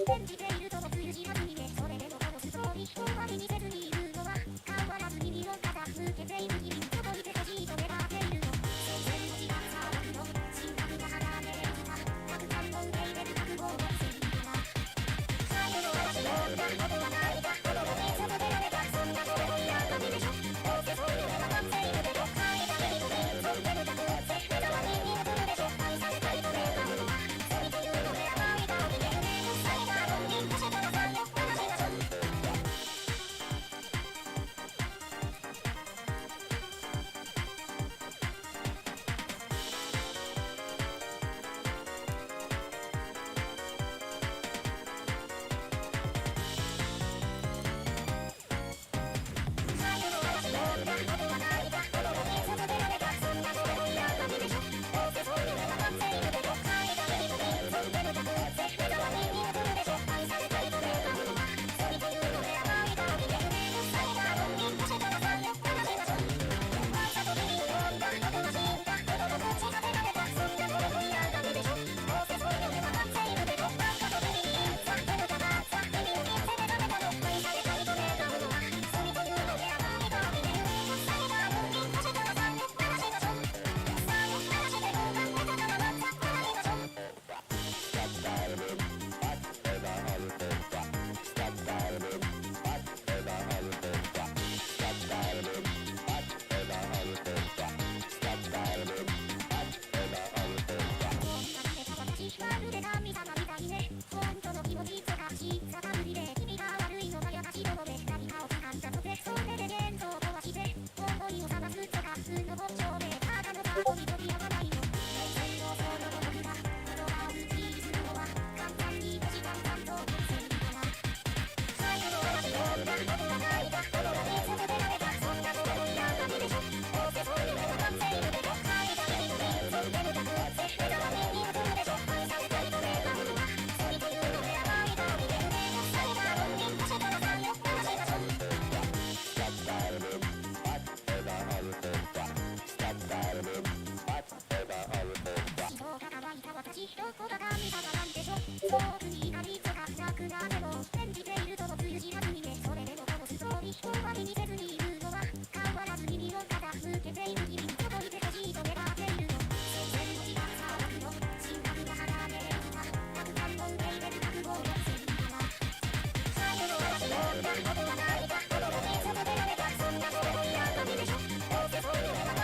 演じているとも通じなくにね。それでもこのストーリー人は気にせずにいるのは変わらずに身を傾けている日々届いてほしいと願っているの。全然違うさ僕の心覚が離れてきた。たくさんの受け入れる覚悟を持っているな。最後の話を見たことはないが子供に育てられたそんな子供嫌な気でしょ。どうせそういうのが待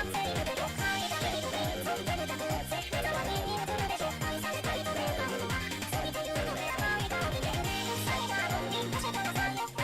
っているけど帰りためにごめんそんでるだけって目障りに映るでしょ。愛されたいと願うのは罪というので甘い顔にね。最後の本人としてたらさんの話が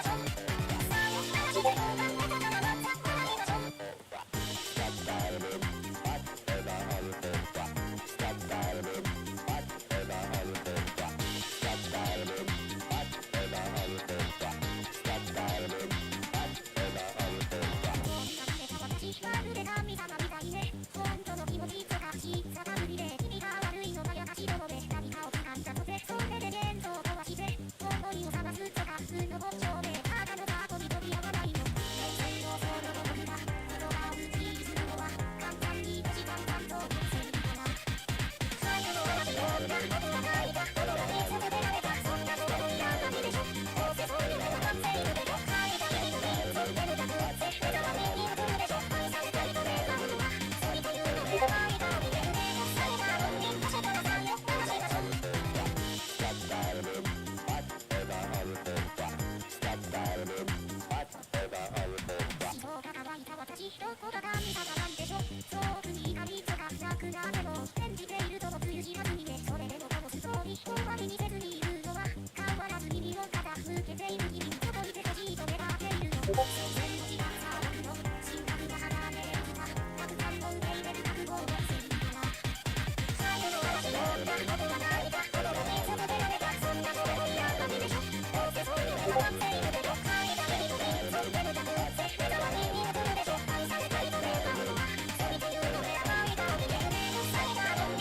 ちょっと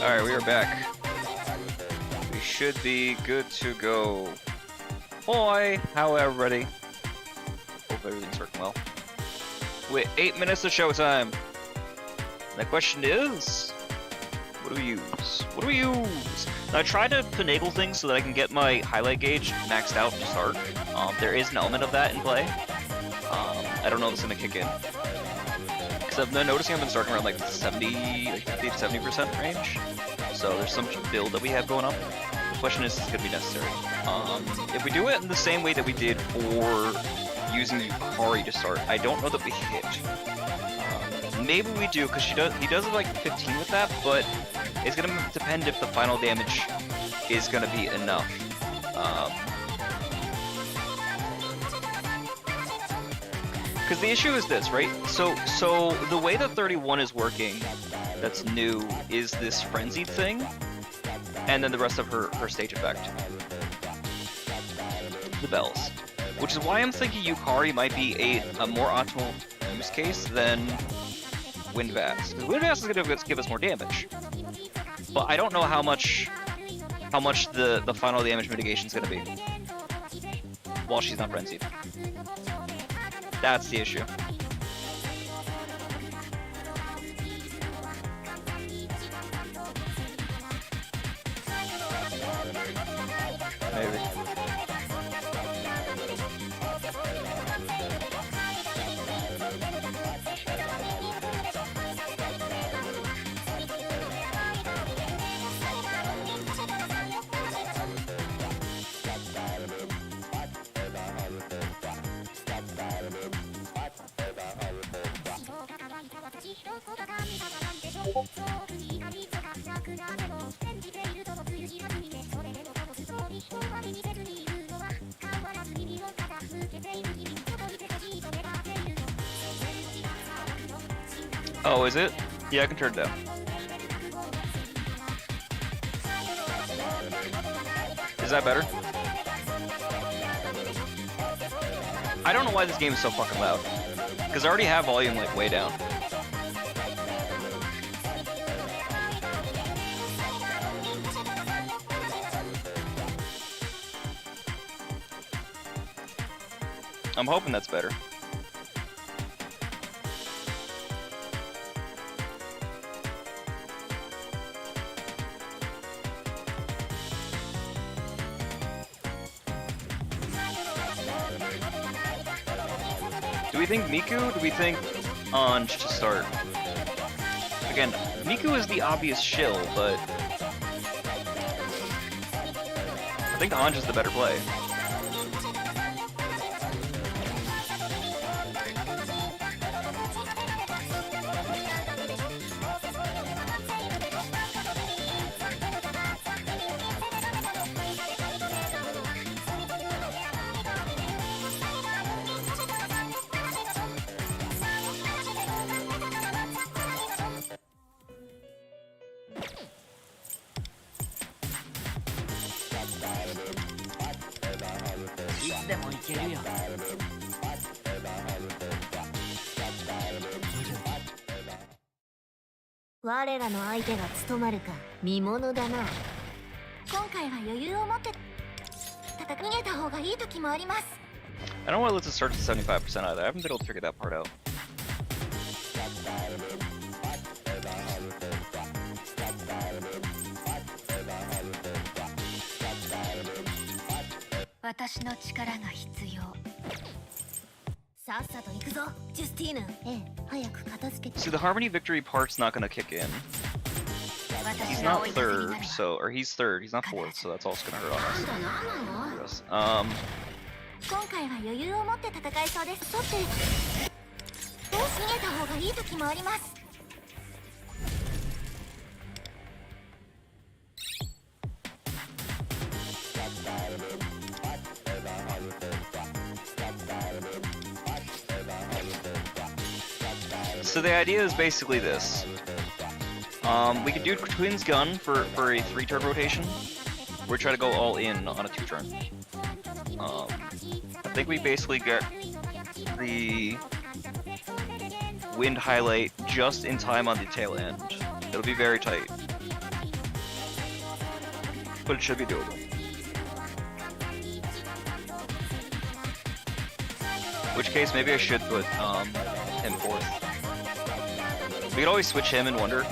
Alright, we are back. We should be good to go. Boy, how everybody? Hope everything's working well. Wait, 8 minutes of showtime. The question is, what do we use? What do we use? Now, I tried to finagle things so that I can get my highlight gauge maxed out to start. There is an element of that in play. I don't know if it's gonna kick in. Because I've been noticing I've been starting around like 70, like 50 to 70% range. So there's some build that we have going up. The question is it gonna be necessary? If we do it in the same way that we did for using Yukari to start, I don't know that we hit. Maybe we do, because he does like 15 with that, but it's gonna depend if the final damage is gonna be enough. Because the issue is this, right? So the way that 31 is working, that's new, is this frenzied thing, and then the rest of her stage effect. The bells. Which is why I'm thinking Yukari might be a more optimal use case than Wind Vast. Because Wind Vast is going to give us more damage. But I don't know how much the final damage mitigation is going to be while she's not frenzied. That's the issue. Maybe. Oh, is it? Yeah, I can turn it down. Is that better? I don't know why this game is so fucking loud. Because I already have volume like way down. I'm hoping that's better. Do we think Miku? Do we think Anj to start? Again, Miku is the obvious shill, but I think Anj is the better play. I don't want to let it start to 75% either. I haven't been able to figure that part out. See, the Harmony Victory part's not gonna kick in. He's not third, so, or he's third, he's not fourth, so that's also gonna hurt on us. So the idea is basically this. We could do Twins Gun for a 3-turn rotation. We're trying to go all in on a 2-turn. I think we basically get the wind highlight just in time on the tail end. It'll be very tight, but it should be doable. In which case, maybe I should put him fourth. We could always switch him and Wonder.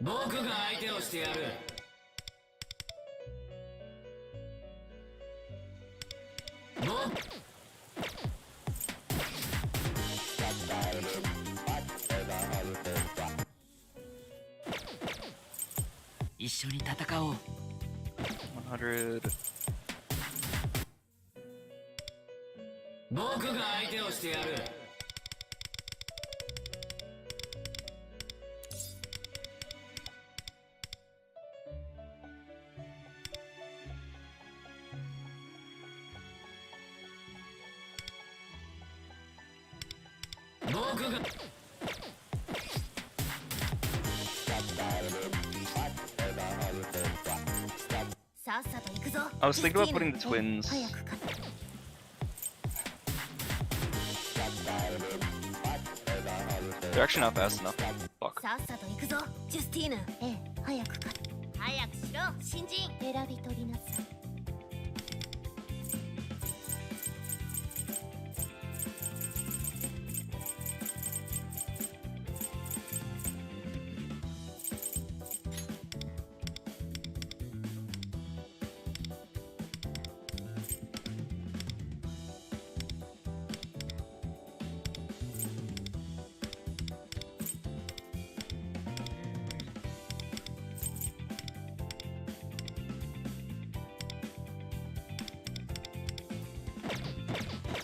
Let's 100. 僕が相手をしてやる。僕が I was thinking about putting the twins. They're actually not fast enough. Fuck. さっさと行くぞ、ジュスティーヌ。ええ、早くか。早くしろ、新人。選び取りなさい。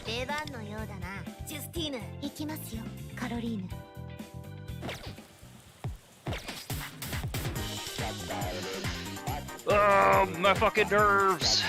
出番のようだな、ジュスティーヌ。行きますよ、カロリーヌ。Oh, my fucking nerves.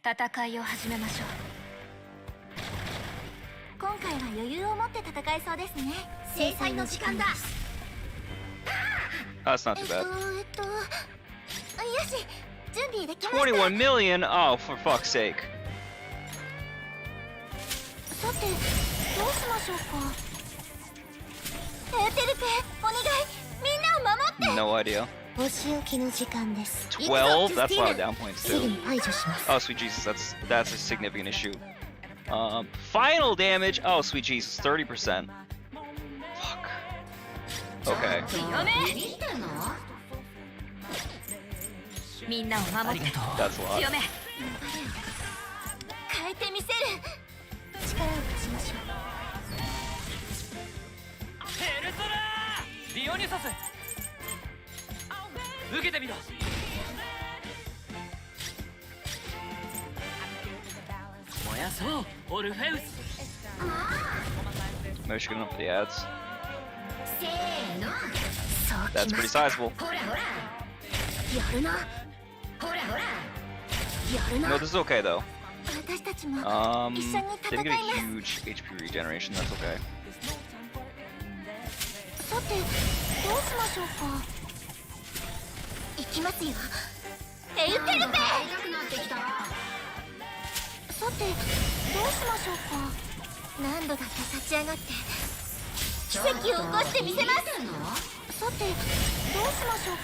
戦いを始めましょう。今回は余裕を持って戦えそうですね。制裁の時間だ。That's not too bad. よし、準備できました。21 million? Oh, for fuck's sake. さて、どうしましょうか。エーテルペ、お願い、みんなを守って。No idea. お仕置きの時間です。 12? That's a lot of down points すぐ too. に排除します。 Oh, sweet Jesus, that's a significant issue. Final damage. Oh, sweet Jesus, 30%. Fuck. Okay. みんなを守って。 That's a lot. 強め。変えてみせる。力を貸しましょう。ヘルトラービオニュサス受けてみろ。燃やそうオルフェウス。 Maybe I should get enough for the ads. せーの。 That's pretty sizable. ほらほら。やるな。No, this is okay though. 私たちも Didn't 一緒に戦 get a います。 huge HP regeneration. That's okay. さてどうしましょうか。行きますよ。エウテルペ。さてどうしましょうか。何度だって立ち上がって奇跡を起こしてみせます。さてどうしましょうか。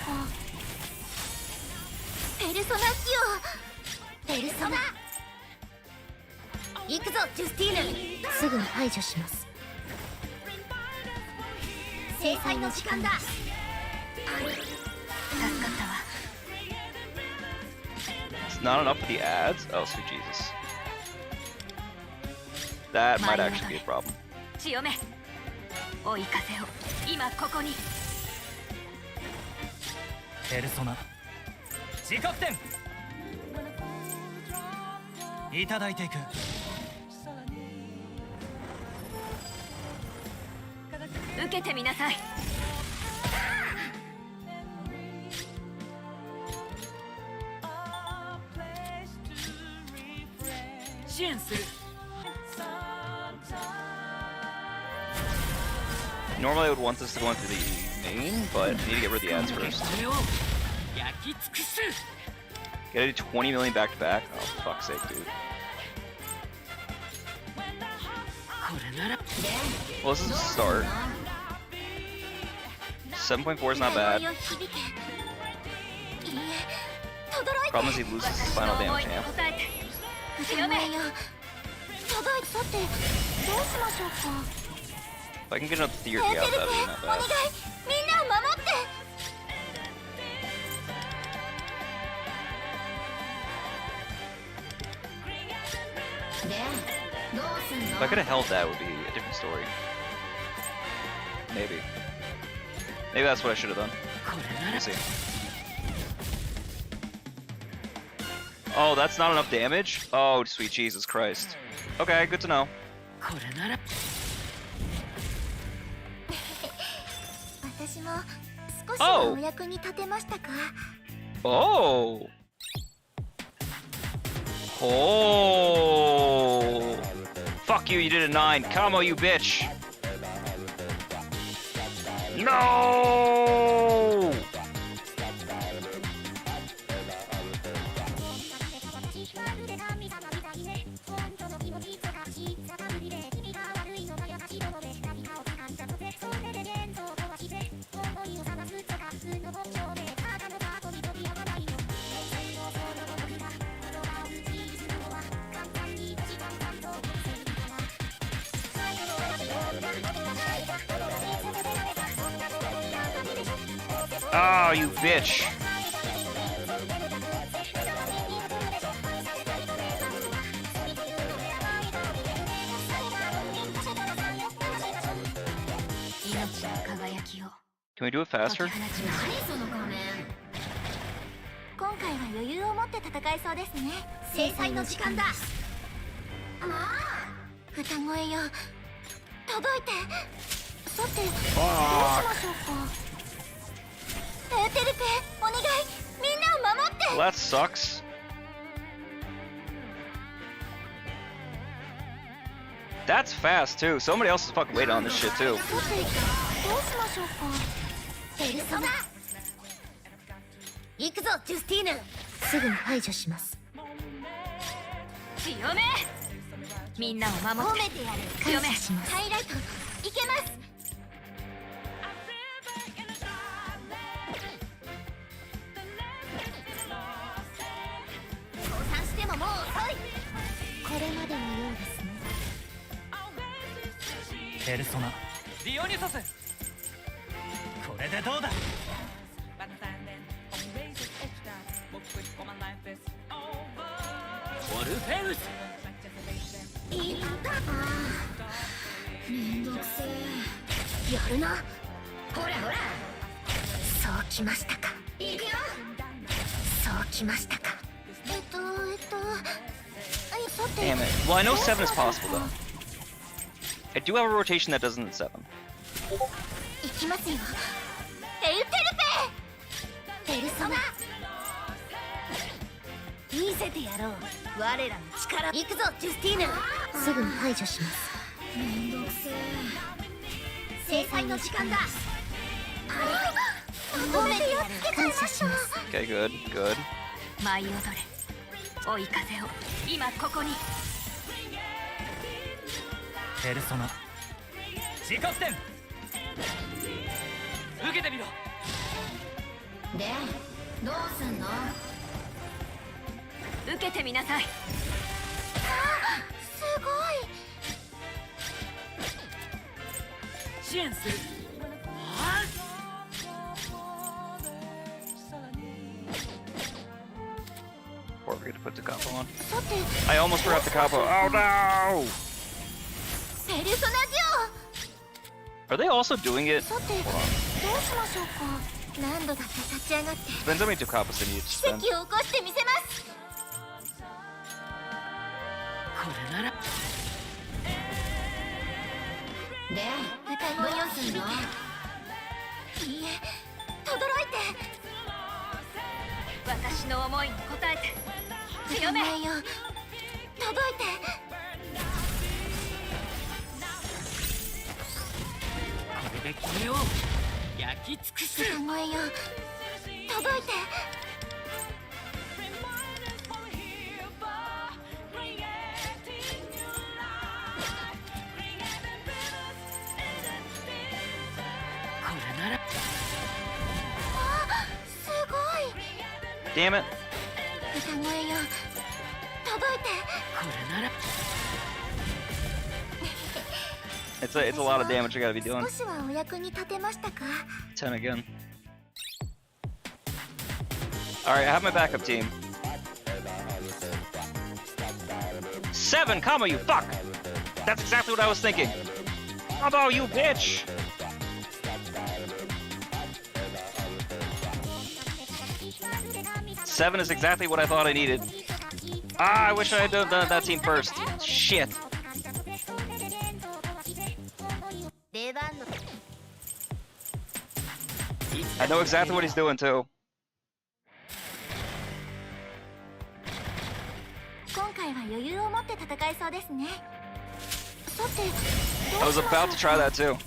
ペルソナキオ。ペルソナ。行くぞジュスティーヌ。すぐに排除します。制裁の時間だ。助かったわ。 It's not enough for the ads? Oh, sweet Jesus. That might actually be a problem. 強め追い風を今ここにペルソナ自覚点いただいていく受けてみなさい支援する Normally I would want this to go into the main, but I need to get rid of the ads first. これを焼き尽くす Get a 20 million back to back? Oh, fuck's sake, dude. これなら Well, this is a start. 7.4 is not bad. Problem is he loses his final damage amp. 強め届いさてどうしましょうか。 If I can get another theory out, エウテルペ that'd be お not 願い bad. みんなを守って。 If I could have held that, it would be a different story. Maybe. Maybe that's what I should have done. これな We'll ら see. Oh, that's not enough damage? Oh, sweet Jesus Christ. Okay, good to know. これなら私も少しはお役に立てましたか。 Oh! Oh! Fuck you, you did a 9. Kamo, you bitch! No! Oh, you bitch! Can we do it faster? 今回は余裕を持って戦えそうですね。制裁の時間だ。歌声よ届いて。さてどうしましょうか。エウテルペお願いみんなを守って。 Well, that sucks. That's fast too. Somebody else is fucking waiting on this shit too. さてどうしましょうか。ペルソナ行くぞジュスティーヌ。すぐに排除します。強めみんなを守褒ってめてやる。強めハイライトいけます。降参してももう遅い。これまでのようですね。ペルソナディオニュサスこれでどうだオルフェウスいっためんどくせえ。やるな。ほらほら。そうきましたか。行くよ。そうきましたか。さて Damn it. Well, I know 7 is possible though. I do have a rotation that doesn't at 7. 行きますよ。エウテルペペルソナ見せてやろう我らの力。行くぞジュスティーヌ。すぐに排除します。めんどくせえ。制裁の時間だ。褒めてやる。感謝します。 Okay, good, good. 舞い踊れ追い風を今ここに。ペルソナ自己点受けてみろ。でどうすんの。受けてみなさい。すごい。支援する。 Or forget to put the capo on. さて I almost forgot the capo. Oh no! ペルソナジ Are they also doing it? オ。さてどうしましょうか。何度だって立ち上がって Depends how many two capos they need to 奇跡 spend. を起こしてみせます。これなら。で歌声を響け。いいえ轟いて。私の思いに応えて強めよ。届いて。これで君を焼き尽くす。歌声よ届いて。これなら。あすごい。 Damn it! 歌声よ届いて。これなら。 It's a lot of damage I gotta be doing. 少しはお役に立てましたか。 10 again. Alright, I have my backup team. 7, comma, you fuck! That's exactly what I was thinking. Combo, you bitch! Seven is exactly what I thought I needed. Ah, I wish I had done that team first. Shit. 出番の I know exactly what he's doing too. 今回は余裕を持って戦えそうですね。さて I was about to try that too.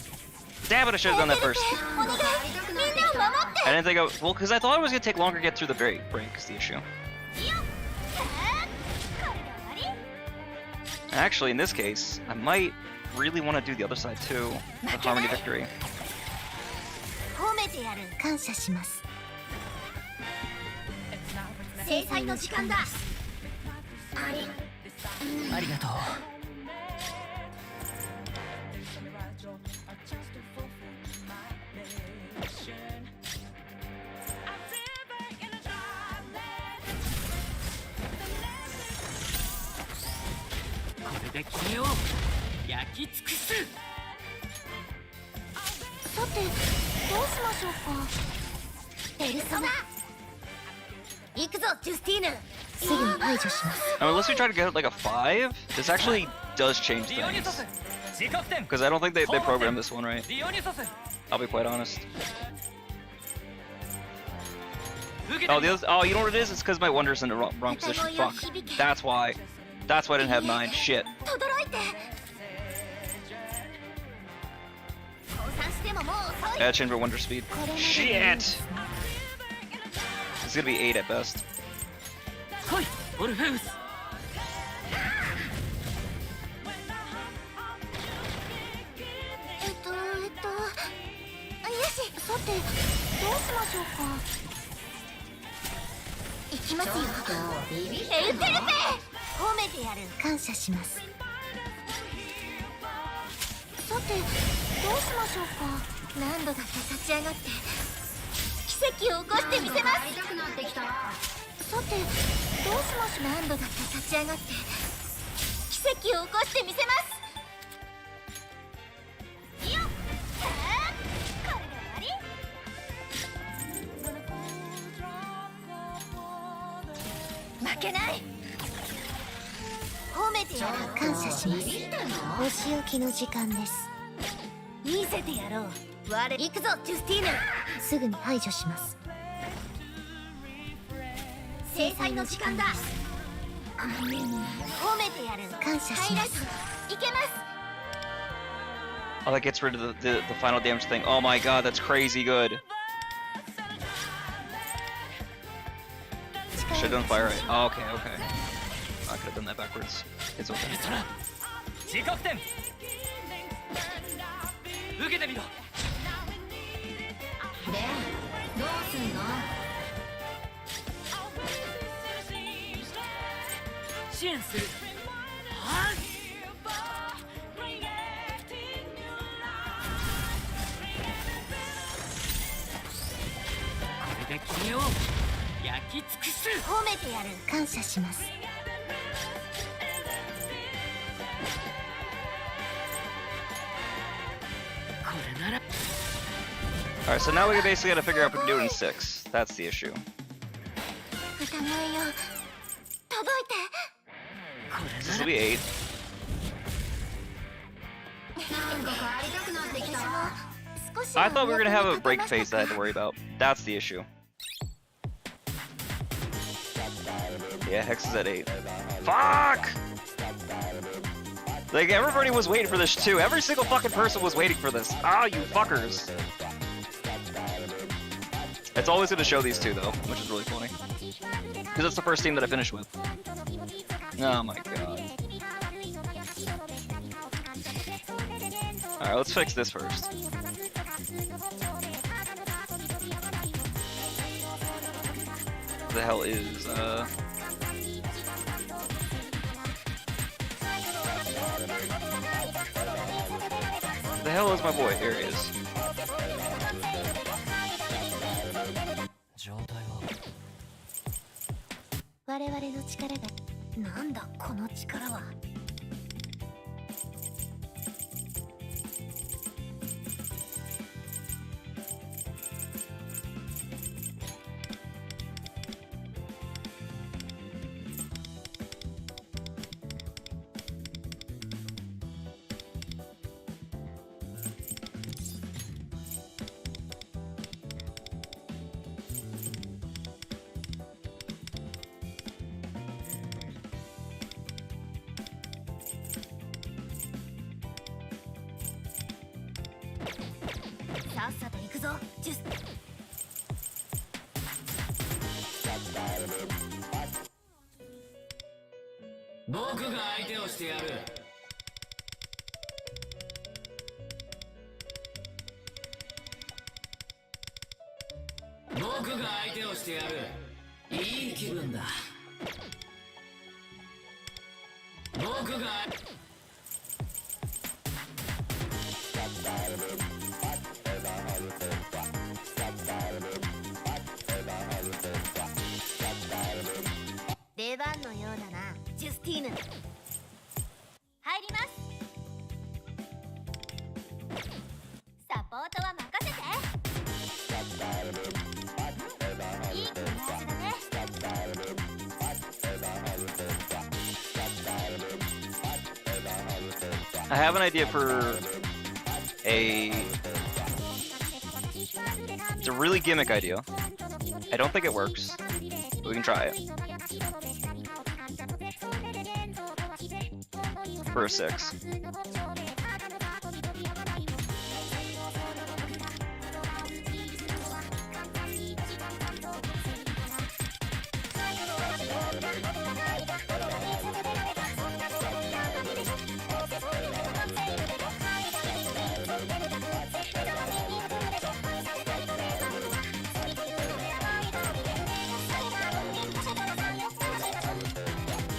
Damn it, I should have done that first. お願いみんなを守って。 I didn't think I well, because I thought it was gonna take longer to get through the break is the issue. Actually, in this case, I might really want to do the other side too. The Harmony Victory. 褒めてやる。感謝します。制裁の時間だ。ありがとう。 これで君を焼き尽くす。さてどうしましょうか。ペルソナ行くぞジュスティーヌ。すぐに排除します。 I mean, unless we try to get like a 5, this actually does change ディオニソス things. 自己点。 Because I don't think they programmed this one right. ディオニソス I'll be quite honest. 受けて Oh, みろ。 oh, you know what it is? It's because my Wonder's in the wrong position. Fuck. That's why. That's why I didn't have 9. Shit. 轟いて。降参してももう遅い。 I had to change my Wonder speed. Shit! It's gonna be 8 at best. 来いオルフェウス。よしさてどうしましょうか。行きますよ。エルテルペ褒めてやる。感謝します。さてどうしましょうか。何度だって立ち上がって奇跡を起こしてみせます。さてどうしましょう。何度だって立ち上がって奇跡を起こしてみせます。よっこれで終わり。負けない。褒めてやる。感謝します。お仕置きの時間です。見せてやろう。我行くぞジュスティーヌ。すぐに排除します。制裁の時間だ。褒めてやる。感謝します。いけます。 Oh, that gets rid of the final damage thing. Oh my god, that's crazy good. Should have done fire right. Oh, okay, okay. I could have done that backwards. It's okay. 自国点受けてみろ。で、どうすんの？支援する。これで君を焼き尽くす。褒めてやる。感謝します。 Alright, so now we basically gotta figure out if we can do it in 6. That's the issue. 歌声よ、届いて。 This will be 8. なんか帰りたくなってきた。少し I thought we were gonna have a break phase that I had to worry about. That's the issue. Yeah, Hex is at 8. Fuck! Like, everybody was waiting for this too. Every single fucking person was waiting for this. Ah, you fuckers. It's always gonna show these two though, which is really funny. Because it's the first team that I finished with. Oh my god. Alright, let's fix this first. What the hell is, the hell is my boy? Here he is. 状態は我々の力が。なんだこの力は。さっさと行くぞ、ジュス。僕が相手をしてやる。僕が相手をしてやる。いい気分だ。僕が出番のようだな、ジュスティーヌ。入ります。サポートは任せて。いい組み合わせだね。 I have an idea for it's a really gimmick idea. I don't think it works, but we can try it. For a 6.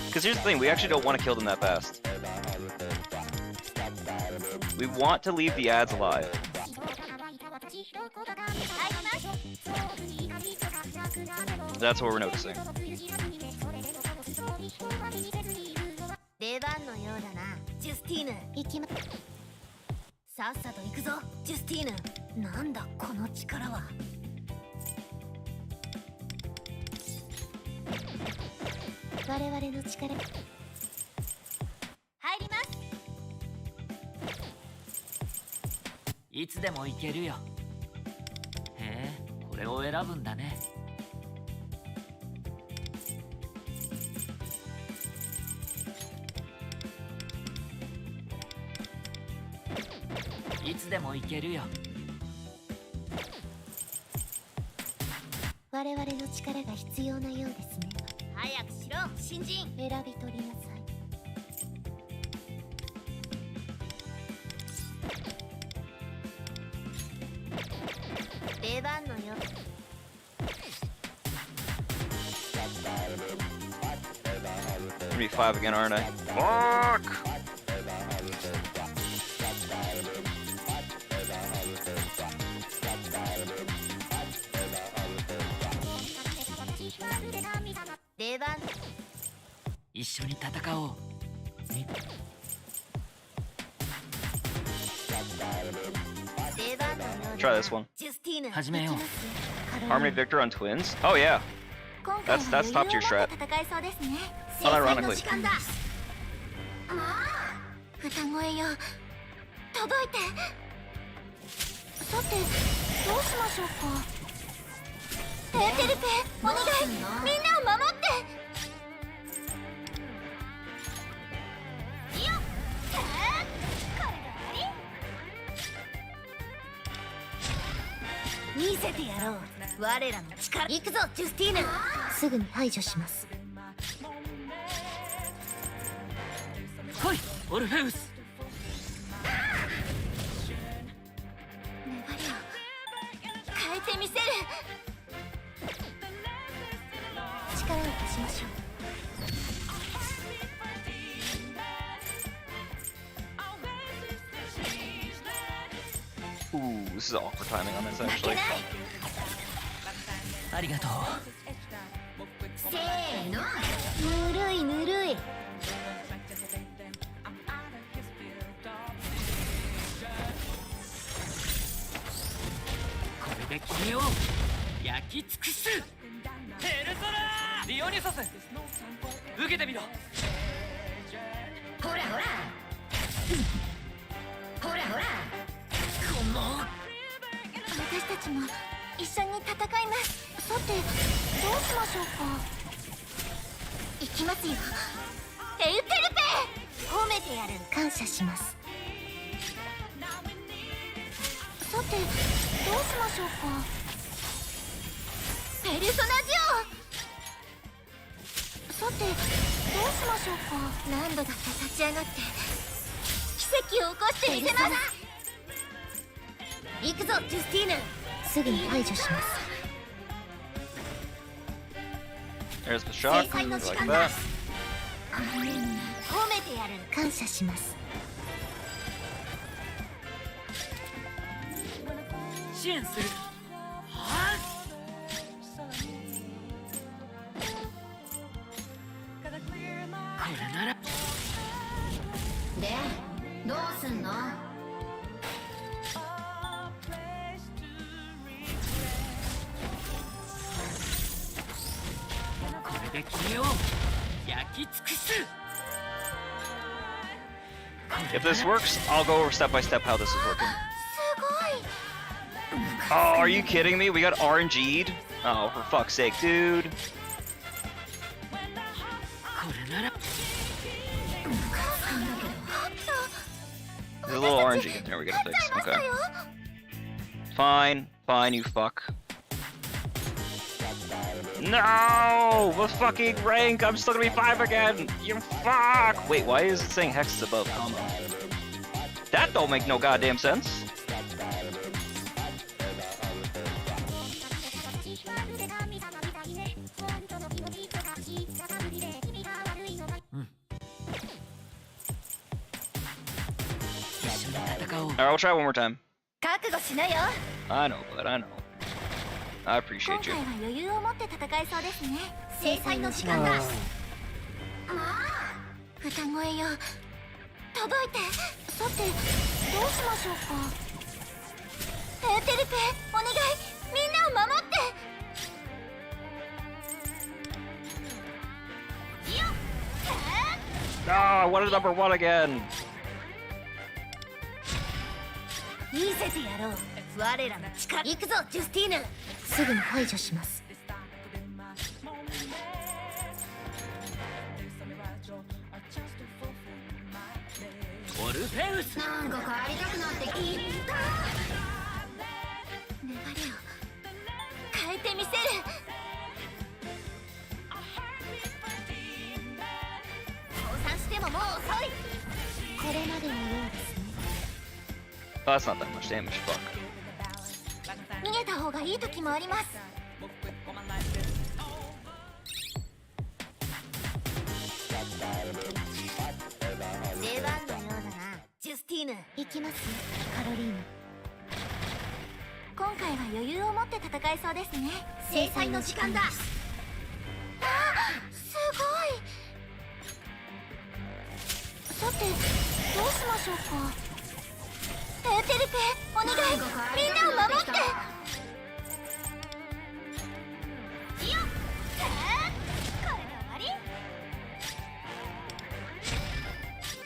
Because here's the thing, we actually don't want to kill them that fast. We want to leave the ads alive. That's what we're noticing. 出番のようだな、ジュスティーヌ。行きま。さっさと行くぞ、ジュスティーヌ。なんだこの力は。我々の力。入ります。いつでも行けるよ。へえ、これを選ぶんだね。いつでも行けるよ。我々の力が必要なようですね。早くしろ新人。選び取りなさい。出番のよ。 3v5 again, aren't I? Fuck!出番。一緒に戦おう。出番のよ。 Try this one. ジュスティーヌ。始めよう。 Harmony Victor on twins? Oh yeah. 今回は That's top tier strat. 戦えそうですね。 Unironically. 時間だ。歌声よ。届いて。さて、どうしましょうか。ペーテルペ、お願い。みんなを守って。よっ。これで見せてやろう。我らの力。行くぞ、ジュスティーヌ。すぐに排除します。来いオルフェウス。粘りを変えてみせる。力を貸しましょう。 Ooh, this is awkward timing on this actually. ありがとう。せーの。ぬるいぬるい。これで君を焼き尽くす。ペルソナディオニュソス、受けてみろ。ほらほらほらほら。この私たちも一緒に戦います。さて、どうしましょうか。行きますよ。エウテルペ。褒めてやる。感謝します。さて、どうしましょうか。ペルソナジオ。さて、どうしましょうか。何度だって立ち上がって奇跡を起こしてみせます。行くぞ、ジュスティーヌ。すぐに排除します。 There's the shock. I like that. 褒めてやる。感謝します。支援する。はこれなら。でどうすんの。これで君を焼き尽くす。 If this works, I'll go over step by step how this is working. すごい。 Oh, are you kidding me? We got RNG'd? Oh, for fuck's sake, dude. これなら。 There's a little RNG in there we gotta fix. Okay. Fine. Fine, you fuck. No! What fucking rank? I'm still gonna be 5 again! You fuck! Wait, why is it saying Hex is above comma? That don't make no goddamn sense. Alright, we'll try one more time. 覚悟しなよ。 I know, but I know. I 今 appreciate 回 you. は余裕を持って戦えそうですね。制裁の時間だ。歌声よ。届いて。さて、どうしましょうか。ペーテルペ、お願い。みんなを守って。よっ。 No, I wanted number 1 again. 見せてやろう。我らの力。行くぞ、ジュスティーヌ。すぐに排除します。オルフフェウス。なんか帰りたくなってきた。流れを変えてみせる。降参してももう遅い。これまでのようですね。 Oh, that's not that much damage. Fuck. 逃げた方がいい時もあります。出番のようだな。ジュスティーヌ行きますよ、カロリーヌ。今回は余裕を持って戦えそうですね。制裁の時間だ。あ、すごい。さてどうしましょうか。エーテルペ、お願い、みんなを守って。いや、これで終わり。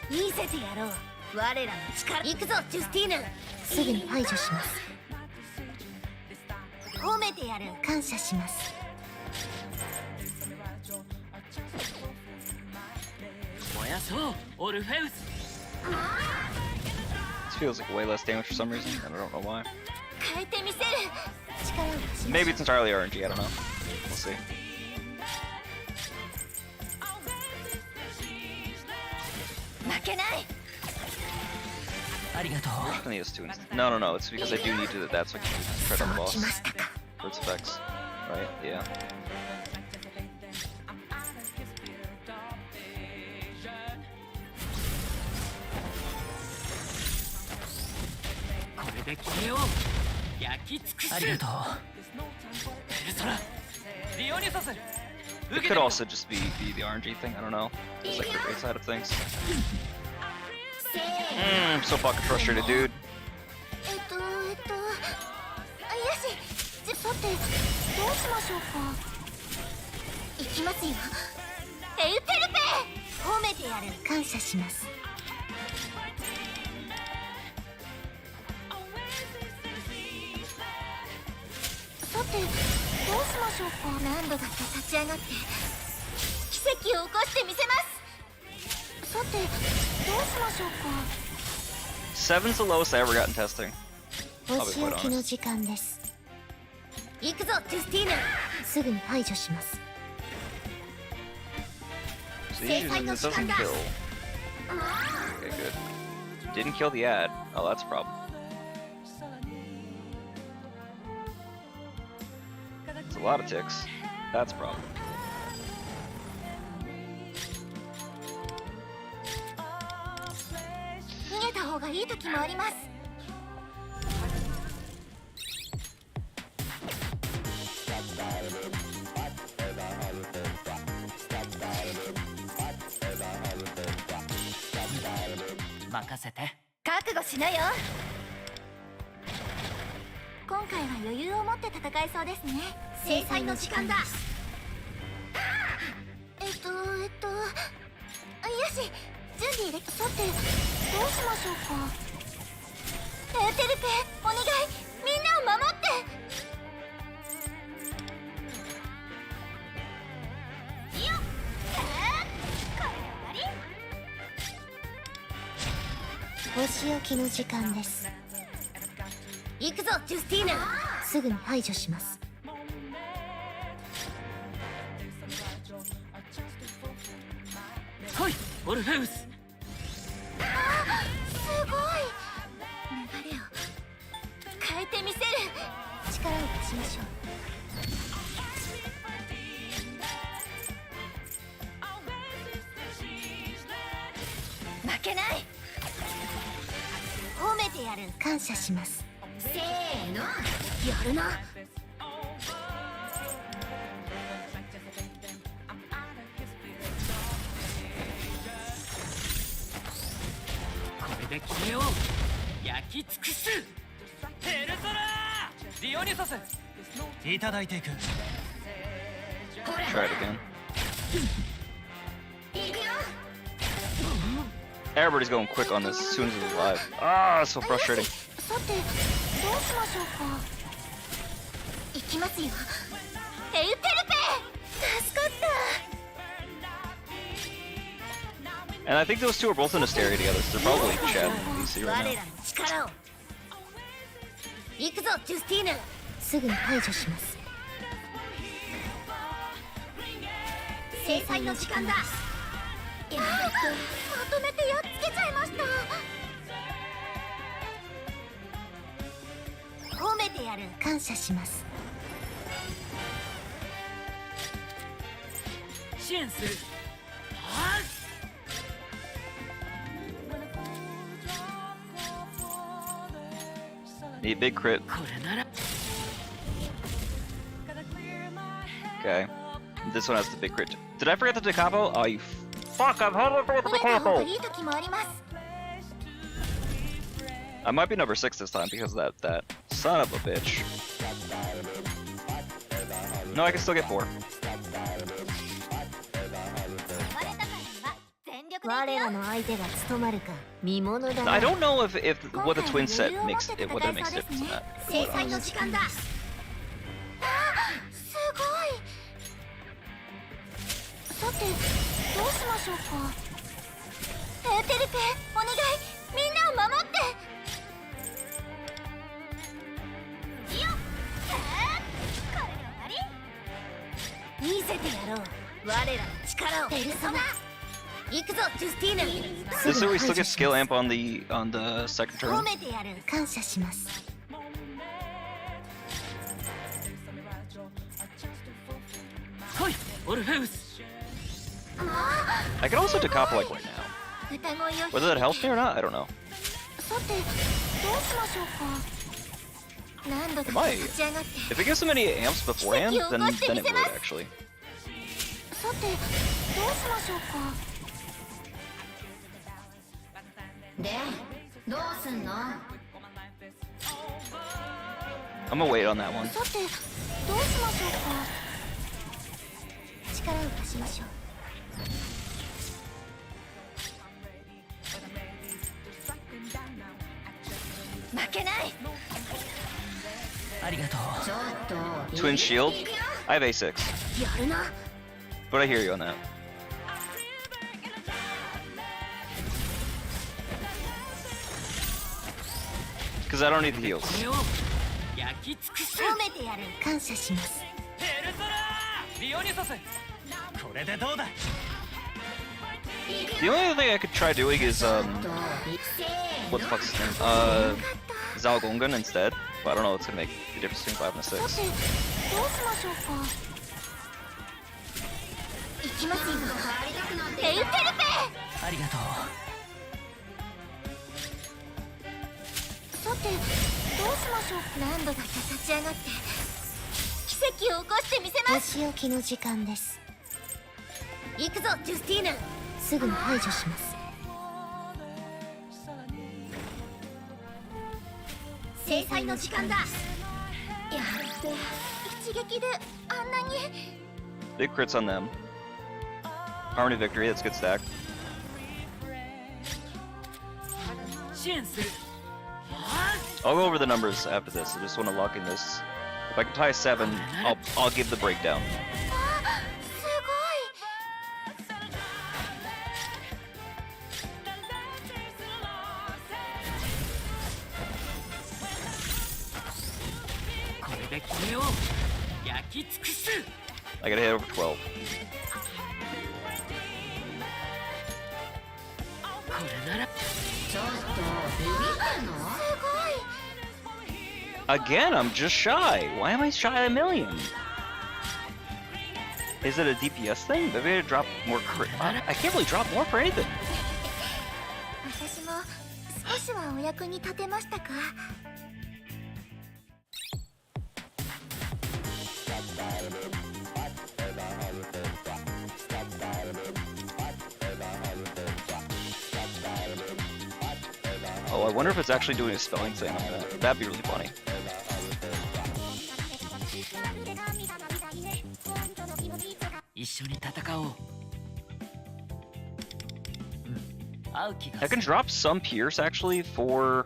見せてやろう、我らの力。行くぞジュスティーヌ。すぐに排除します。褒めてやる。感謝します。燃やそうオルフェウス。 This feels like way less damage for some reason, and I don't know why. 変えてみせる。力を出します。 Maybe it's entirely RNG, I don't know. We'll see. 負けない。ありがとう。 I think it's two instead. No, no, no, it's because I do need to. That's like try on the 来 boss ましたか。 for its effects. Right? Yeah. これで決めよう。焼き尽くす。ありがとう。ペルソナ、ディオニソス。 It could also just be the RNG thing, I don't know. It's like the great side of things. I'm so fucking frustrated, dude. あ、よし。さてどうしましょうか。行きますよ、エウテルペ。褒めてやる。感謝します。さてどうしましょうか。何度だって立ち上がって奇跡を起こしてみせます。さてどうしましょうか。 7's the lowest I ever got in testing. お仕置きの時間です。行くぞジュスティーヌ。すぐに排除します。 So usually this doesn't kill. Okay, good. Didn't kill the ad. Oh, that's a problem. It's a lot of ticks. That's a problem. 逃げた方がいい時もあります。任せて。覚悟しなよ。今回は余裕を持って戦えそうですね。制裁の時間だ。よし、準備でき。さてどうしましょうか。エーテルペ、お願い、みんなを守って。いいよ。これで終わり。お仕置きの時間です。行くぞジュスティーヌ。すぐに排除します。来いオルフェウス。すごい。流れを変えてみせる。力を貸しましょう。負けない。褒めてやる。感謝します。せーの、やるな。これで決めよう。焼き尽くす。ペルソナ、ディオニソス。いただいていく。 Try it again. いくよ。 Everybody's going quick on this as soon as it's live. Ah, so frustrating. さてどうしましょうか。行きますよ、エウテルペ。助かっ And I think those two are both in a stereo together, so they're probably chatting DC 我 right ら now. の力を行くぞジュスティーヌすぐに排除します制裁の時間だまとめてやっつけちゃいました褒めてやる感謝します支援するはっ Need big crit. これなら Okay. This one has the big crit. Did I forget the Da Capo? Oh, you fuck! I totally forgot the 褒 Da めた方が Capo! いい時もあります I might be number 6 this time because of that son of a bitch. No, I can still get 4. 我らの相手が務まるか見ものだな I don't know if what the twin set makes whether it makes a difference in that. 制裁の時間だすごいさてどうしましょうかエーテルペお願いみんなを守っていいよこれで終わり見せてやろう我らの力をペルソナ行くぞジュスティーヌ This is where we still get skill amp on the second 褒 turn. めてやる感謝します 来いオルフェウス I can also Da Capo like right now. 歌声を Whether that helps me or not, I don't know. さてどうしましょうか何度 It か might. 立ち上がって If it gives them any amps beforehand, then it would actually. さてどうしましょうかでどうすんの I'm gonna wait on that one. さてどうしましょうか力を貸しましょう負けないありがとう Twin shield. I have A6, やるな but I hear you on that. Because I don't need the heals. これを焼き尽くす褒めてやる感謝しますペルソナリオニソスこれでどうだ The only thing I could try doing is what the fuck's his name? Zalgongan instead. But I don't know what's gonna make the difference between 5 and さて 6. どうしましょうか行きますよエウテルペありがとうさてどうしましょう何度だって立ち上がって奇跡を起こしてみせますお仕置きの時間です行くぞジュスティーヌすぐに排除します制裁の時間だやって一撃であんなに Big crits on them. Harmony victory, that's good stack. 支援する I'll go over the numbers after this. I just want to lock in this. If I can tie 7, I'll give the breakdown. あすこれでこれを焼き尽くす I gotta hit over 12. これなら Again, I'm just shy. Why am I shy a million? Is it a DPS thing? Maybe I drop more crit. I can't really drop more for anything. 私も少しはお役に立てましたか Oh, I wonder if it's actually doing a spelling thing on that. That'd be really funny. 一緒に戦おう合う気が I す can る drop some Pierce actually for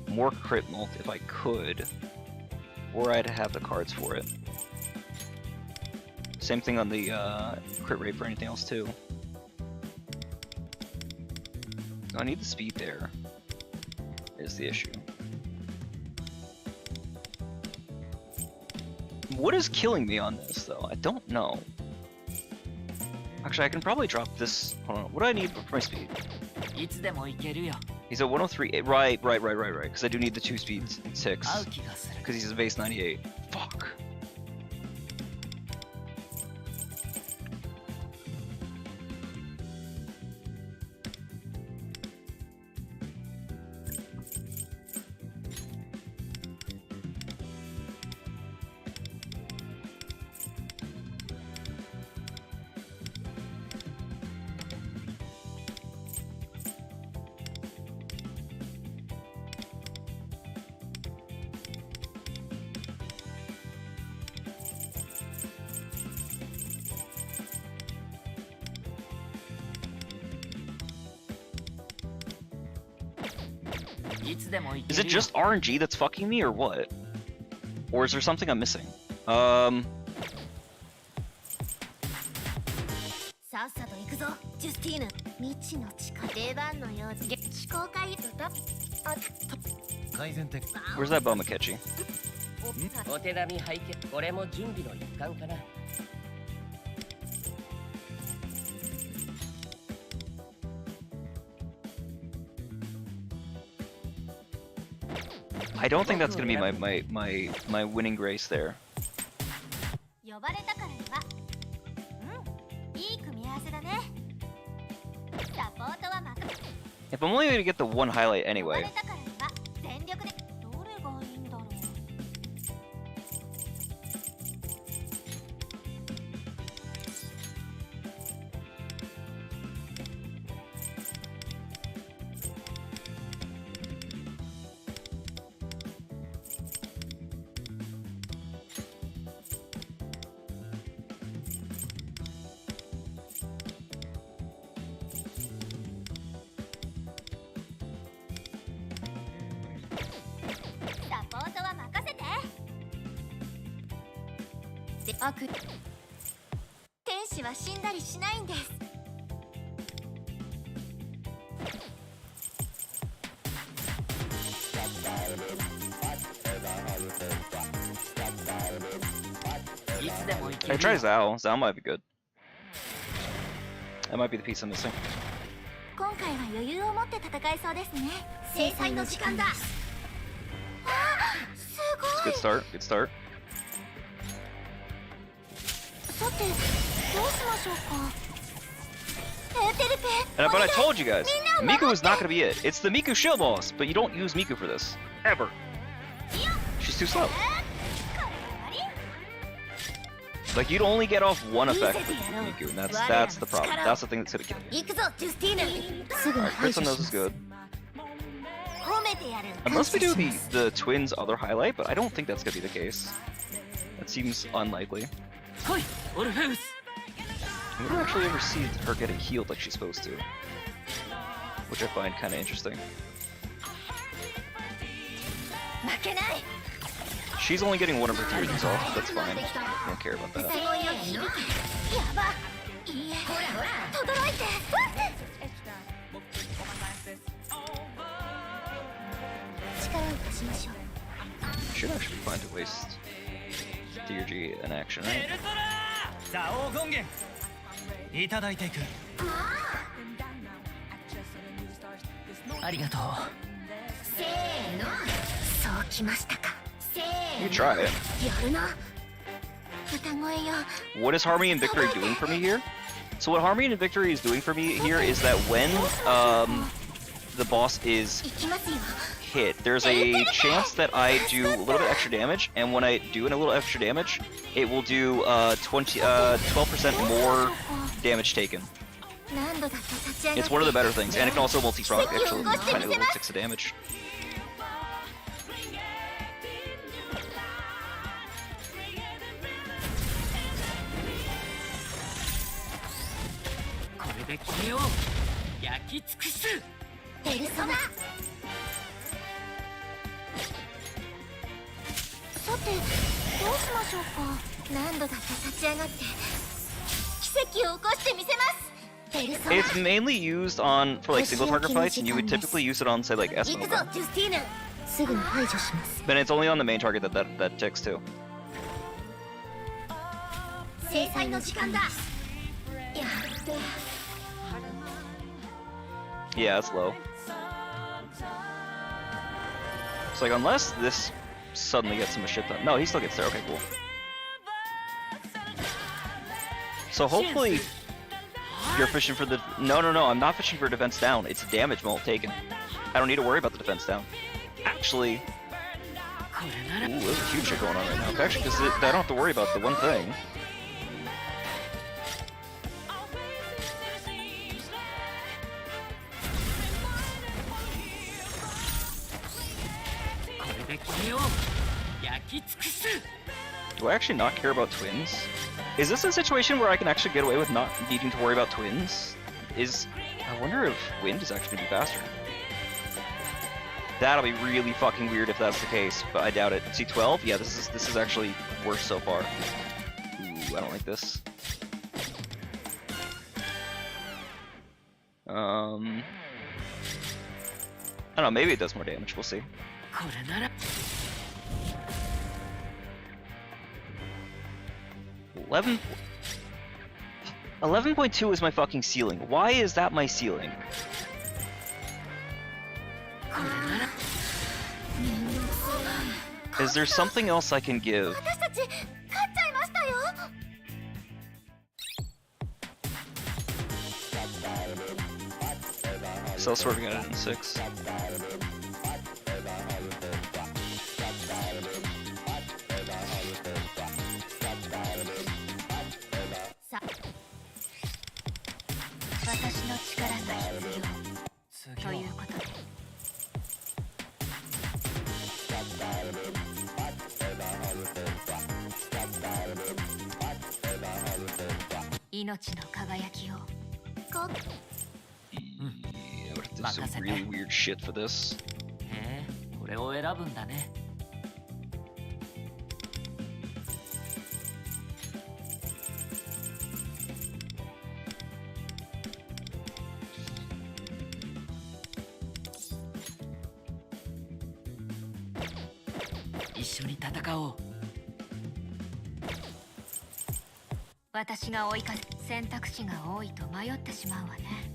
more crit mult if I could. Or I'd have the cards for it. Same thing on the crit rate for anything else too. I need the speed there. Is the issue. What is killing me on this though? I don't know. Actually, I can probably drop this. Hold on. What do I need for my speed? いつでも行けるよ。 He's at 103. Right. Because I do need the 2 speeds. 6. 合う気がする。 Because he's a base 98. Fuck. Is it just RNG that's fucking me or what? Or is there something I'm missing? さっさと行くぞ、ジュスティーヌ。未知の地下出番のようで非公開改善点 Where's that Boma catchy? お手並み拝見。これも準備の一環かな。I don't think that's gonna be my winning grace there. 呼ばれたからには、いい組み合わせだね。サポートは任せ。 If I'm only gonna get the one highlight 呼ば anyway. れたからには全力で。どれがいいんだろう。サポートは任せて。で、悪天使は死んだりしないんです。いつでも行け I る try よ。 Zao. Zao might be good. That might be the piece I'm missing. 今回は余裕を持って戦えそうですね。制裁の時間だ。すご Good い。 start. Good start. さて、どうしましょうか。テレペ。 But I told you guys, みんなを Miku is not gonna be it. It's the Miku shield boss, but you don't use Miku for this. Ever. She's too slow. Like, you'd only get off one effect with Miku, and that's the problem. That's the thing that's gonna kill you. 行くぞ、ジュスティーヌ。すぐ Alright, 排 Crits 除 on しま those is す。 good. 褒めてやる。 Unless we do the twins' other highlight, but I don't think that's gonna be the case. That seems unlikely. 来い、オルフェウス。 We don't actually ever see her getting healed like she's supposed to, which I find kind of interesting. 負けない。 She's only getting one of her fusions off. That's fine. I don't care about 歌 that. 声よ響け。やば。いいえ。ほら、とどろいて。 力を貸しましょう。 Should actually be fine to waste DRG in action, エ right? ルソラー。ザオ権限いただいていくありがとうせーの。そうきましたか。せ You ー try it. の。やるな。歌声よ。 What is Harmony and Victory doing for me here? So what Harmony and Victory is doing for me here is that when the boss is 行きますよ。 hit, there's a chance that I do a little bit extra damage, and when I do a little extra damage, it will do 12% more damage taken. 何度だって立ち上がって。 It's one of the better things, and it can also multi-proc actually tiny little ticks of damage. これで決めよう。焼き尽くす。ペルソナ。さて、どうしましょうか。何度だって立ち上がって奇跡を起こしてみせます。It's mainly used on for like single target fights, and you would typically use it on say like 行くぞ Esmonga. ジュスティーヌすぐに排除します But it's only on the main target that ticks too. 制裁の時間だやって Yeah, it's low. So like unless this suddenly gets him a shit ton. No, he still gets there. Okay, cool. So hopefully you're fishing for the... No, I'm not fishing for defense down. It's damage mult taken. I don't need to worry about the defense down. Actually... Ooh, there's a huge shit going on right now. Actually, because I don't have to worry about the one thing. Do I actually not care about twins? Is this a situation where I can actually get away with not needing to worry about twins? I wonder if wind is actually gonna be faster. That'll be really fucking weird if that's the case, but I doubt it. See 12? Yeah, this is actually worse so far. Ooh, I don't like this. I don't know, maybe it does more damage, we'll see. 11.2 is my fucking ceiling. Why is that my ceiling? Is there something else I can give? 私たち勝っちゃいましたよ Cell sorting at it in 6. 私の力が必要ということで命の輝きを Yeah, but there's some really weird shit for this. へえ、これを選ぶんだね。一緒に戦おう。私が追い風選択肢が多いと迷ってしまうわね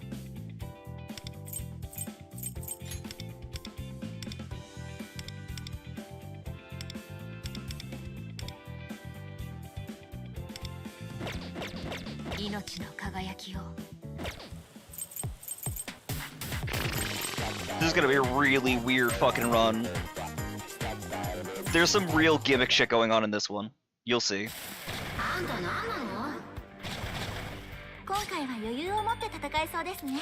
命の輝きを This is gonna be a really weird fucking run. There's some real gimmick shit going on in this one. You'll see. あんた何なの今回は余裕を持って戦えそうですね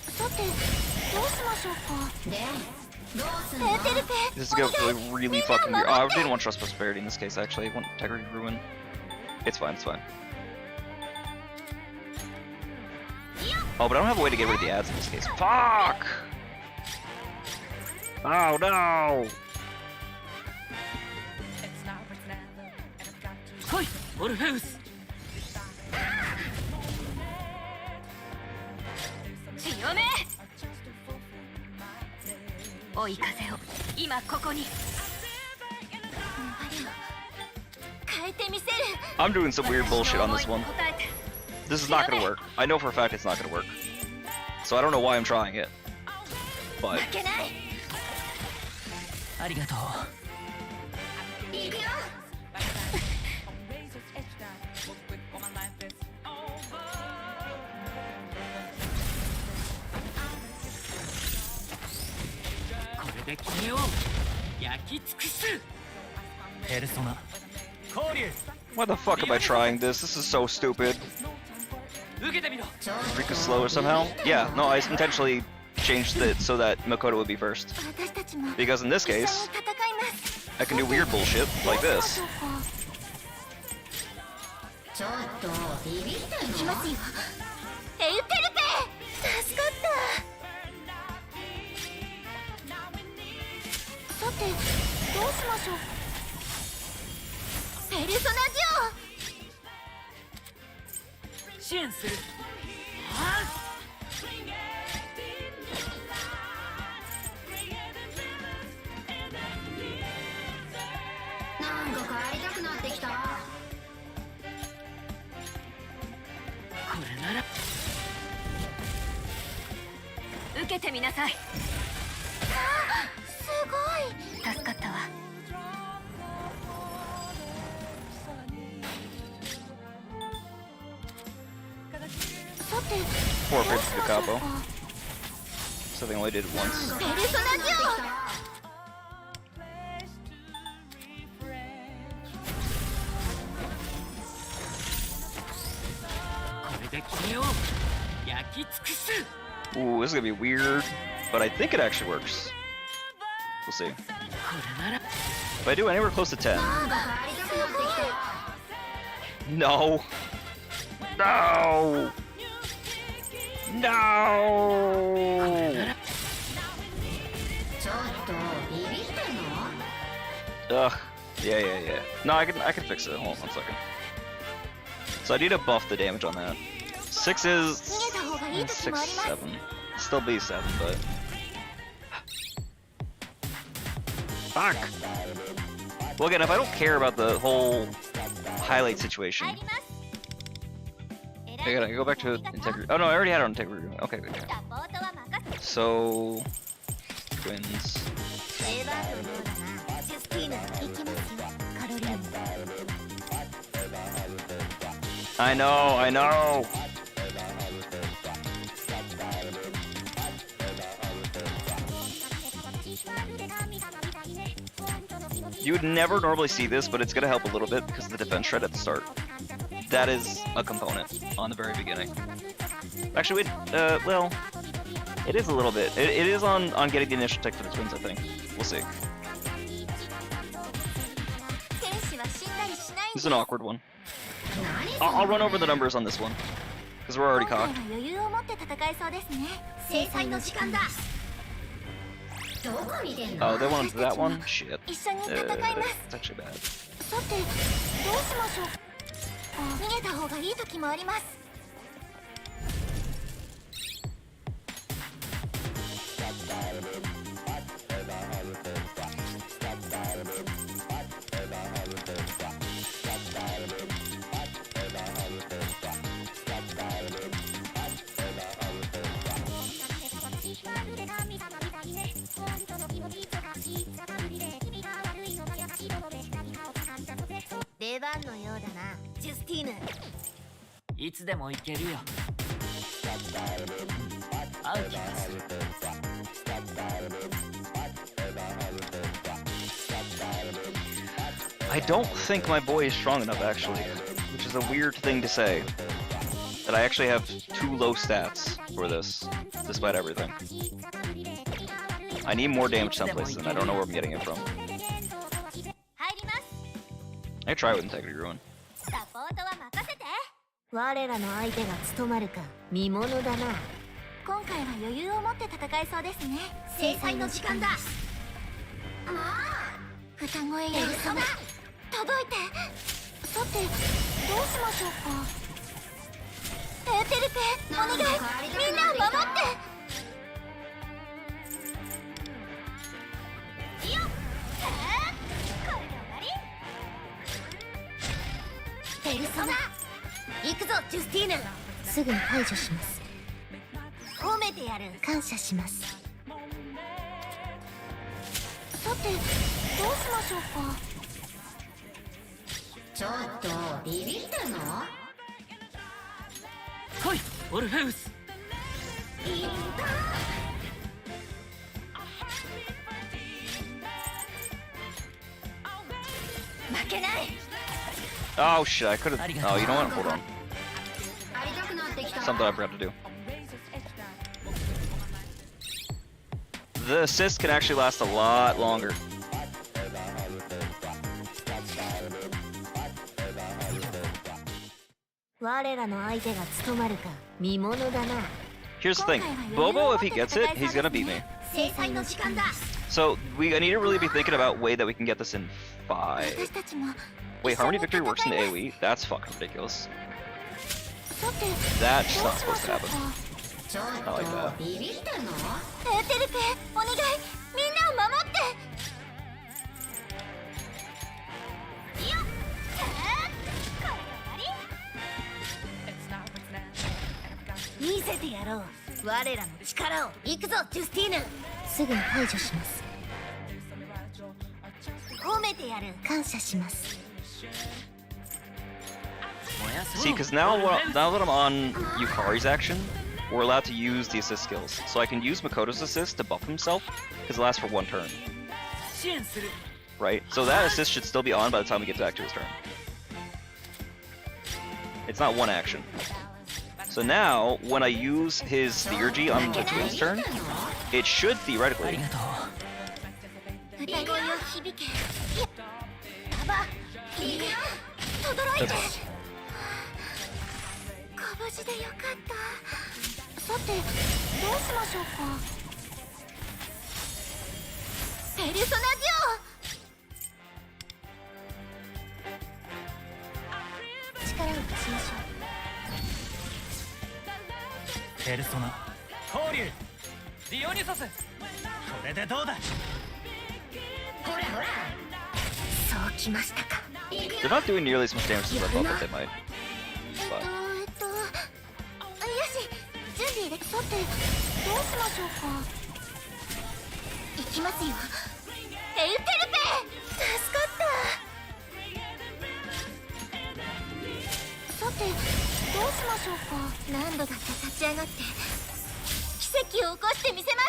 さてどうしましょうかでどうすんの This is gonna be really fucking weird. Oh, I didn't want Trust Prosperity in this case, actually. I want Integrity Ruin. It's fine, it's fine. Oh, but I don't have a way to get rid of the ads in this case. Fuck! Oh no! 来い、オルフェウス。強め追い風を今ここに変えてみせる I'm doing some weird bullshit on this one. 答えて This is not gonna work. I know for a fact it's not gonna work. So I don't know why I'm trying it. But 負けないありがとう。いくよこれで君を焼き尽くす。ペルソナ交流 why the fuck am I trying this? This is so stupid. 受けてみろ。 Rika's slower somehow? Yeah, no, I intentionally changed it so that Makoto would be first. 私たちも Because in this 一緒に case, 戦います I can do weird bullshit like this. ちょっとビビってんのいきますよエウテルペ助かったさてどうしましょうペルソナジ支援する。はなんか帰りたくなってきた。これなら受けてみなさい。すごい助かったわ。さて Forfeit the capo. So they only did it once. ペルソナジこれで君を焼き尽くす。 Ooh, this is gonna be weird, but I think it actually works. We'll see. これなら If I do anywhere close to 10. なんか帰りたくなってきた。 No! No! No! ちょっとビビってんの？ Ugh. Yeah. No, I can fix it. Hold on 1 second. So I need to buff the damage on that. 6 is 逃げた方がいい時もあ 6, ります。 7. Still be 7, but fuck. Well, again, if I don't care about the whole highlight situation, 入ります。 I gotta go back to integrity. Oh no, I already had it on integrity. Okay, good. サポートは任せ。 So twins. 定番のようだな。ジュスティーヌ行きますよ。カロリーヌ。 I know. You would never normally see this, but it's gonna help a little bit because of the defense shred at the start. That is a component on the very beginning. Actually, well, it is a little bit. It is on getting the initial tech for the twins, I think. We'll see. 天使は死んだりしないん This で is an awkward one. 何 I'll run over the numbers on this one because we're already 今回 cocked. は余裕を持って戦えそうですね。制裁の時間だ。どこ見てんの？ Oh, they wanted that one? Shit. 一緒に戦います。 It's actually bad. さて、どうしましょう。逃げた方がいい時もあります。 出番のようだな、ジュスティーヌ。いつでも行けるよ。合う気がする。 I don't think my boy is strong enough, actually, which is a weird thing to say. That I actually have too low stats for this, despite everything. I need more damage someplace, and I don't know where I'm getting it from. 入ります。 I try with Integrity Ruin. サポートは任せて。我らの相手が務まるか見ものだな。今回は余裕を持って戦えそうですね。制裁の時間だ。歌声やる様届いて。さて、どうしましょうか。エーテルペ、お願い、みんなを守って。いいよ。これで終わり。ペルソナ行くぞ、ジュスティーヌ。すぐに排除します。褒めてやる。感謝します。さて、どうしましょうか。ちょっとビビってんの？来い、オルフェウス。負けない。 Oh shit, I could've. Oh, you know what? Hold on. ありたくなってきた。 Something I forgot to do. The assist can actually last a lot longer. Here's the thing, Bobo, if he gets it, he's gonna beat me. So I need to really be thinking about a way that we can get this in 5. Wait, Harmony Victory works in the AoE? That's fucking ridiculous. That's not supposed to happen. ちょっ Not like that. とビビってんの？テルペ、お願い、みんなを守って。よっ、これで終わり？見せてやろう、我らの力を。行くぞ、ジュスティーヌ。すぐに排除します。褒めてやる。感謝します。 See, because now that I'm on Yukari's action, we're allowed to use the assist skills. So I can use Makoto's assist to buff himself, because it lasts for 1 turn. Right? So that assist should still be on by the time we get back to his turn. It's not 1 action. So now, when I use his Theurgy on the twin's turn, it should theoretically... That's... 無事でよかった。さて、どうしましょうか。ペルソナジオ。力を貸しましょう。ペルソナ交流。ディオニソス。これでどうだ。ほらほら。そうきましたか。 They're not doing nearly as much damage as I thought that they might. But... よし、準備で。さて、どうしましょうか。行きますよ。エウテルペ、助かった。さて、どうしましょうか。何度だって立ち上がって奇跡を起こしてみせます。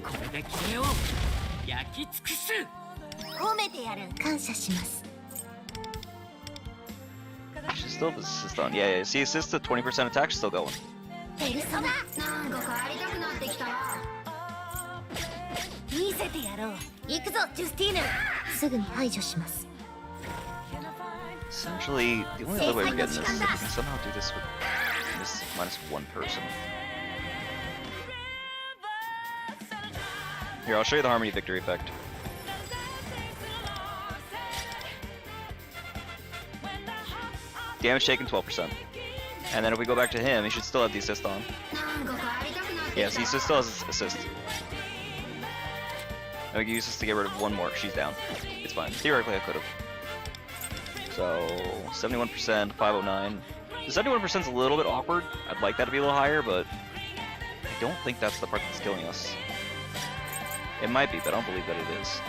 これで決めよう。焼き尽くす。褒めてやる。感謝します。 She still has assist on. Yeah, yeah. See, assist to 20% attack, still going. ペルソナ、なんか帰りたくなってきた。見せてやろう。行くぞ、ジュスティーヌ。すぐに排除します。 Essentially, the only other way we're getting this is if we can somehow do this with this -1 person. Here, I'll show you the Harmony Victory effect. Damage taken 12%. And then if we go back to him, he should still have the assist on. Yes, he still has his assist. And we can use this to get rid of 1 more. She's down. It's fine. Theoretically, I could have. So, 71%, 509. The 71% is a little bit awkward. I'd like that to be a little higher, but I don't think that's the part that's killing us. It might be, but I don't believe that it is.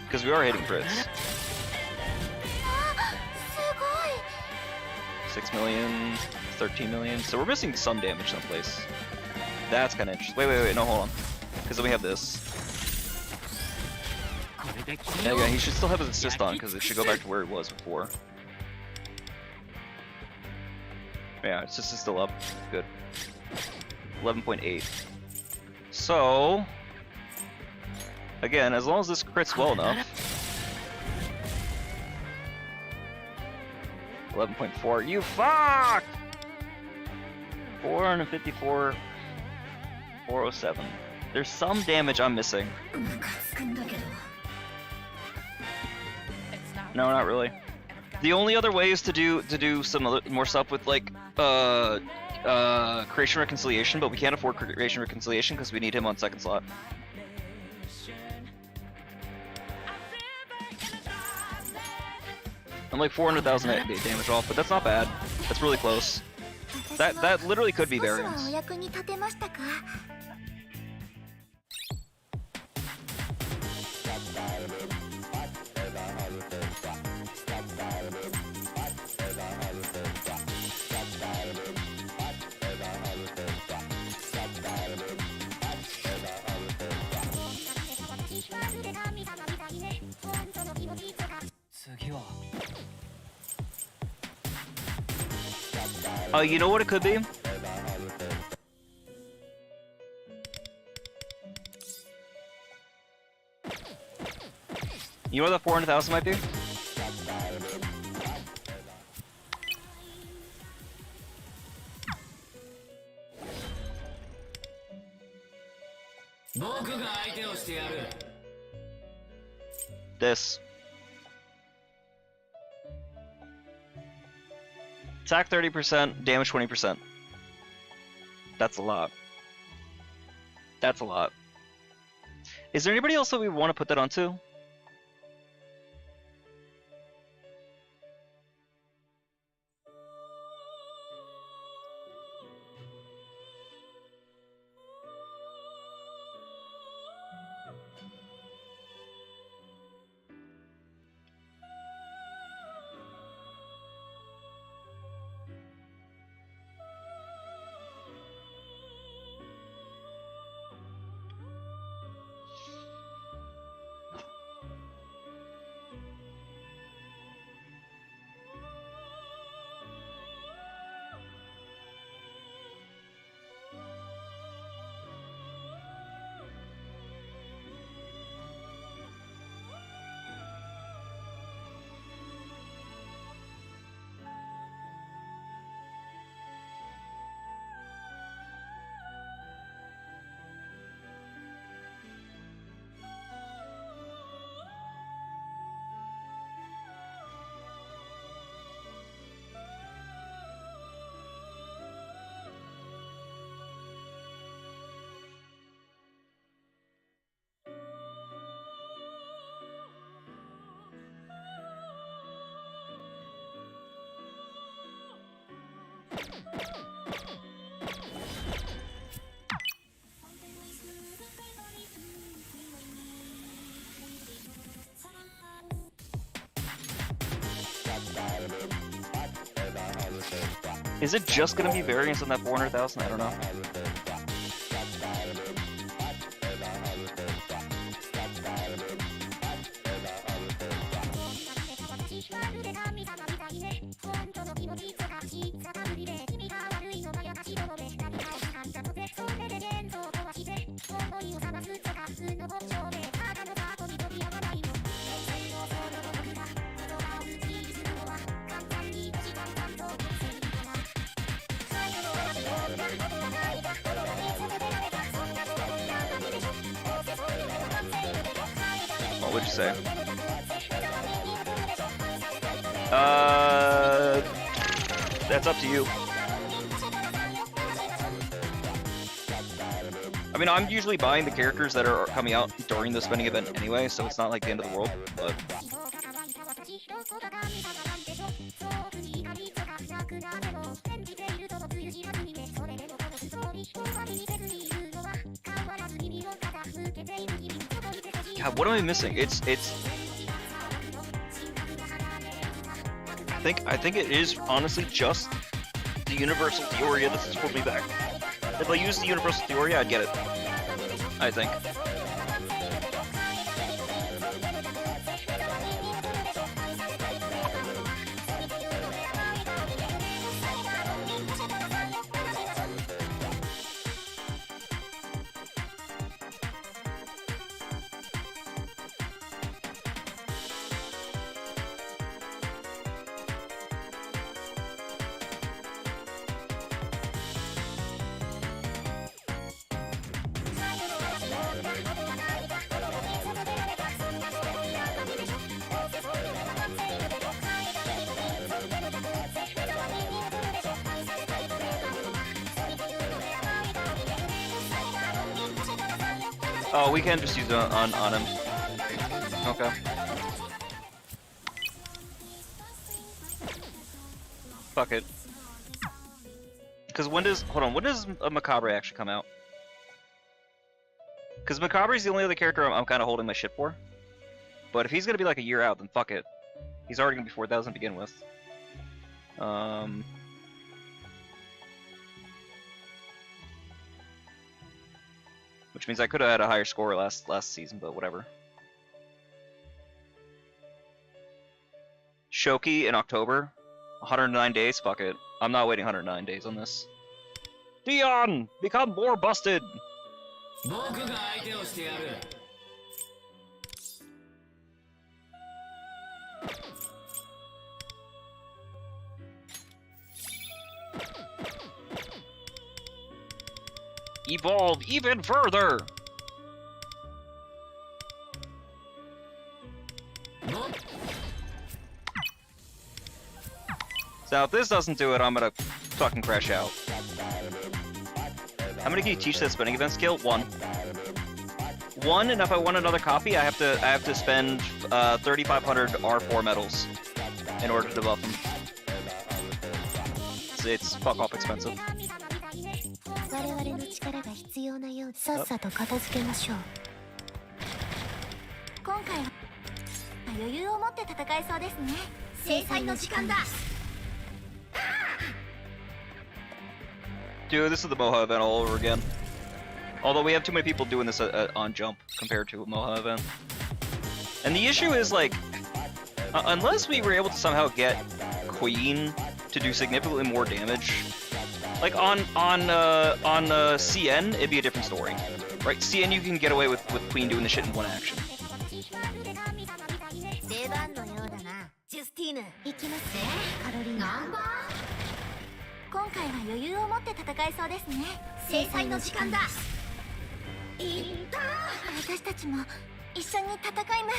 Because we are hitting crits. 6 million, 13 million. So we're missing some damage someplace. That's kind of interesting. Wait, no, hold on. Because then we have this. And again, he should still have his assist on because it should go back to where he was before. Yeah, it's just still up. Good. 11.8. So, again, as long as this crits well enough. 11.4. You fuck! 454. 407. There's some damage I'm missing. No, not really. The only other way is to do some more stuff with like creation reconciliation, but we can't afford creation reconciliation because we need him on 2nd slot. I'm like 400,000 damage off, but that's not bad. That's really close. That literally could be variance. You know what it could be? You know what that 400,000 might be? This. Attack 30%, damage 20%. That's a lot. That's a lot. Is there anybody else that we want to put that onto? Is it just gonna be variance on that 400,000? I don't know. What would you say? That's up to you. I mean, I'm usually buying the characters that are coming out during the spending event anyway, so it's not like the end of the world, but... God, what am I missing? It's... I think it is honestly just the Universal Theoria that's pulled me back. If I used the Universal Theoria, I'd get it. I think. Oh, we can just use it on him. Okay. Fuck it. Because when does a Macabre actually come out? Because Macabre is the only other character I'm kind of holding my shit for. But if he's gonna be like a year out, then fuck it. He's already gonna be 4,000 to begin with. Which means I could have had a higher score last season, but whatever. Shoki in October, 109 days. Fuck it. I'm not waiting 109 days on this. Dion, become more busted. Evolve even further! So if this doesn't do it, I'm gonna fucking crash out. How many can you teach that spinning event skill? One. One, and if I want another copy, I have to spend 3,500 R4 medals in order to buff them. It's fuck off expensive. 我々の力が必要なようさっさと片付けましょう。今回は余裕を持って戦えそうですね。制裁の時間だ。Dude, this is the Moha event all over again. Although we have too many people doing this on jump compared to a Moha event. And the issue is like, unless we were able to somehow get Queen to do significantly more damage, like on CN, it'd be a different story, right? CN you can get away with Queen doing the shit in one action. 出番のようだな。ジュスティーヌ、行きますね。カロリーナ。今回は余裕を持って戦えそうですね。制裁の時間だ。いったー。私たちも一緒に戦います。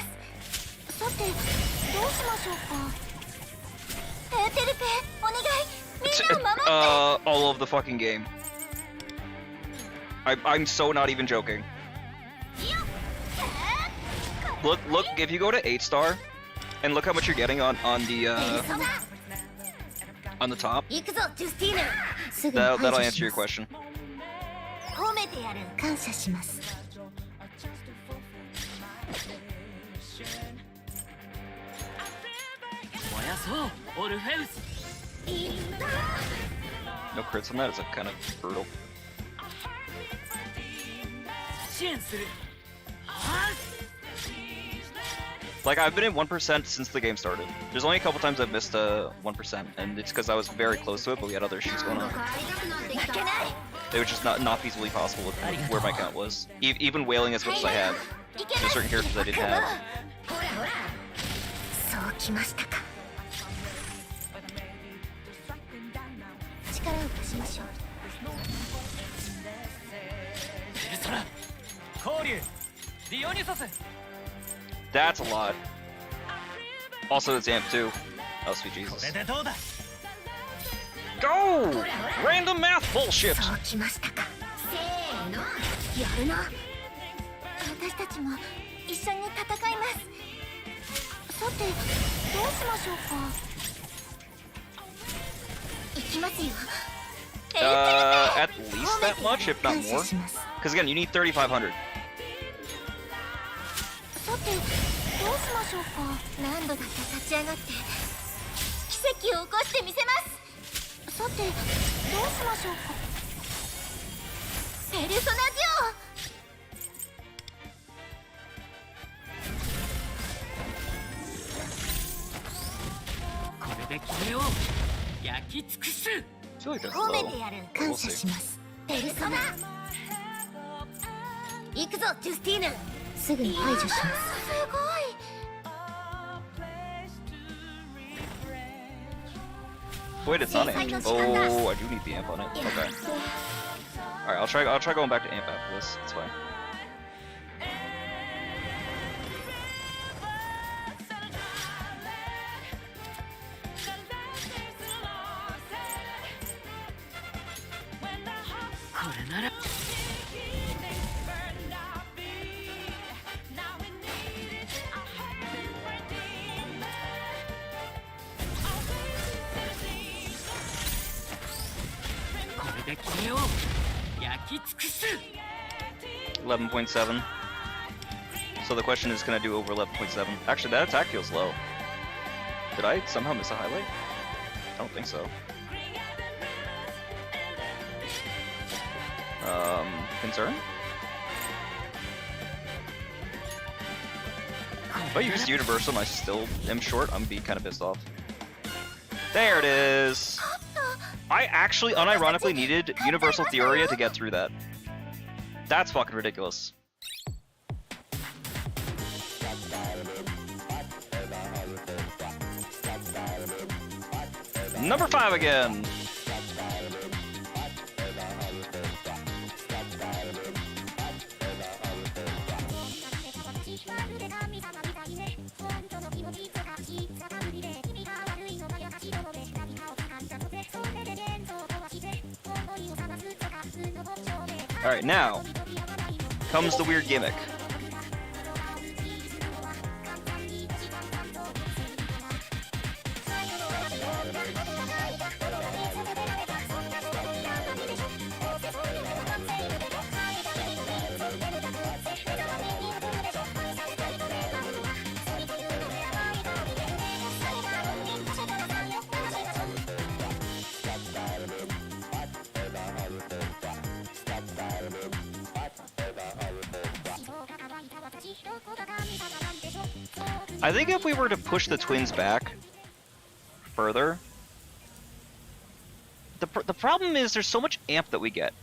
さて、どうしましょうか。テルペ、お願い。みんなを守って。all of the fucking game. I'm so not even joking. Look, if you go to 8 star, and look how much you're getting on the top. 行くぞ、ジュスティーヌ。すぐに That'll 排除 answer し your ます。 question. 褒めてやる。感謝します。燃やそうオルフェウス。 No crits on that is kind of brutal. 支援する。 Like, I've been at 1% since the game started. There's only a couple times I've missed 1%, and it's because I was very close to it, but we had other issues going on. It was just not feasibly possible with where my count was. Even wailing as much as I have. There's certain characters I didn't have. そうきましたか。力を貸しましょう。ペルソナ交流ディオニソス。 That's a lot. Also, it's amp too. Oh, sweet Jesus. これでどうだ。 Go! Random math bullshit! そうきましたか。せーの、やるな。私たちも一緒に戦います。さて、どうしましょうか。行きますよ。At least that much, if not more. Because again, you need 3,500. さて、どうしましょうか。何度だって立ち上がって奇跡を起こしてみせます。さて、どうしましょうか。ペルソナジこれで決めよう。焼き尽くす。 I feel like that's オ褒め low. てやる。 We'll 感謝 see. します。ペルソナ行くぞ、ジュスティーヌ。すぐに排除します。すごい。 Wait, it's not amp. Oh, I do need the amp on it. Okay. Alright, I'll try going back to amp after this. It's fine. Lascivious 11.7. So the question is, can I do over 11.7? Actually, that attack feels low. Did I somehow miss a highlight? I don't think so. Concern? If I use Universal and I still am short, I'm gonna be kind of pissed off. There it is! I actually unironically needed Universal Theoria to get through that. That's fucking ridiculous. Number 5 again! Alright, now comes the weird gimmick. I think if we were to push the twins back further, the problem is there's so much amp that we get.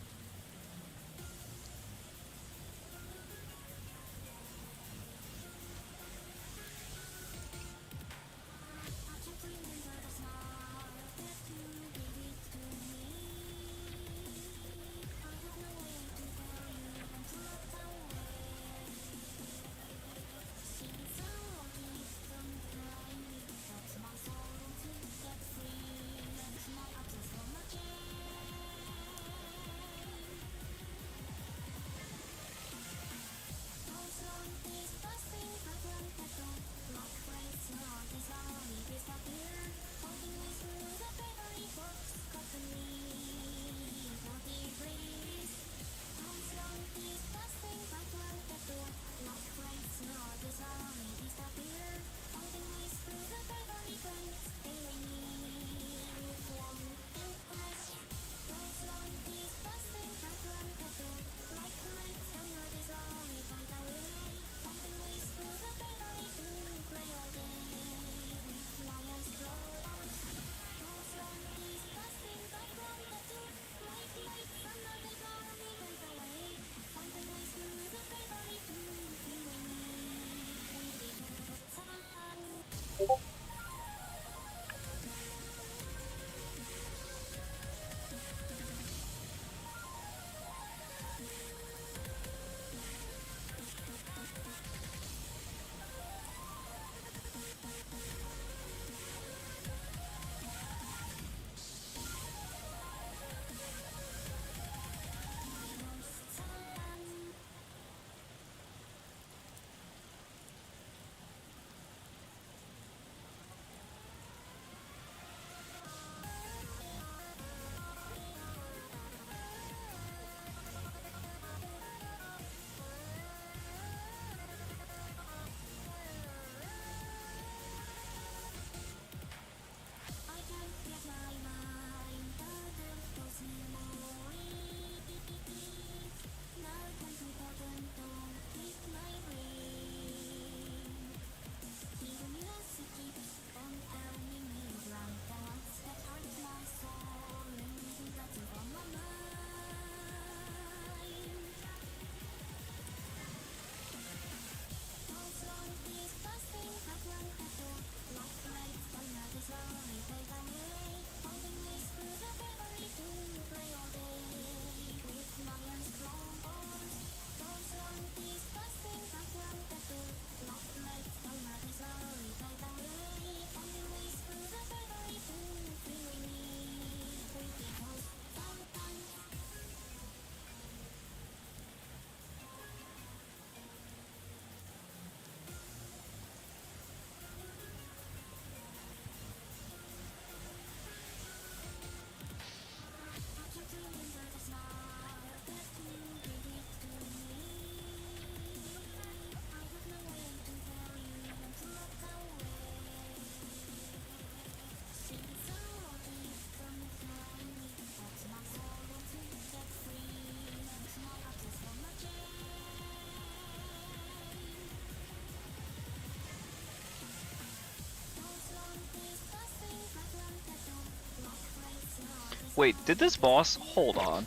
Wait, did this boss... Hold on.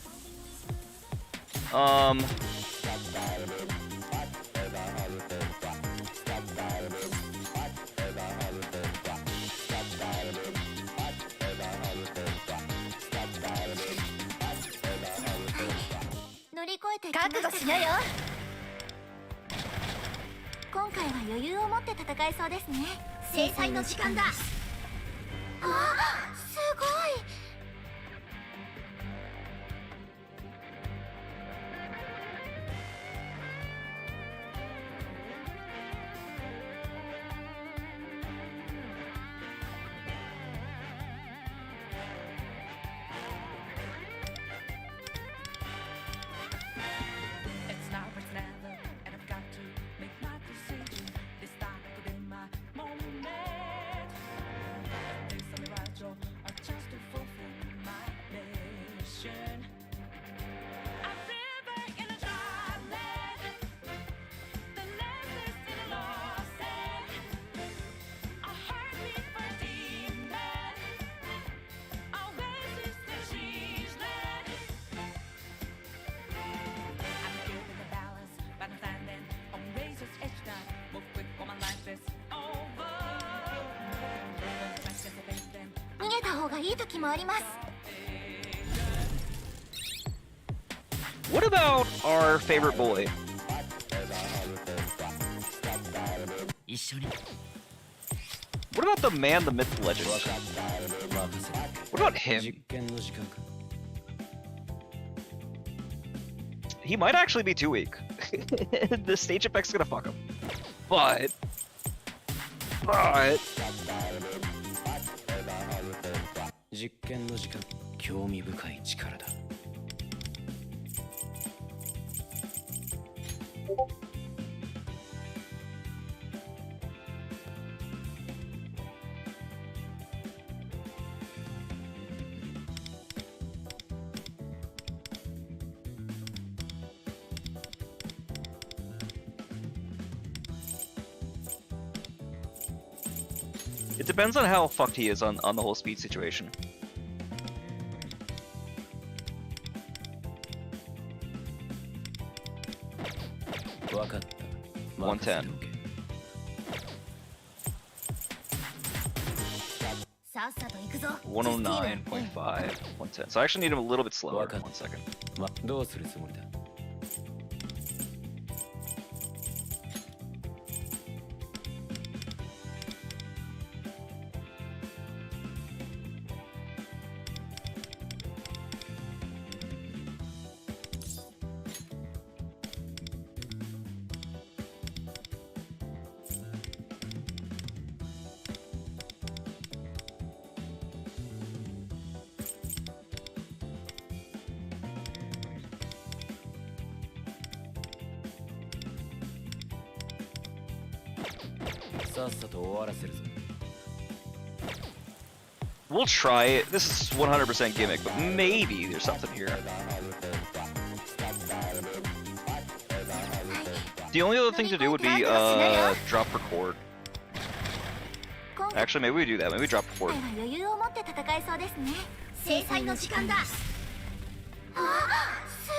いい時もあります。 What about our favorite boy? 一緒に What about the man, the myth, the legend? 任せて What about him? 実験の時間か He might actually be too weak. The stage effect's gonna fuck him. But...実験の時間興味深い力だ It depends on how fucked he is on the whole speed situation. Waka. 110. さっさと行くぞ。 109.5. 110. So I actually need him a little bit slower. Okay. 1 second. どうするつもりだ さっさと終わらせるぞ We'll try it. This is 100% gimmick, but maybe there's something here. The only other thing to do would be drop record. Actually, maybe we do that. Maybe we drop record. 余裕を持って戦えそうですね。制裁の時間だ。あ、す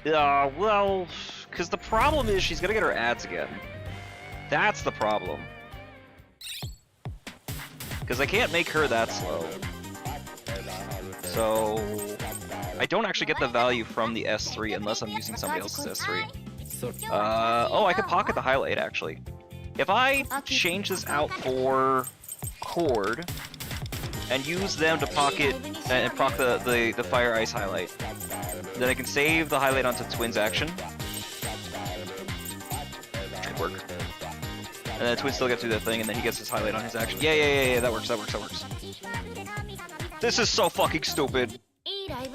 ごい。 Well, because the problem is she's gonna get her ads again. That's the problem. Because I can't make her that slow. So I don't actually get the value from the S3 unless I'm using somebody else's S3. Oh, I could pocket the highlight actually. If I change this out for Chord and use them to pocket and proc the Fire Ice highlight, then I can save the highlight onto Twin's action. Should work. And then Twin still gets through that thing, and then he gets his highlight on his action. Yeah, that works. This is so fucking stupid.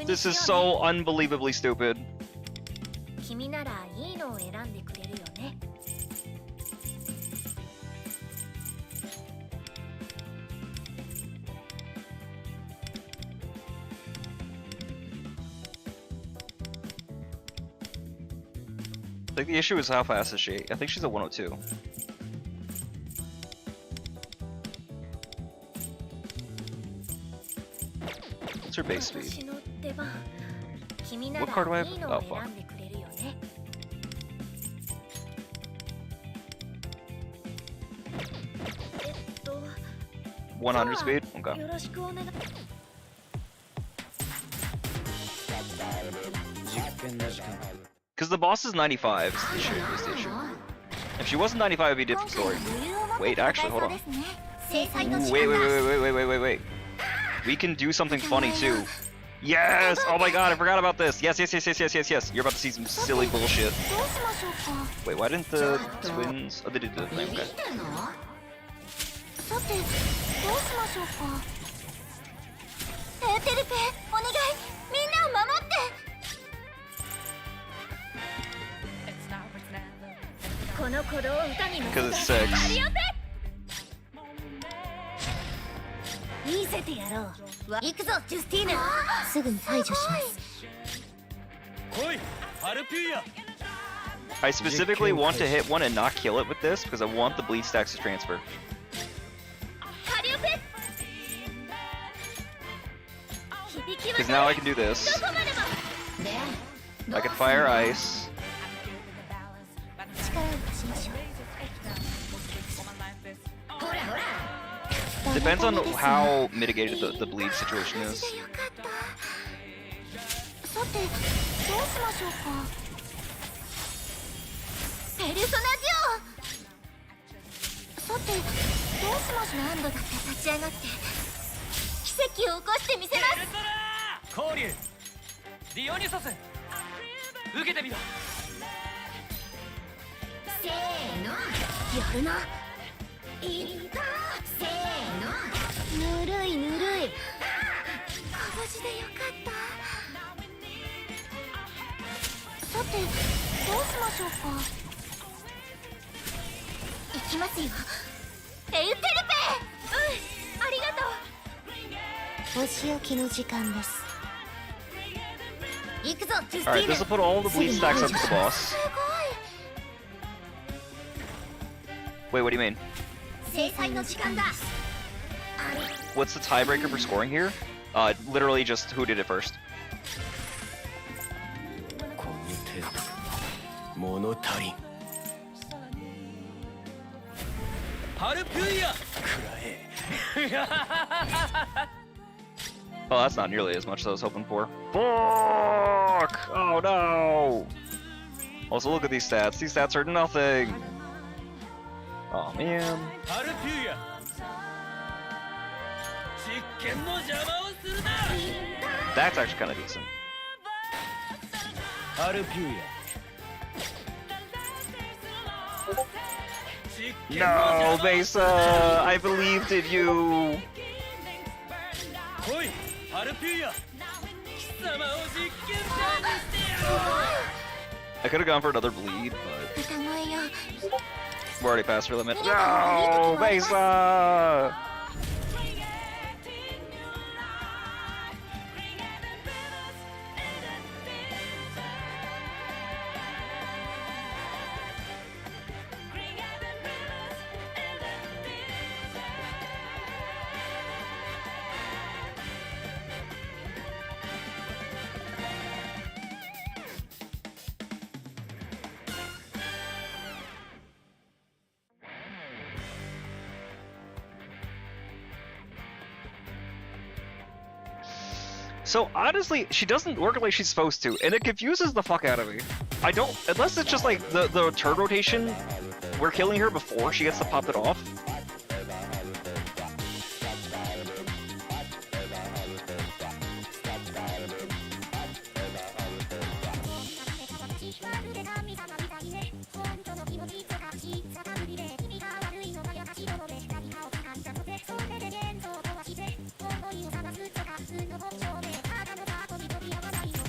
This is so unbelievably stupid. 君ならいいのを選んでくれるよね。 I think the issue is how fast is she? I think she's a 102. What's her base speed? What card do I have? Oh, fuck. 100 speed? Okay. よろしくお願い。 実験の時間 Because the boss is 95 is the issue. If she wasn't 95, it'd be a different story. Wait, actually, hold on. Ooh, wait. We can do something funny too. Yes! Oh my god, I forgot about this. Yes. You're about to see some silly bullshit. Wait, why didn't the twins? Oh, they did the thing. Okay. さて、どうしましょうか。テルペ、お願い、みんなを守って。この鼓動を歌に乗せて。 Because it's 6. 見せてやろう。行くぞ、ジュスティーヌ。すぐに排除します。来いハルピーヤ I specifically want to hit one and not kill it with this because I want the bleed stacks to transfer. カリオペ。 Because now I can do this. I can fire ice. 力を出しましょう。ほらほら。スタ Depends on how mitigated the bleed situation is. よかったさてどうしましょうかペルソナジオさてどうしましょう何度だって立ち上がって奇跡を起こしてみせますエルソラー交流ディオニソス受けてみろせーのやるないったせーのぬるいぬるいかぼちでよかったさてどうしましょうかいきますよエウテルペありがとうお仕置きの時間です行くぞジュスティー Alright, this will put all the bleed stacks up to the boss. す Wait, what do you mean? ごい制裁の時間だ What's the tiebreaker for scoring here? Literally just who did it first. この程度物足りんハルピュイヤ Oh, that's not nearly as much as I was hoping for. Fuck! Oh no! Also, look at these stats. These stats are nothing. Oh man. ハルピュイヤ実験の邪魔をするな That's actually kind of decent. ハルピュイヤ実験の No, 邪魔 Mesa! I believed in you! 来いハルピュイヤ貴様を実験台にしてやろう I could have gone for another bleed, but 歌声よ we're already past her limit. No, Mesa! So honestly, she doesn't work like she's supposed to, and it confuses the fuck out of me. I don't, unless it's just like the turn rotation, we're killing her before she gets to pop it off.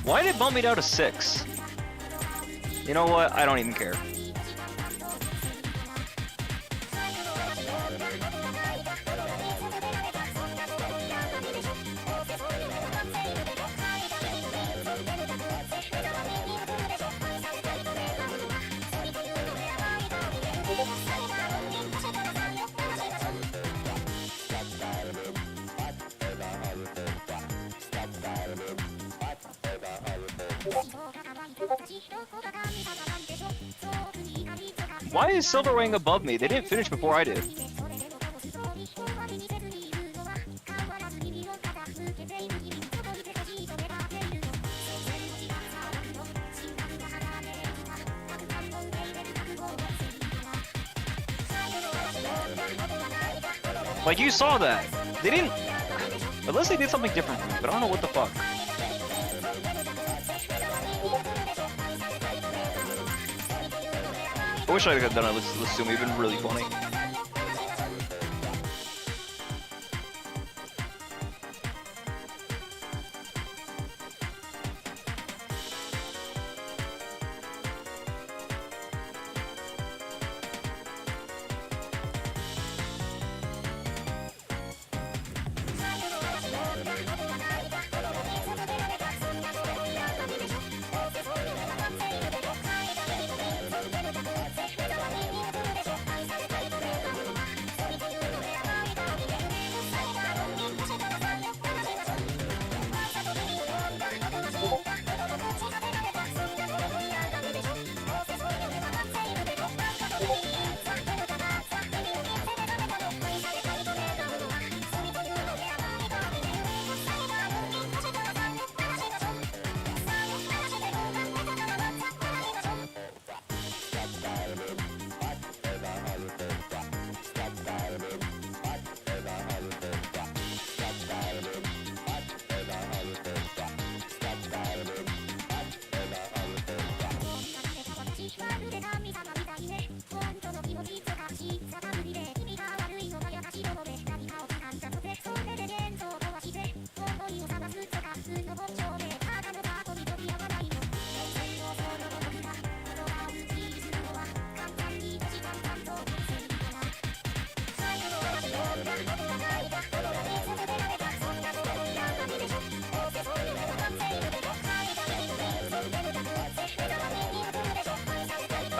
Why did it bump me down to 6? You know what? I don't even care. Why is Silver Wing above me? They didn't finish before I did. Like, you saw that. They didn't... Unless they did something different from me, but I don't know what the fuck. I wish I could have done it. Lascivious, it'd been really funny.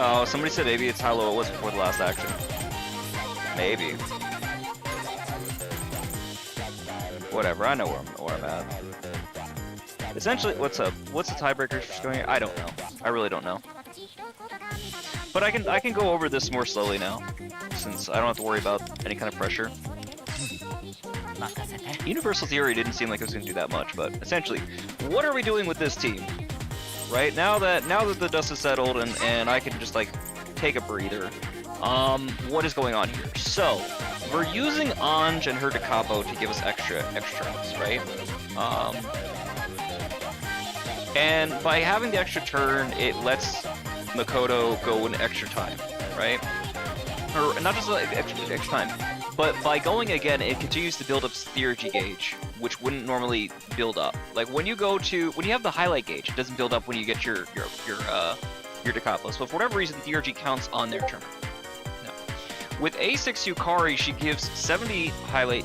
Oh, somebody said maybe it's how low it was before the last action. Maybe. Whatever, I know where I'm at. Essentially, what's up? What's the tiebreaker going here? I don't know. I really don't know. But I can go over this more slowly now, since I don't have to worry about any kind of pressure. Universal Theory didn't seem like it was going to do that much, but essentially, what are we doing with this team? Right, now that the dust is settled and I can just like take a breather, what is going on here? So, we're using Anj and her Da Capo to give us extra turns, right? And by having the extra turn, it lets Makoto go an extra time, right? Or not just like extra time, but by going again, it continues to build up theurgy gauge, which wouldn't normally build up. Like when you have the highlight gauge, it doesn't build up when you get your Da Capo. So for whatever reason, theurgy counts on their turn. No. With A6 Yukari, she gives 70 70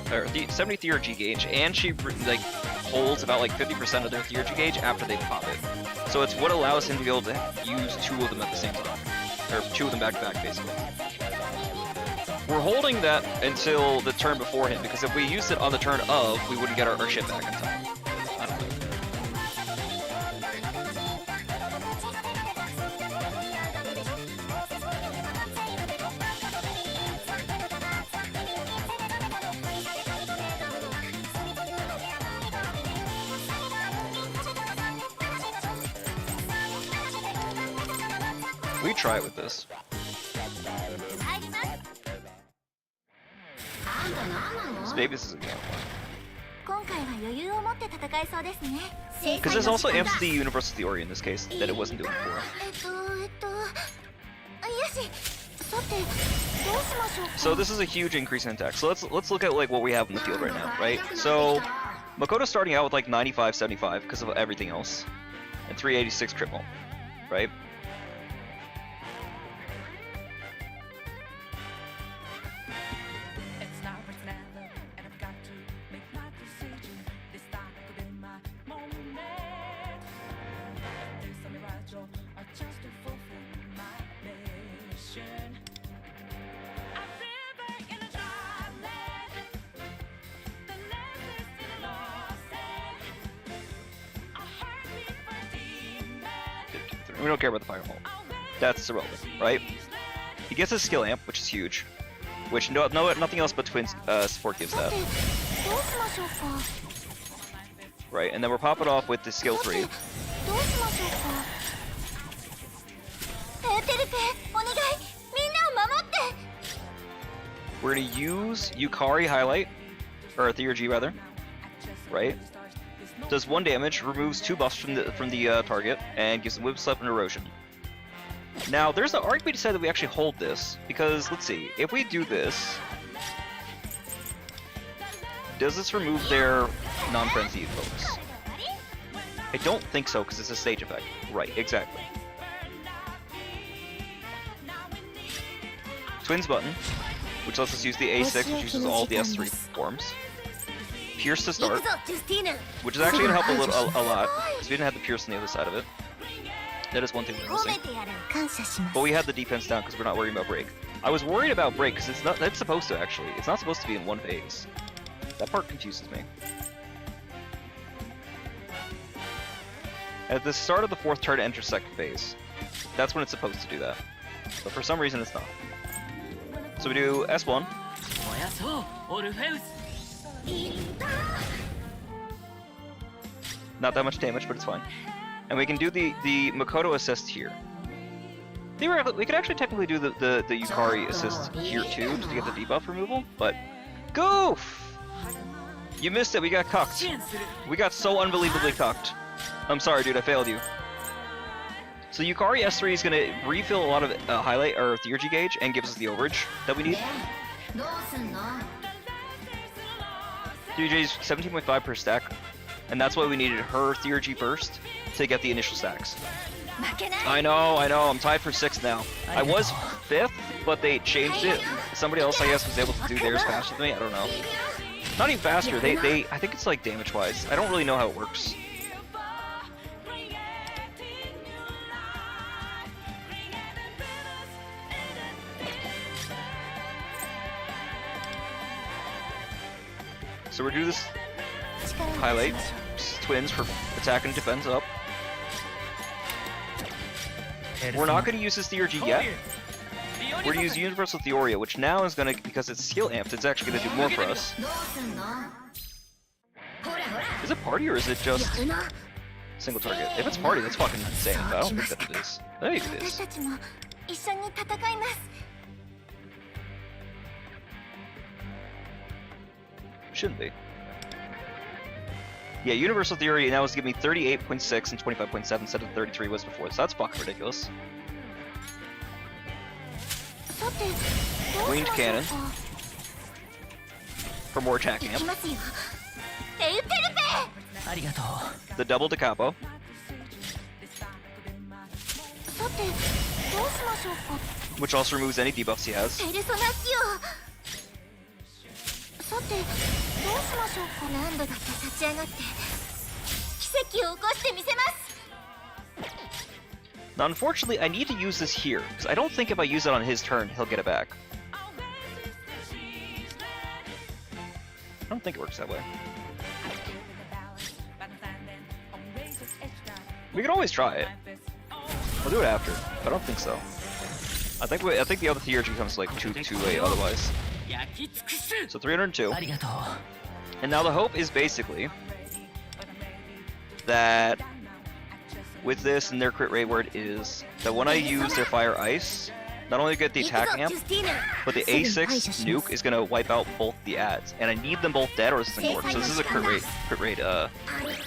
theurgy gauge, and she like holds about like 50% of their theurgy gauge after they pop it. So it's what allows him to be able to use two of them at the same time, or two of them back to back, basically. We're holding that until the turn before him, because if we used it on the turn of, we wouldn't get our shit back in time. I don't know. We try it with this. So maybe this is a good one. Because this also amps the Universal Theory in this case that it wasn't doing before. So this is a huge increase in attack. So let's look at like what we have in the field right now, right? So Makoto's starting out with like 95, 75 because of everything else, and 386 crit roll, right? We don't care about the Firebolt. That's irrelevant, right? He gets his skill amp, which is huge. Which nothing else but Twins support gives that. Right, and then we're popping off with the skill 3. We're gonna use Yukari Highlight, or Theurgy rather, right? Does 1 damage, removes 2 buffs from the target, and gives them Whip Slap and Erosion. Now, there's an argument to say that we actually hold this, because, let's see, if we do this, does this remove their non-frenzy focus? I don't think so, because it's a stage effect. Right, exactly. Twins button, which lets us use the A6, which uses all the S3 forms. Pierce to start, which is actually going to help a lot, because we didn't have the Pierce on the other side of it. That is one thing we're missing. But we had the defense down because we're not worrying about break. I was worried about break because that's supposed to actually. It's not supposed to be in one phase. That part confuses me. At the start of the 4th turn, enter 2nd phase. That's when it's supposed to do that. But for some reason, it's not. So we do S1. Not that much damage, but it's fine. And we can do the Makoto assist here. Theoretically, we could actually technically do the Yukari assist here too, just to get the debuff removal, but... Goof! You missed it, we got cucked. We got so unbelievably cucked. I'm sorry, dude, I failed you. So Yukari S3 is going to refill a lot of highlight, or Theurgy gauge, and gives us the overage that we need. Theurgy's 17.5 per stack, and that's why we needed her Theurgy first to get the initial stacks. I know, I'm tied for 6th now. I was 5th, but they changed it. Somebody else, I guess, was able to do theirs faster than me, I don't know. Not even faster, I think it's like damage-wise. I don't really know how it works. So we're gonna do this highlight. Twins for attack and defense up. We're not gonna use this Theurgy yet. We're gonna use Universal Theoria, which now is gonna, because it's skill amped, it's actually gonna do more for us. Is it party or is it just single target? If it's party, that's fucking insane, but I don't think that it is. I think it is. Shouldn't be. Yeah, Universal Theory now is giving me 38.6 and 25.7 instead of 33 was before, so that's fucking ridiculous. Winged Cannon. For more attacking him. The double decapo. Which also removes any debuffs he has. Now, unfortunately, I need to use this here, because I don't think if I use it on his turn, he'll get it back. I don't think it works that way. We can always try it. We'll do it after, but I don't think so. I think the other Theurgy becomes like 2-2-8 otherwise. So 302. And now the hope is basically that with this and their crit rate where it is, that when I use their Fire Ice, not only get the attack amp, but the A6 nuke is gonna wipe out both the ads. And I need them both dead or this doesn't work. So this is a crit rate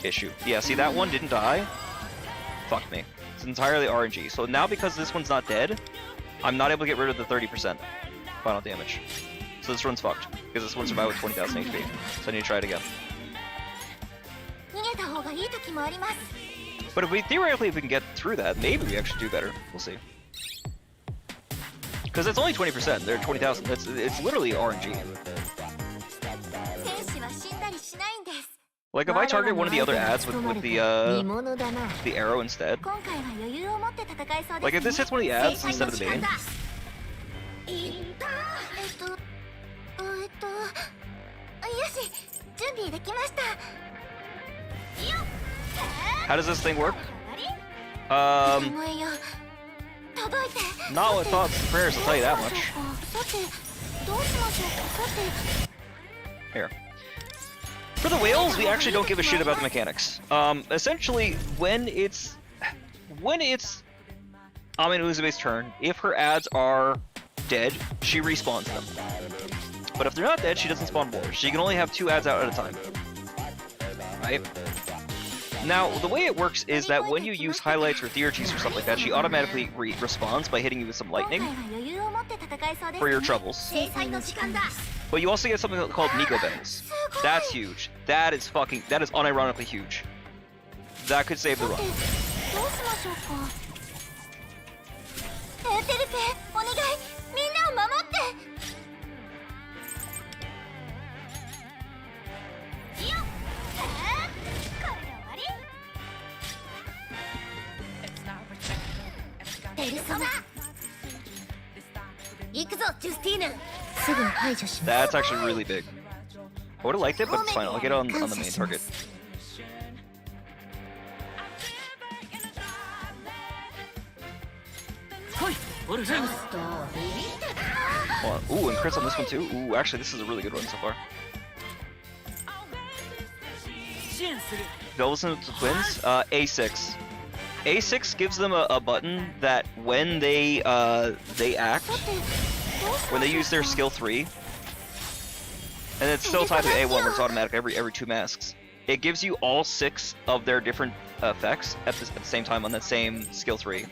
issue. Yeah, see that one didn't die? Fuck me. It's entirely RNG. So now because this one's not dead, I'm not able to get rid of the 30% final damage. So this run's fucked, because this one survived with 20,000 HP. So I need to try it again. But if we theoretically can get through that, maybe we actually do better. We'll see. Because it's only 20%. They're 20,000. It's literally RNG. Like if I target one of the other ads with the arrow instead. Like if this hits one of the ads instead of the main. How does this thing work? Not with thoughts and prayers, I'll tell you that much. Here. For the whales, we actually don't give a shit about the mechanics. Essentially, when it's Ame-No-Uzume's turn, if her ads are dead, she respawns them. But if they're not dead, she doesn't spawn more. She can only have 2 ads out at a time. Right? Now, the way it works is that when you use highlights or Theurgies or something like that, she automatically responds by hitting you with some lightning for your troubles. But you also get something called Miku bells. That's huge. That is unironically huge. That could save the run. That's actually really big. I would have liked it, but it's fine. I'll get it on the main target. Ooh, and crits on this one too. Ooh, actually, this is a really good one so far. Velvet to Twins, A6. A6 gives them a button that when they act, when they use their skill 3, and it's still tied to A1 where it's automatic every 2 masks. It gives you all 6 of their different effects at the same time on that same skill 3.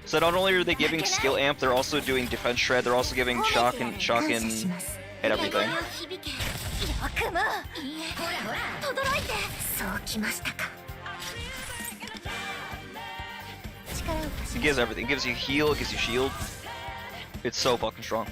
So not only are they giving skill amp, they're also doing defense shred, they're also giving shock and everything. It gives everything. It gives you heal, it gives you shield. It's so fucking strong.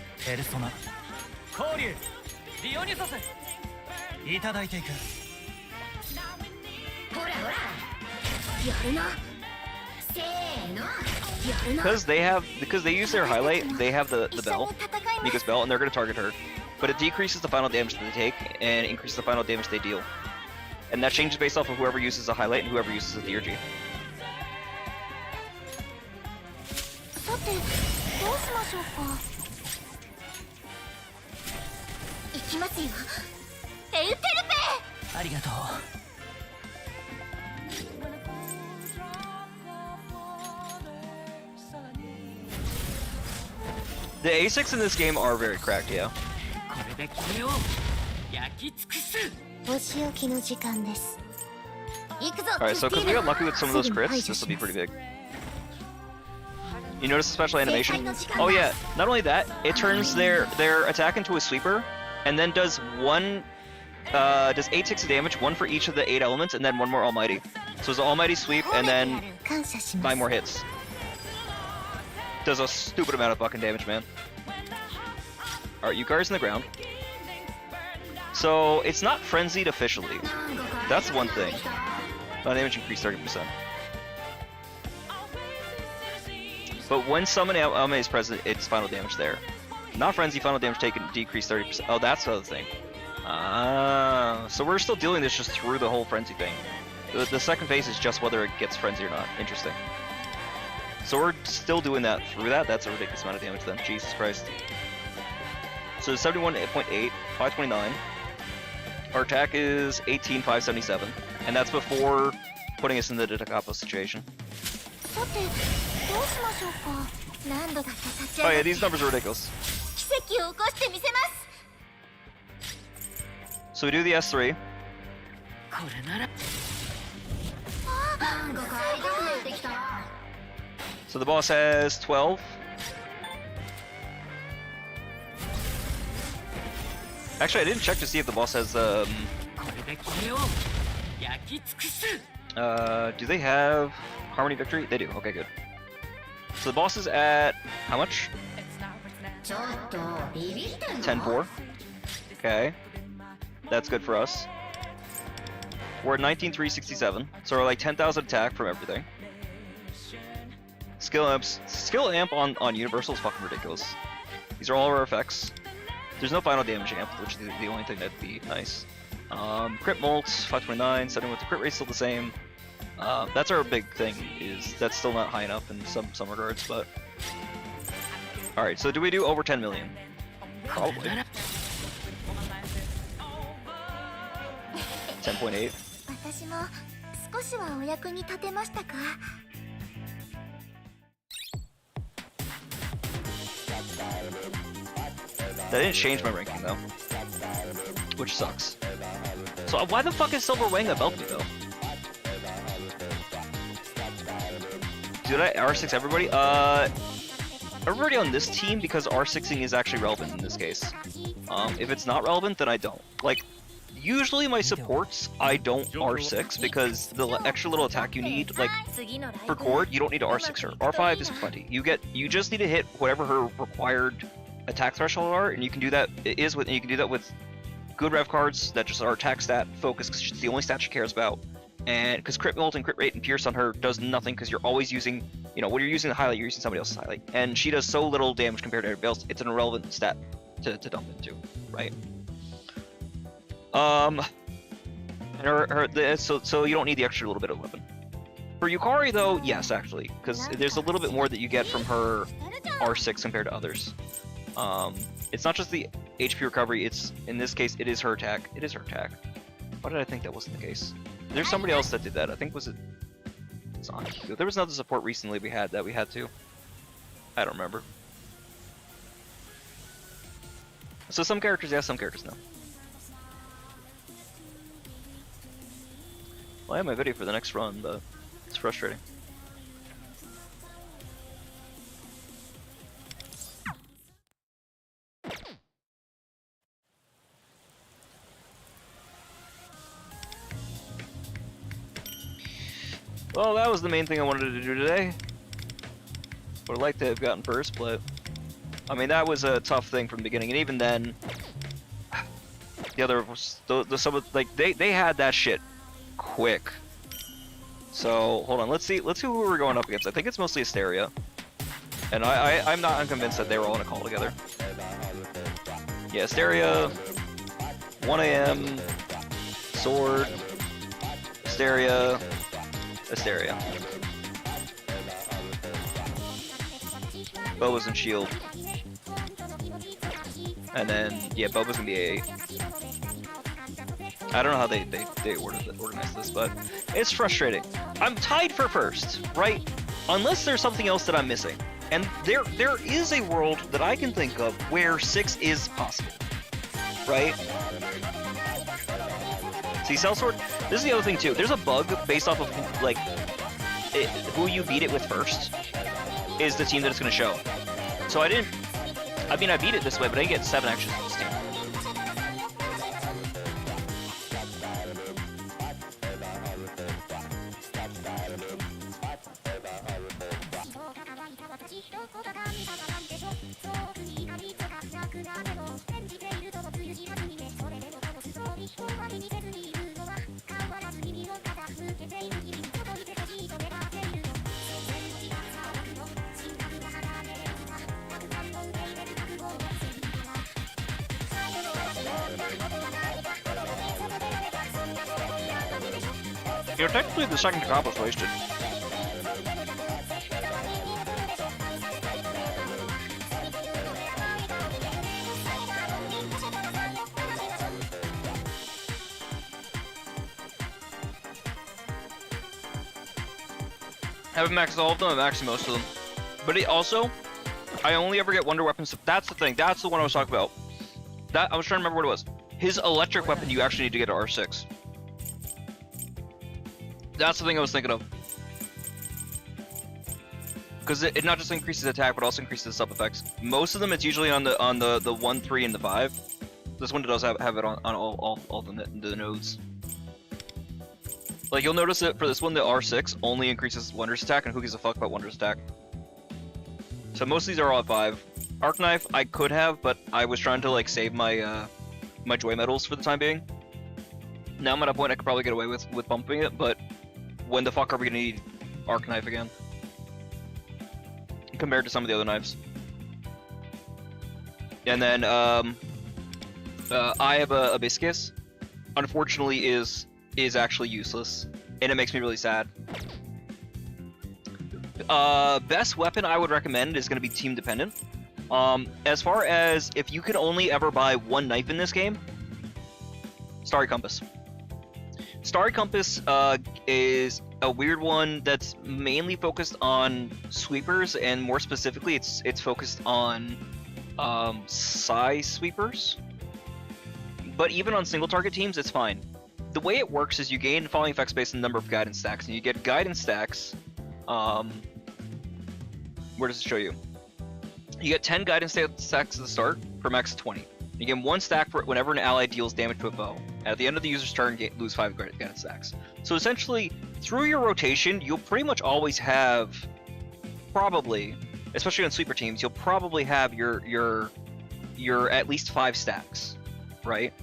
Because they use their highlight, they have the bell, Miku's bell, and they're gonna target her. but it decreases the final damage that they take and increases the final damage they deal. And that changes based off of whoever uses a highlight and whoever uses a DRG. さてどうしましょうか。いきますよ。エウテルペ。ありがとう。 The ASICs in this game are very cracked, yeah. これで君を焼き尽くす。お仕置きの時間です。行くぞ。 Alright, so because we got lucky with some of those crits, this will be pretty big. You notice the special animation? Oh yeah, not only that, it turns their attack into a sweeper, and then does 8 ticks of damage, 1 for each of the 8 elements, and then 1 more almighty. So it's an almighty sweep, and then 9 more hits. Does a stupid amount of fucking damage, man. Alright, Yukar's in the ground. So, it's not frenzied officially. That's one thing. Damage increased 30%. But when summon Ame is present, it's final damage there. Not frenzy, final damage taken decreased 30%. Oh, that's the other thing. Ah, so we're still dealing this just through the whole frenzy thing. The second phase is just whether it gets frenzy or not. Interesting. So we're still doing that through that? That's a ridiculous amount of damage then. Jesus Christ. So 71.8, 529. Our attack is 18,577. And that's before putting us in the Takapo situation. Oh yeah, these numbers are ridiculous. So we do the S3. これなら So the boss has 12. Actually, I didn't check to see if the boss has, これで君を焼き尽くす。 do they have Harmony Victory? They do, okay, good. So the boss is at, how much? 10-4. Okay. That's good for us. We're at 19,367, so we're like 10,000 attack from everything. Skill amp on Universal is fucking ridiculous. These are all our effects. There's no final damage amp, which is the only thing that'd be nice. Crit molt, 529, setting with the crit rate still the same. That's our big thing, is that's still not high enough in some regards, but... Alright, so do we do over 10 million? Probably. 10.8. 私も少しはお役に立てましたか。 That didn't change my ranking though, which sucks. So why the fuck is Silver Wang above me though? Did I R6 everybody? Everybody on this team, because R6ing is actually relevant in this case. If it's not relevant, then I don't. Like, usually my supports, I don't R6 because the extra little attack you need, like, for Cord, you don't need to R6 her. R5 is plenty. You just need to hit whatever her required attack threshold are, and you can do that. You can do that with good rev cards that just are attack stat focused because it's the only stat she cares about. And because crit molt and crit rate and pierce on her does nothing because you're always using, you know, when you're using the highlight, you're using somebody else's highlight, and she does so little damage compared to everybody else. It's an irrelevant stat to dump into, right? So you don't need the extra little bit of weapon. For Yukari though, yes, actually, because there's a little bit more that you get from her R6 compared to others. It's not just the HP recovery, it's, in this case, it is her attack. It is her attack. Why did I think that wasn't the case? There's somebody else that did that. I think was it Miku. There was another support recently we had to. I don't remember. So some characters yes, some characters no. Well, I have my video for the next run, but it's frustrating. Well, that was the main thing I wanted to do today. Would have liked to have gotten first, but I mean that was a tough thing from the beginning, and even then, the other some of like they had that shit quick. So hold on, let's see who we're going up against. I think it's mostly Asteria, and I'm not unconvinced that they were all in a call together. Yeah, Asteria, 1 AM, Sword, Asteria, Asteria. Boba's and Shield. And then, yeah, Boba's gonna be A8. I don't know how they organize this, but it's frustrating. I'm tied for first, right? Unless there's something else that I'm missing. And there is a world that I can think of where 6 is possible, right? See, Cell Sword, this is the other thing too. There's a bug based off of, like, who you beat it with first is the team that it's going to show. So I beat it this way, but I didn't get 7 actions on this team. You know, technically the second combo was wasted. I haven't maxed all of them, I'm maxing most of them. But it also, I only ever get wonder weapons. That's the thing, that's the one I was talking about. That I was trying to remember what it was. His electric weapon you actually need to get to R6. That's the thing I was thinking of. Because it not just increases attack, but also increases sub effects. Most of them, it's usually on the 1, 3, and the 5. This one does have it on all the nodes. Like, you'll notice that for this one, the R6 only increases Wondrous attack, and who gives a fuck about Wondrous attack? So most of these are all at 5. Arc Knife, I could have, but I was trying to, like, save my my joy medals for the time being. Now I'm at a point I could probably get away with bumping it, but when the fuck are we gonna need Arc Knife again? Compared to some of the other knives. And then, I have a Hibiscus. Unfortunately, is actually useless, and it makes me really sad. Best weapon I would recommend is gonna be team dependent. As far as if you can only ever buy one knife in this game, Starry Compass. Starry Compass is a weird one that's mainly focused on sweepers, and more specifically, it's focused on size sweepers. But even on single target teams, it's fine. The way it works is you gain falling effects based on the number of guidance stacks, and you get guidance stacks. Where does it show you? You get 10 guidance stacks at the start for max of 20. You get 1 stack for whenever an ally deals damage to a foe. At the end of the user's turn, lose 5 guidance stacks. So essentially, through your rotation, you'll pretty much always have, probably, especially on sweeper teams, you'll probably have your at least 5 stacks, right?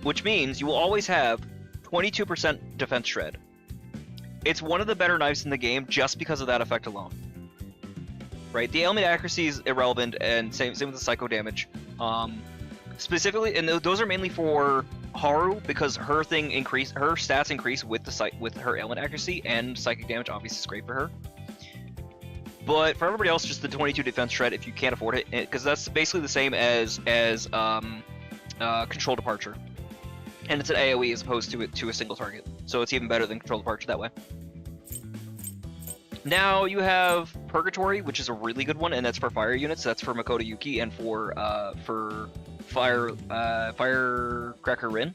Which means you will always have 22% defense shred. It's one of the better knives in the game just because of that effect alone. Right, the ailment accuracy is irrelevant, and same with the psycho damage. Specifically, and those are mainly for Haru because her stats increase with her ailment accuracy, and psychic damage obviously is great for her. But for everybody else, just the 22 defense shred if you can't afford it, because that's basically the same as control departure, and it's an AOE as opposed to a single target, so it's even better than control departure that way. Now you have Purgatory, which is a really good one, and that's for fire units. That's for Makoto Yuki and for Firecracker Rin.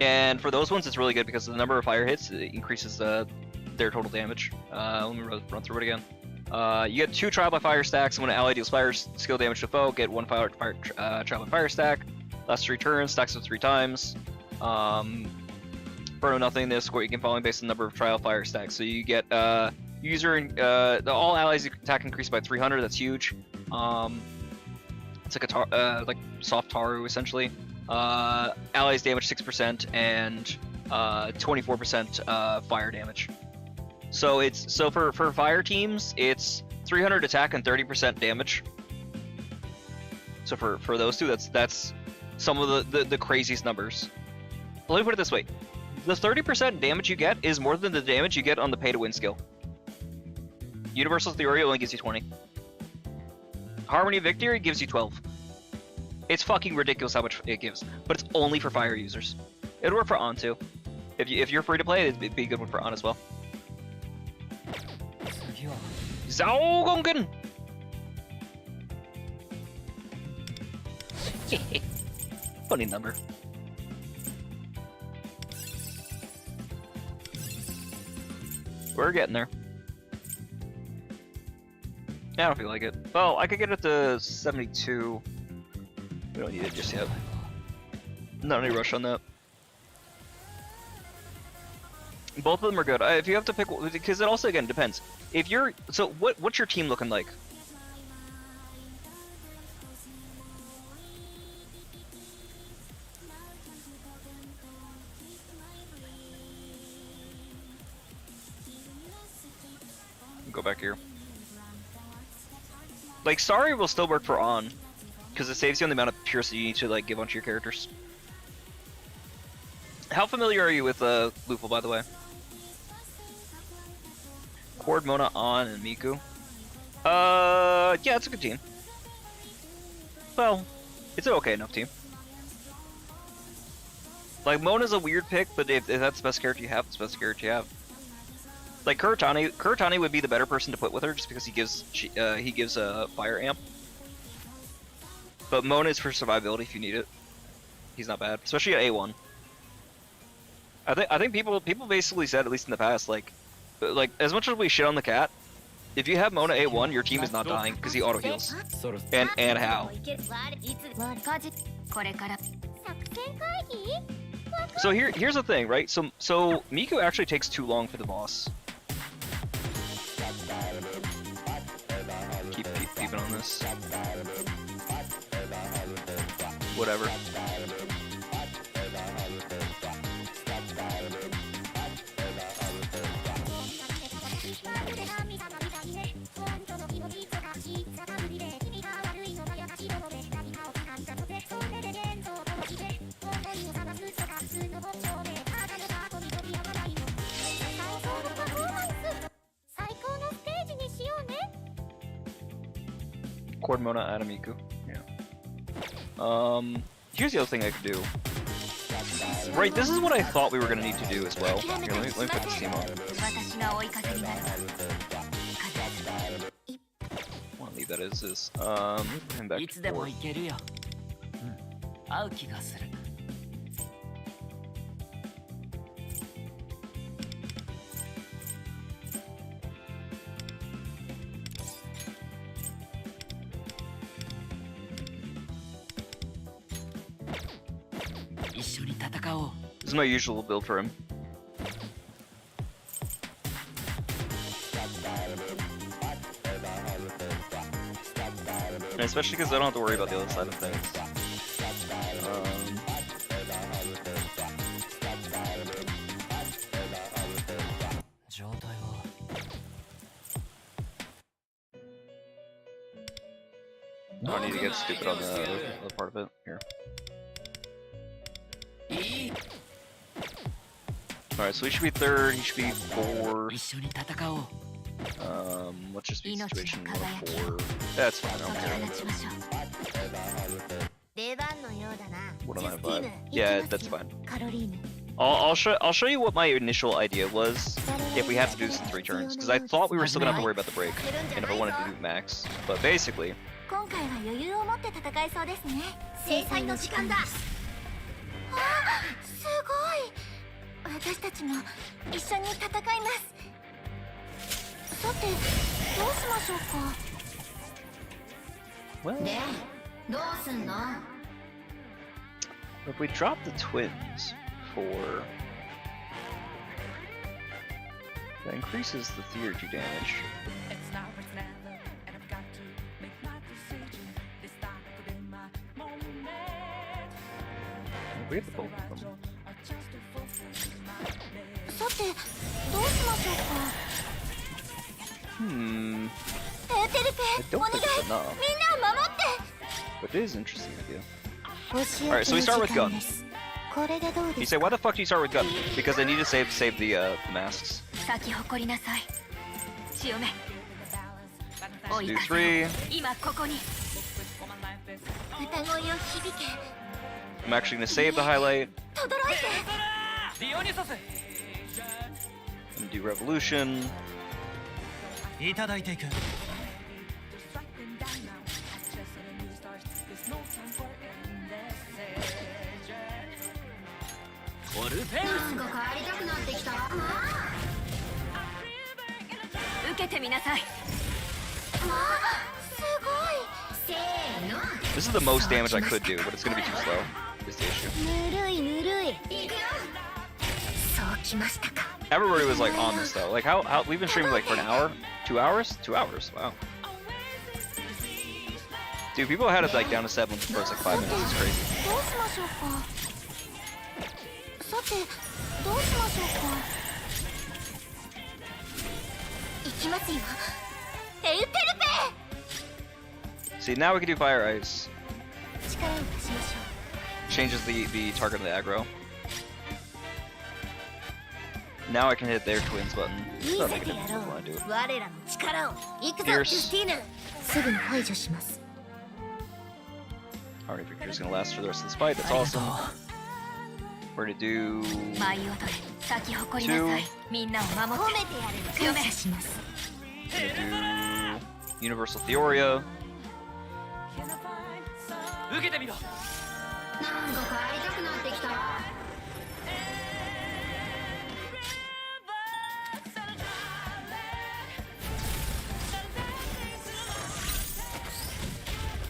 And for those ones, it's really good because the number of fire hits increases their total damage. Let me run through it again. You get 2 trial by fire stacks, and when an ally deals fire skill damage to foe, get 1 trial by fire stack. Lasts 3 turns, stacks up 3 times. For nothingness, score you can falling based on the number of trial fire stacks. So you get user and all allies attack increased by 300. That's huge. It's like a like soft Taru essentially. Allies damage 6% and 24% fire damage. So for fire teams, it's 300 attack and 30% damage. So for those two, that's some of the craziest numbers. Let me put it this way: the 30% damage you get is more than the damage you get on the pay to win skill. Universal Theory only gives you 20. Harmony of Victory gives you 12. It's fucking ridiculous how much it gives, but it's only for fire users. It'll work for On too. If you're free to play, it'd be a good one for On as well. Zaogongen! Funny number. We're getting there. I don't feel like it. Well, I could get it to 72. We don't need it just yet. Not any rush on that. Both of them are good. If you have to pick, because it also again depends. If you're what's your team looking like? Go back here. Like, Sorry will still work for On, because it saves you on the amount of purity you need to like give onto your characters. How familiar are you with Lupul, by the way? Cord, Mona, On, and Miku. Yeah, it's a good team. Well, it's an okay enough team. Like, Mona's a weird pick, but if that's the best character you have, it's the best character you have. Like, Kuratani would be the better person to put with her, just because he gives a fire amp. But Mona is for survivability if you need it. He's not bad, especially at A1. I think people basically said, at least in the past, like as much as we shit on the cat, if you have Mona A1, your team is not dying because he auto heals. And how? So here's the thing, right? So Miku actually takes too long for the boss. Keep peeping on this. Whatever. Cord, Mona, Miku. Yeah. Here's the other thing I could do. Right, this is what I thought we were gonna need to do as well. Here, let me put this team on. I wanna leave that as is. And back to 4. This is my usual build for him. And especially because I don't have to worry about the other side of things. I don't need to get stupid on the other part of it. Here. Alright, so he should be 3rd, he should be 4th. Let's just be situation 1 4. That's fine, I don't care. What am I 5? Yeah, that's fine. I'll show you what my initial idea was if we have to do this in 3 turns, because I thought we were still gonna have to worry about the break, and if I wanted to do max. But basically, well, if we drop the twins for, that increases the theurgy damage. We have the both of them. I don't think it's enough. But it is an interesting idea. Alright, so we start with gun. You say, why the fuck do you start with gun? Because I need to save the masks. 先誇りなさい潮目 Let's do 3. 今ここに歌声を響け I'm actually gonna save the highlight 轟いてディオニソス and do revolution. いただいていくオルフェウスなんか帰りたくなってきた受けてみなさいすごいせーの This is the most damage I could do, but it's gonna be too slow. Is the issue. ぬるいぬるいいくよそうきましたか Everybody was like on this though. Like how we've been streaming like for an hour, 2 hours, 2 hours. Wow. Dude, people had it like down to 7 for like 5 minutes. It's crazy. どうしましょうかさてどうしましょうかいきますよエウテル See, now we can do fire ice. ペ力を出しましょ Changes the target of the aggro. Now I can hit their twins button. う見 That'll せ make a てや difference ろ if I wanna do it. う我らの力をいくぞ Fierce ジュスティーヌすぐに排除します Alright, victory's gonna last for the rest of this fight. That's awesome. We're gonna do 舞い踊れ咲き誇りなさいみんなを守って褒めてやれ感謝します gonna do Universal Theoria. 受けてみろなんか帰りたくなってきた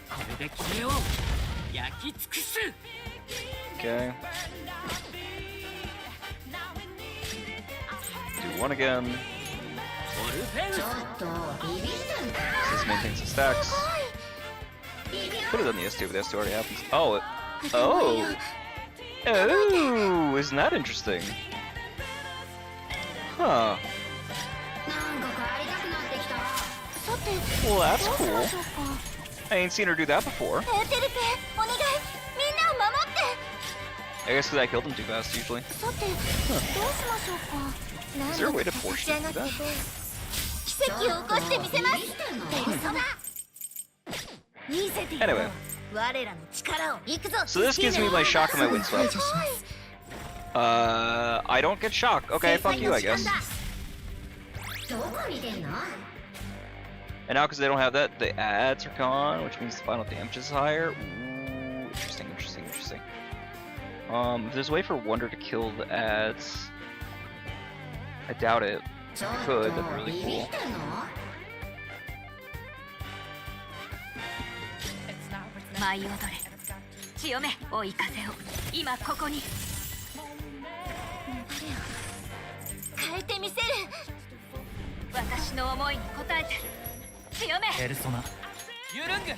これで決めよう焼き尽くす Okay. Do 1 again. オルフェウス This maintains the stacks. Put it on the S2, but the S2 already happens. Oh, oh, oh! Isn't that interesting? Huh. なんか帰りたくなってきたさて Well, that's どうし cool. ましょうか I ain't seen her do that before. エウテルペお願いみんなを守って I guess because I killed him too fast usually. さてどうしましょうか Is there a way to 立 force ち you 上が to っ do て that? 奇跡を起こしてみせますペルソナ見せてやろう Anyway. 我らの力を行くぞ So this gives me my shock and my wind swept. 排除します I don't get shock. Okay, fuck you, I guess. どこ見てんの And now because they don't have that, the ads are gone, which means the final damage is higher. Ooh, interesting, interesting, interesting. If there's a way for Wonder to kill the ads, I doubt it. If it could, that'd be really ビビ cool. ってんの舞い踊れ潮目追い風を今ここに変えてみせる私の思いに応えて潮目ペルソナユルング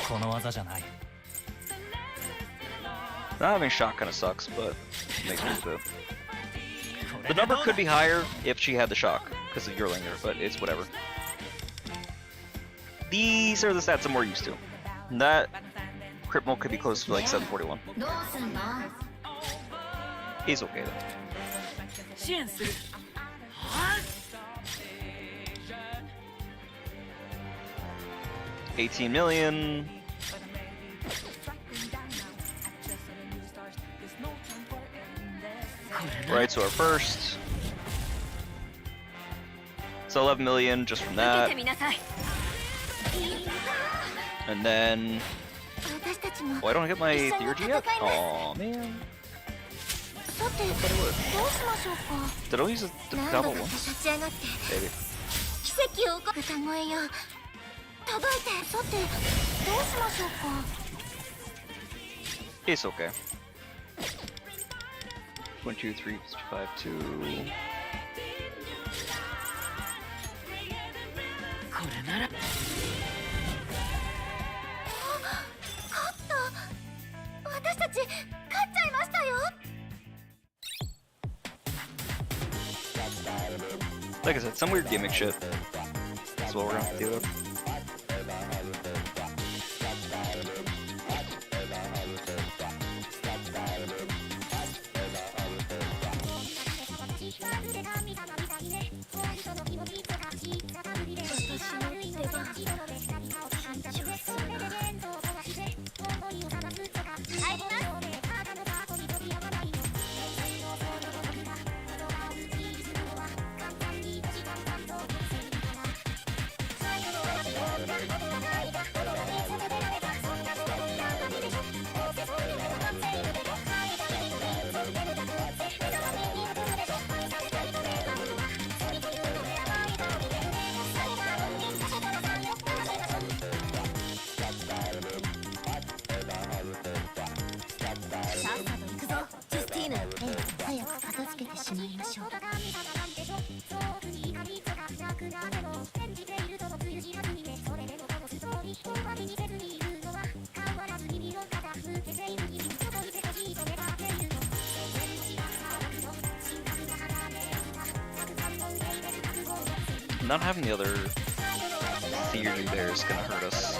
この技じゃない Not having shock kind of sucks, but makes me do. The number could be higher if she had the shock, because of Eurlinger, but it's whatever. These are the stats I'm more used to. That crit mode could be close to like 741. どうすんの He's okay though. 支援するはっ 18 million. Right, so our first. So 11 million just from 受け that. てみなさい And then. 私たちも Oh, I don't get my 一緒に theurgy 戦い yet? ます Aw, man. さてどうしましょうか Did I use the 何 double 度か once? 立ち上がって Maybe. 奇跡を起こす歌声よ届いてさてどうしましょうか It's okay. 1, 2, 3, 5, 2. これなら勝った私たち勝っちゃいましたよ Like I said, some weird gimmick shit. That's what we're gonna have to deal with. not having the other theory there is gonna hurt us.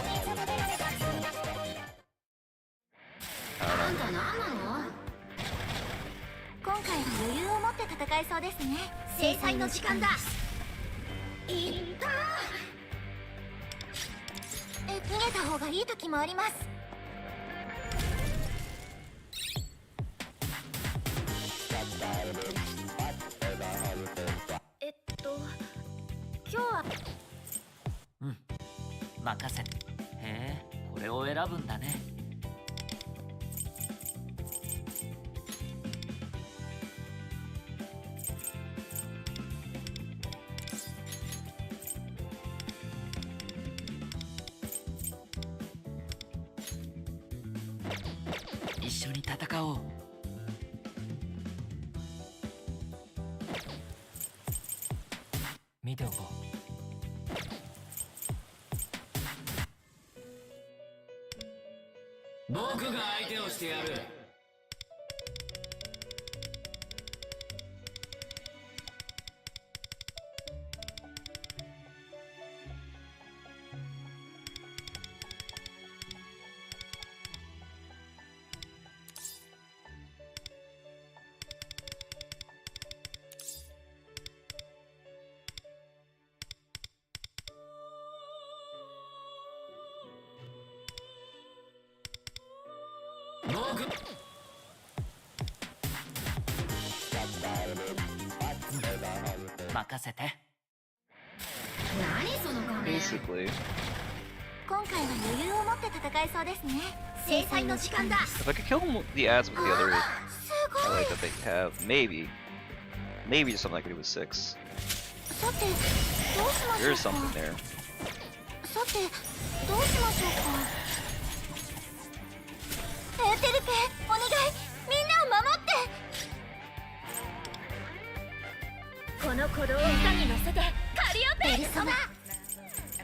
I don't know. 今回は余裕を持って戦えそうですね。制裁の時間だ。いった逃げた方がいい時もあります。今日は任せて。へえ、これを選ぶんだね。一緒に戦おう。見ておこう。僕が相手をしてやる。任せて。何その画面。 Basically, 今回は余裕を持って戦えそうですね。制裁の時間だ。 if I could kill the ads with the other すごい。 highlight that they have, maybe something I could do with 6. さてどうしましょう There's か。 something there. さてどうしましょうか。エーテルペお願い、みんなを守って。この鼓動を歌に乗せてカリオペ。ペルソナ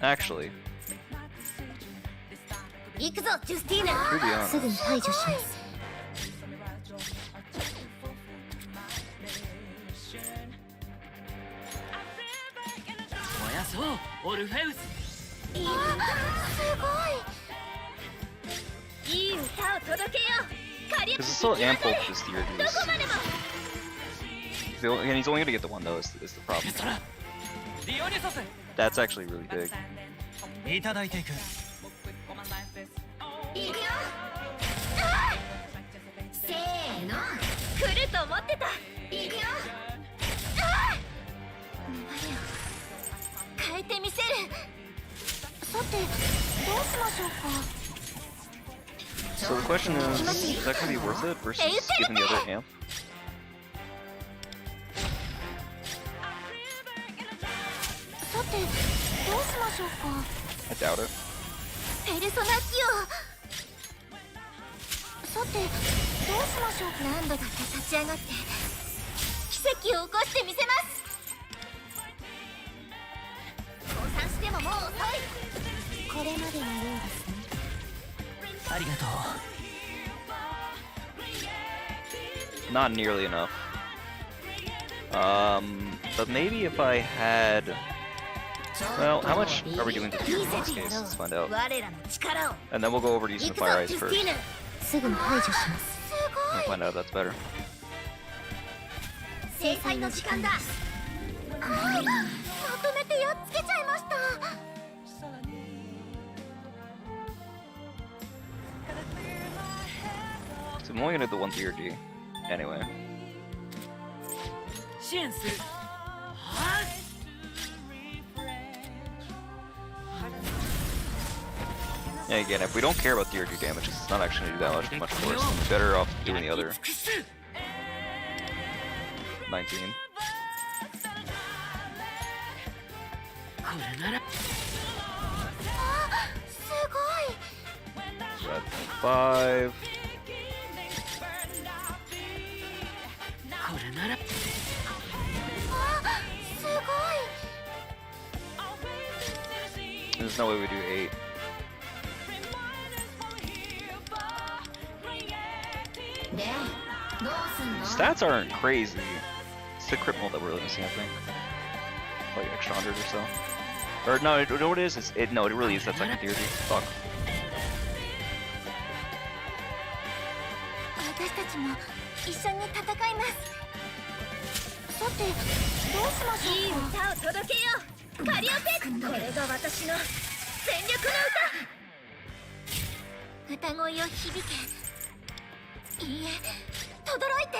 Actually, 行くぞジュスティーナ。 to be honest, すぐに排除します。燃やそうオルフェウス。すごい。いい歌を届けよう。カリオペ because it's still ample for this theory. どこまでも。 And he's only gonna get the one though. Is the problem? リオニソス。 That's actually really big. いただいていく。いくよ。せーの。来ると思ってた。いくよ。変えてみせる。さてどうしましょうか。 So the question is that gonna be worth it versus giving the other amp? さてどうしましょうか。 I doubt it. ペルソナキオ。さてどうしましょう。何度だって立ち上がって奇跡を起こしてみせます。降参してももう遅い。これまでのようですね。ありがとう。 Not nearly enough. But maybe if I had, well, how much are we doing to do in this case? Let's find out. 我らの力を。 And then we'll go over to using 行 the くぞ fire ジ ice ュス first. ティーヌ。すぐに排除します。すご We'll find out if that's better. い。制裁の時間だ。まとめてやっつけちゃいました。 So I'm only gonna do the one theurgy. Anyway. 支援する。 Yeah, again, if we don't care about theurgy damage, it's not actually gonna do that much worse. It's better off doing the other. 19. これなら。 すごい。 So that's 5. これなら。 すごい。 There's no way we do 8. Stats aren't crazy. It's the crit mode that we're really missing, I think. like extra 100 or so. Or no, you know what it is? No, it really is that second tier. Fuck. 私たちも一緒に戦います。さて、どうしましょうか。いい歌を届けよう。カリオペ。これが私の全力の歌。歌声を響け。いいえ、轟いて。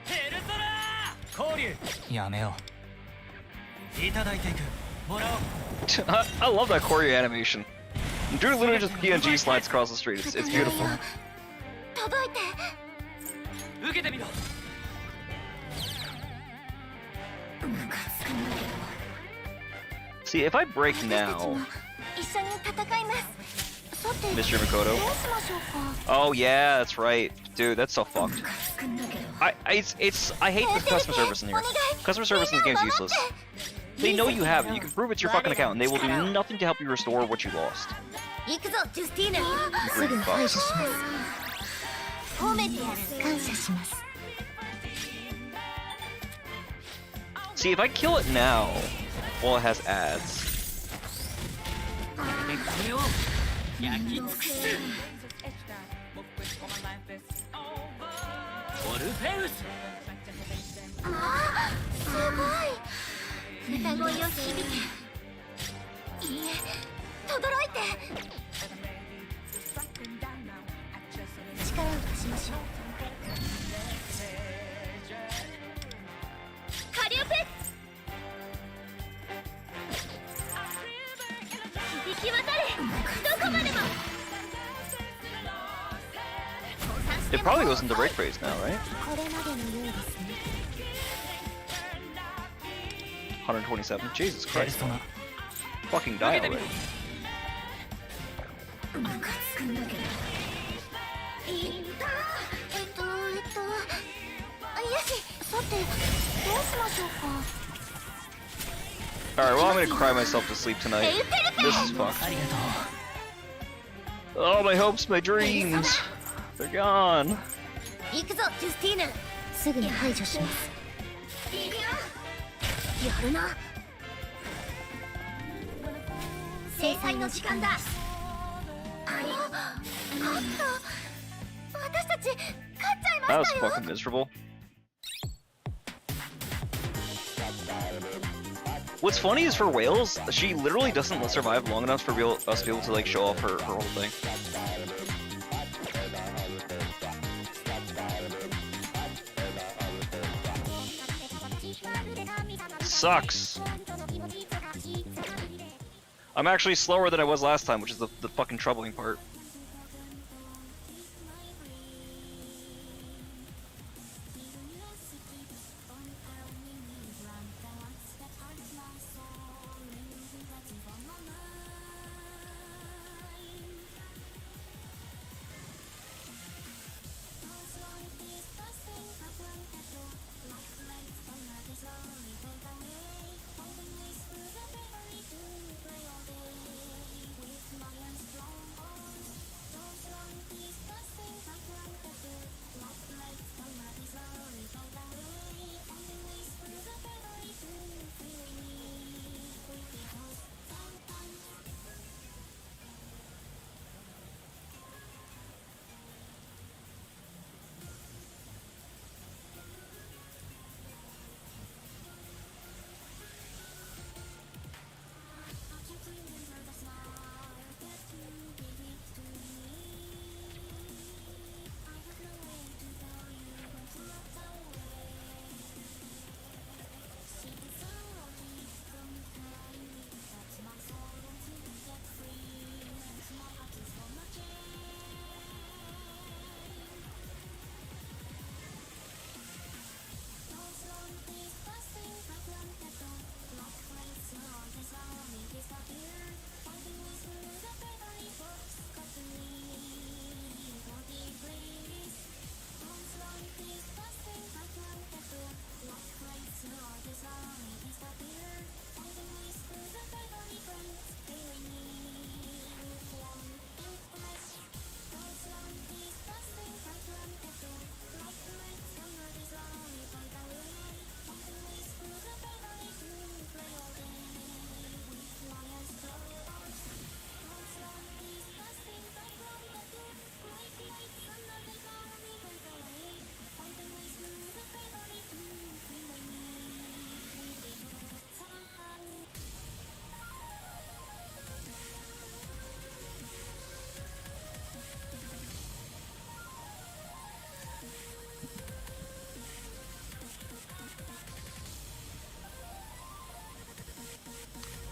ヘルソラー交流やめよう。いただいていく。もらおう。I love that Corey animation. Drew literally just PNG slides across the street. It's beautiful. 届いて。受けてみろ。 See, if I break now, 一緒に戦います。さて、 Mr. Mikoto. どうしましょうか。 Oh yeah, that's right, dude. That's so fucked. I hate the customer service in here. Customer service in this game is useless. They know you have it. You can prove it's your fucking account, and they will do nothing to help you restore what you lost. 行くぞ、ジュスティーナ。 すぐ排除します。褒めてやる。感謝します。 See, if I kill it now, well, it has ads. これでこれを焼き尽くす。オルフェウス。ああ、すごい。歌声を響け。いいえ、轟いて。力を貸しましょう。カリオペ。響き渡れ。どこまでも。 It probably goes into break phase now, right? これまでのようですね。 127. Jesus ヘル Christ. ソナ。 Fucking die already. ムカつくんだけど。よし、さて、どうしましょうか。 Alright, well, I'm gonna cry myself to sleep tonight. This is fucked. ありがとう。 Oh, my hopes, my dreams. They're gone. 行くぞ、ジュスティーナ。すぐに排除します。やるな。制裁の時間だ。勝った。私たち勝っちゃいま That was したよ。 fucking miserable. What's funny is for Wales, she literally doesn't survive long enough for us to be able to like show off her whole thing. Sucks. I'm actually slower than I was last time, which is the fucking troubling part.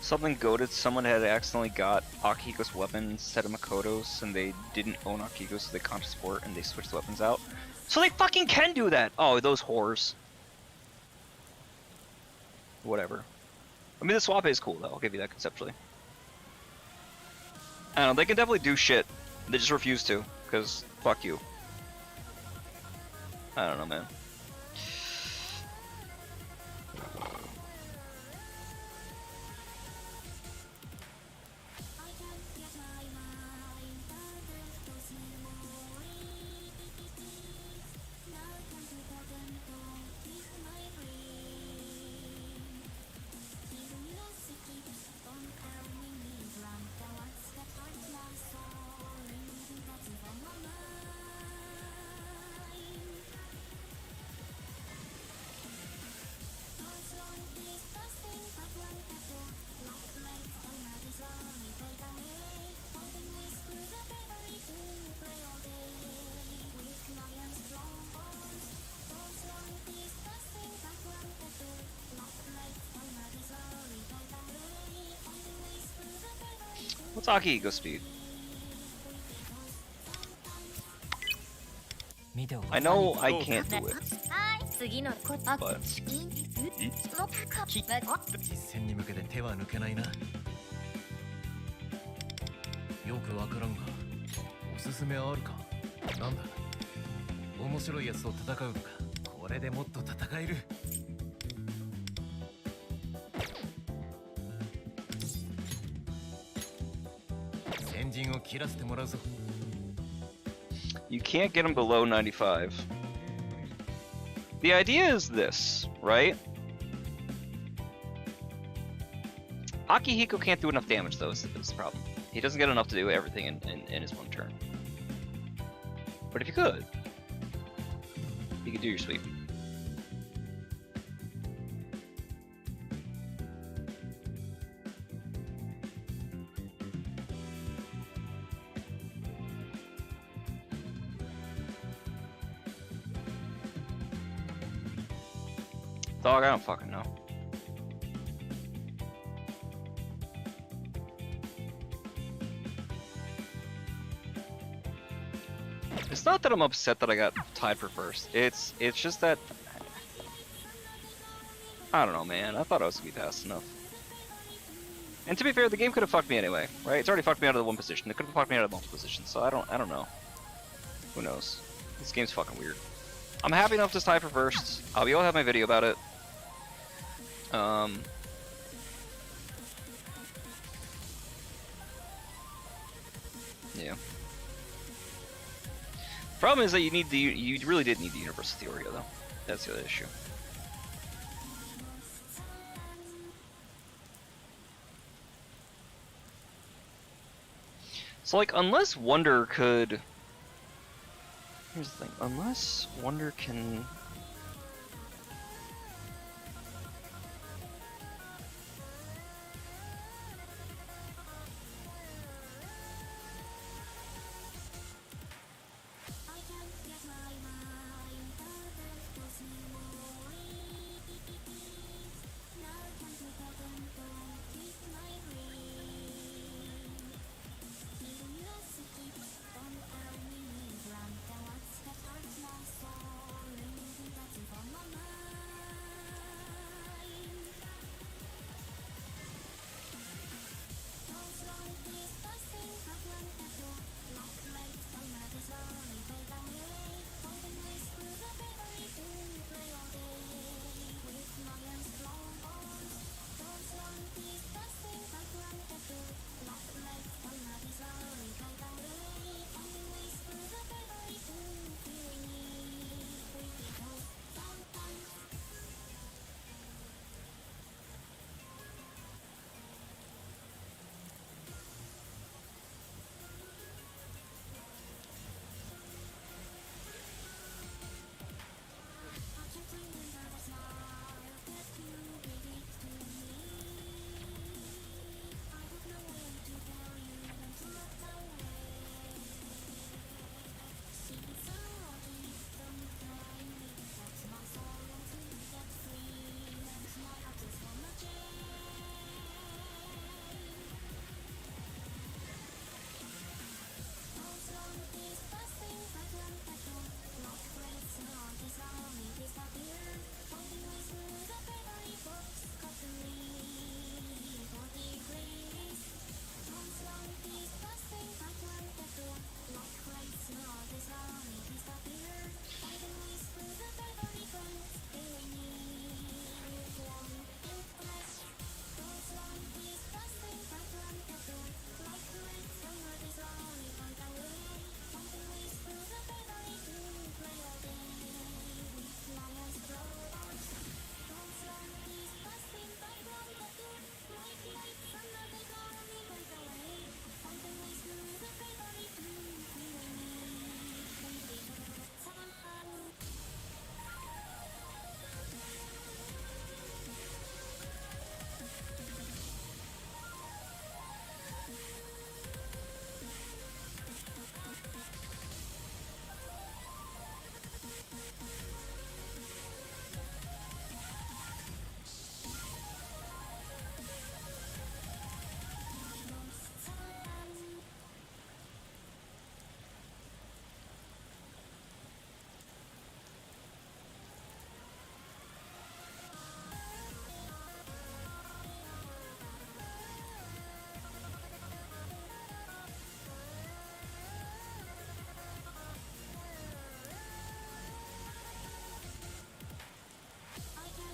something goated. Someone had accidentally got Akihiko's weapon instead of Makoto's, and they didn't own Akihiko, so they conscious sport and they switched the weapons out. So they fucking can do that! Oh, those whores. Whatever. I mean, the swap is cool, though. I'll give you that conceptually. I don't know, they can definitely do shit. They just refuse to, because fuck you. I don't know, man. What's Akihiko speed? I know I can't do it. 次のこ But 実戦に向けて手は抜けないな。よくわからんが、おすすめはあるか。なんだ。面白いやつと戦うのか。これでもっと戦える。先陣を切らせてもらうぞ。you can't get him below 95. The idea is this, right? Akihiko can't do enough damage, though, is the problem. He doesn't get enough to do everything in his one turn. But if you could, you could do your sweep. Dog, I don't fucking know. It's not that I'm upset that I got tied for first. It's just that I don't know, man. I thought I was gonna be fast enough. And to be fair, the game could have fucked me anyway, right? It's already fucked me out of the one position. It could have fucked me out of multiple positions. So I don't know. Who knows? This game's fucking weird. I'm happy enough to tie for first. I'll be able to have my video about it. Yeah. Problem is that you really did need the universal theory though. That's the other issue. So like, unless Wonder could, here's the thing, unless Wonder can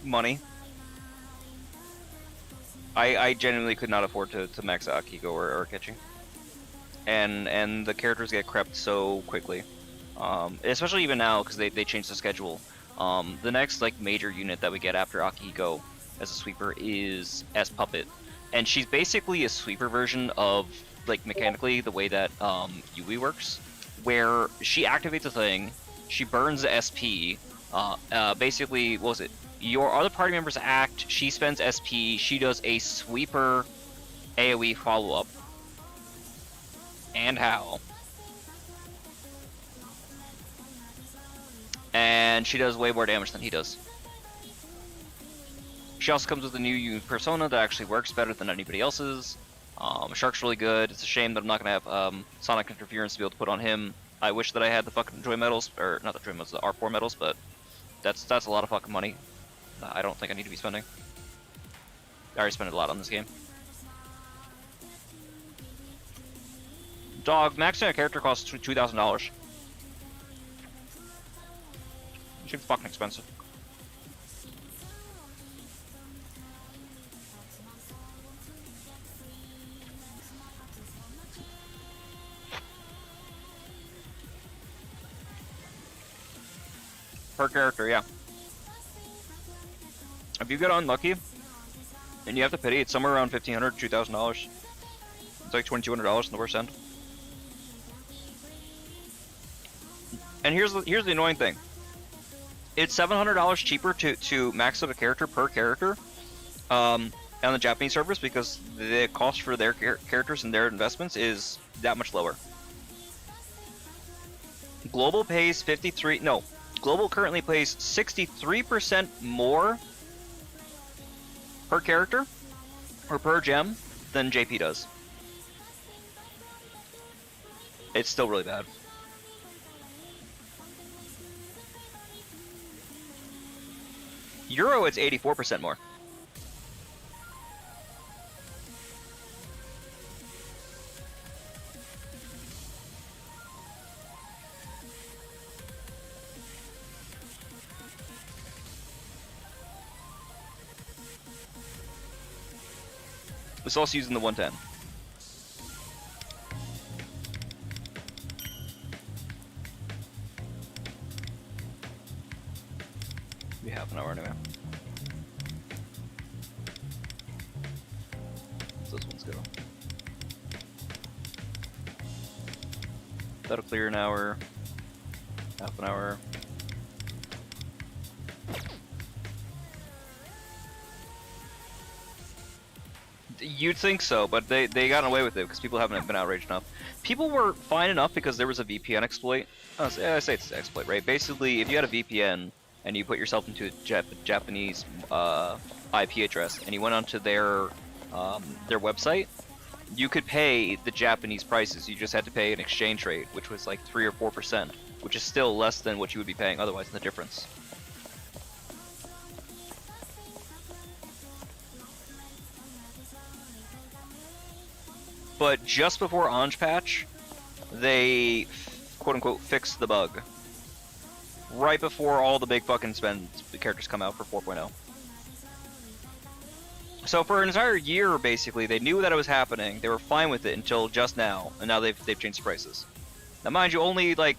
money. I genuinely could not afford to max out Akiko or Akechi. And the characters get crept so quickly. Especially even now, because they changed the schedule. The next like major unit that we get after Akihiko as a sweeper is S Puppet, and she's basically a sweeper version of like mechanically the way that Yui works, where she activates a thing, she burns the SP. Basically, what was it? Your other party members act, she spends SP, she does a sweeper AoE follow up, and how. And she does way more damage than he does. She also comes with a new persona that actually works better than anybody else's. Shark's really good. It's a shame that I'm not going to have Sonic Interference to be able to put on him. I wish that I had the fucking Joy medals, or not the Joy medals, the R4 medals, but that's a lot of fucking money. I don't think I need to be spending. I already spent a lot on this game. Dog, maxing a character costs $2,000. Seems fucking expensive. Per character, yeah. If you get unlucky, and you have to pity, it's somewhere around $1,500, $2,000. It's like $2,200 in the worst end. And here's the annoying thing. It's $700 cheaper to max out a character per character on the Japanese servers because the cost for their characters and their investments is that much lower. Global pays Global currently pays 63% more per character or per gem than JP does. It's still really bad. Euro, it's 84% more. It's also using the 110. We have an hour anyway. So this one's good. That'll clear an hour. Half an hour. You'd think so, but they got away with it because people haven't been outraged enough. People were fine enough because there was a VPN exploit. I say it's an exploit, right? Basically, if you had a VPN and you put yourself into a Japanese IP address and you went onto their website, you could pay the Japanese prices. You just had to pay an exchange rate, which was like 3 or 4%, which is still less than what you would be paying otherwise in the difference. But just before Anj patch, they quote-unquote fixed the bug. Right before all the big fucking spend characters come out for 4.0. So for an entire year, basically, they knew that it was happening. They were fine with it until just now, and now they've changed the prices. Now, mind you, only like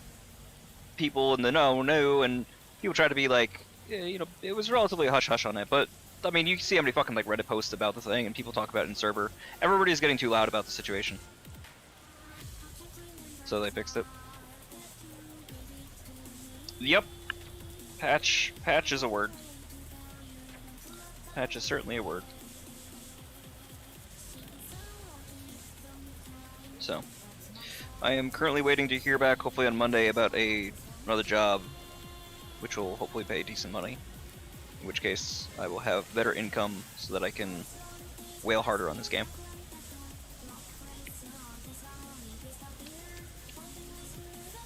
people in the know knew, and people try to be like, you know, it was relatively hush hush on it. But I mean, you see how many fucking like Reddit posts about the thing, and people talk about it in server. Everybody's getting too loud about the situation, so they fixed it. Yep, patch is a word. Patch is certainly a word. So, I am currently waiting to hear back, hopefully on Monday, about another job, which will hopefully pay decent money. In which case, I will have better income so that I can wail harder on this game.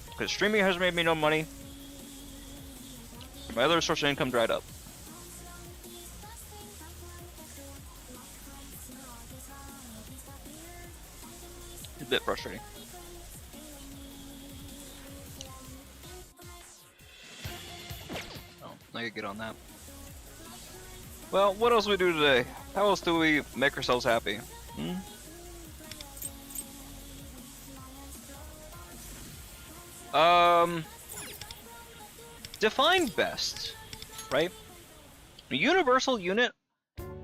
Because streaming has made me no money. My other source of income dried up. It's a bit frustrating. Oh, I could get on that. Well, what else do we do today? How else do we make ourselves happy? Define best, right? A universal unit,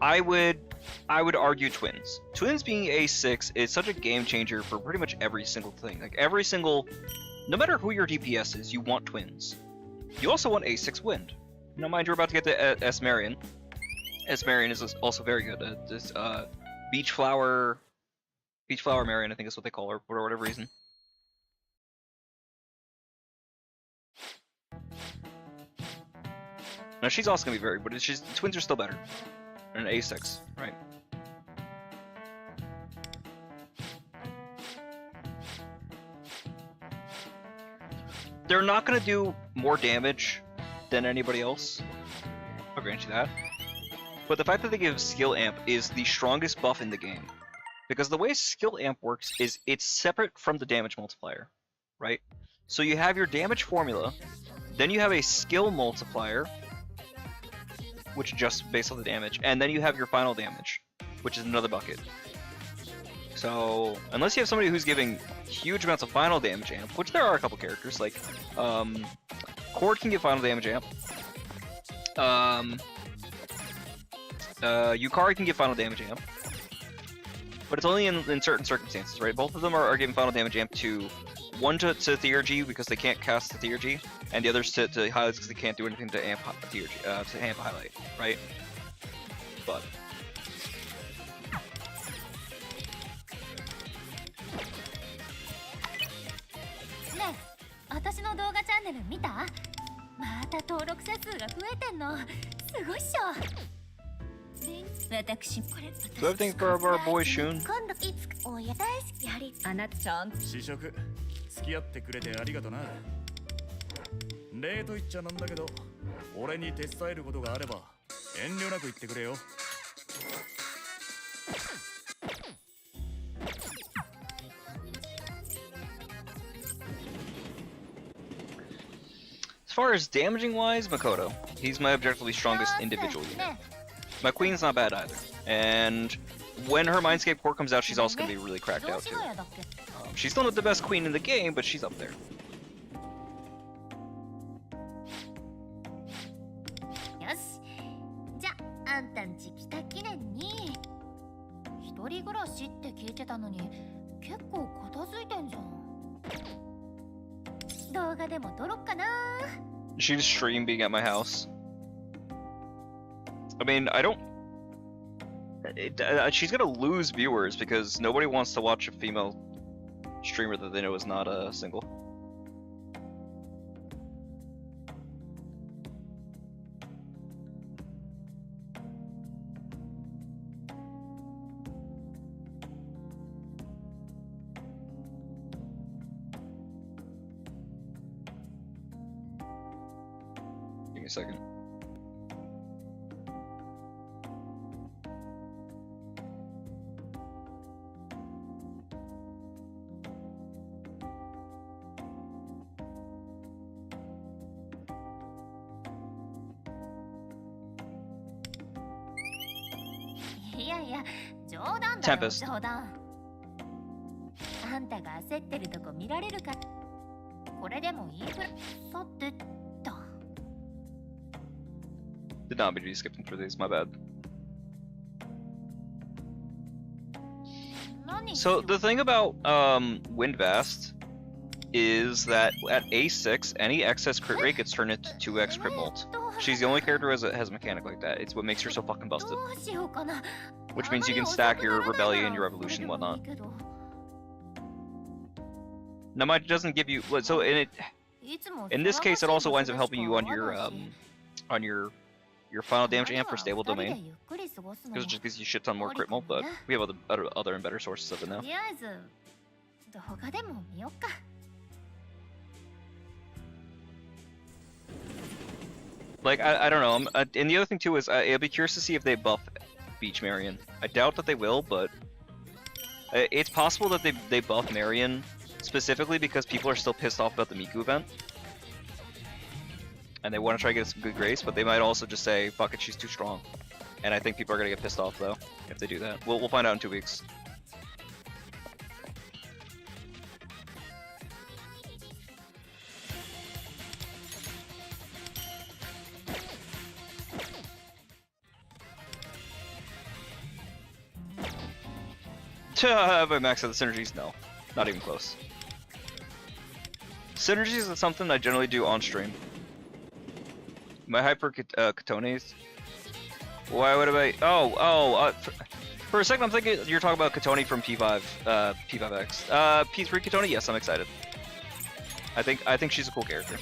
I would argue twins. Twins being A6 is such a game changer for pretty much every single thing. Like every single, no matter who your DPS is, you want twins. You also want A6 wind. Now mind you're about to get to S-Marion. S-Marion is also very good. This Beach Flower Marion, I think is what they call her, for whatever reason. Now she's also gonna be very, but twins are still better. An A6, right? They're not gonna do more damage than anybody else. I'll grant you that. But the fact that they give Skill Amp is the strongest buff in the game. Because the way Skill Amp works is it's separate from the damage multiplier, right? So you have your damage formula, then you have a skill multiplier, which adjusts based on the damage, and then you have your final damage, which is another bucket. So, unless you have somebody who's giving huge amounts of final damage amp, which there are a couple characters, like, Cord can give final damage amp, Yukari can give final damage amp, but it's only in certain circumstances, right? Both of them are giving final damage amp to one to Theurgy because they can't cast the Theurgy, and the others to highlights because they can't do anything to amp Theurgy, to amp highlight, right? Butねえ、私の動画チャンネル見た？また登録者数が増えてんの。すごいっしょ。私これ。So everything for our boy Shun. 今度いつかおや大好きやり。あなたちゃん。試食付き合ってくれてありがとな。礼と言っちゃなんだけど、俺に手伝えることがあれば遠慮なく言ってくれよ。As far as damaging wise, Makoto. He's my objectively strongest individual unit. My queen's not bad either. And when her Mindscape core comes out, she's also going to be really cracked out too. She's still not the best queen in the game, but she's up there. よし。じゃあ、あんたんち来た記念に。一人暮らしって聞いてたのに、結構片付いてんじゃん。動画でも撮ろっかな。She'd stream being at my house. I mean, I don't. She's gonna lose viewers because nobody wants to watch a female streamer that they know is not a single. Give me a second. Tempest. あんたが焦ってるとこ見られるか。これでもいいくらい。さてと。Did not mean to be skipping through these, my bad. So the thing about Windvast is that at A6, any excess crit rate gets turned into 2x crit mult. She's the only character who has a mechanic like that. It's what makes her so fucking busted. Which means you can stack your Rebellion, your Revolution, and whatnot. Now, mine doesn't give you so in this case, it also winds up helping you on your final damage amp for stable domain, because it just gives you shit ton more crit mult. But we have other and better sources of it now. Like I don't know. And the other thing too is I'll be curious to see if they buff Beach Marion. I doubt that they will, but it's possible that they buff Marion specifically because people are still pissed off about the Miku event. And they want to try to get some good grace, but they might also just say, fuck it, she's too strong. And I think people are gonna get pissed off though if they do that. We'll find out in 2 weeks. Have I maxed out the synergies? No, not even close. Synergies is something I generally do on stream. My hyper Katones. Why would I? For a second I'm thinking you're talking about Katoni from P5, P5X. P3 Katoni. Yes, I'm excited. I think she's a cool character.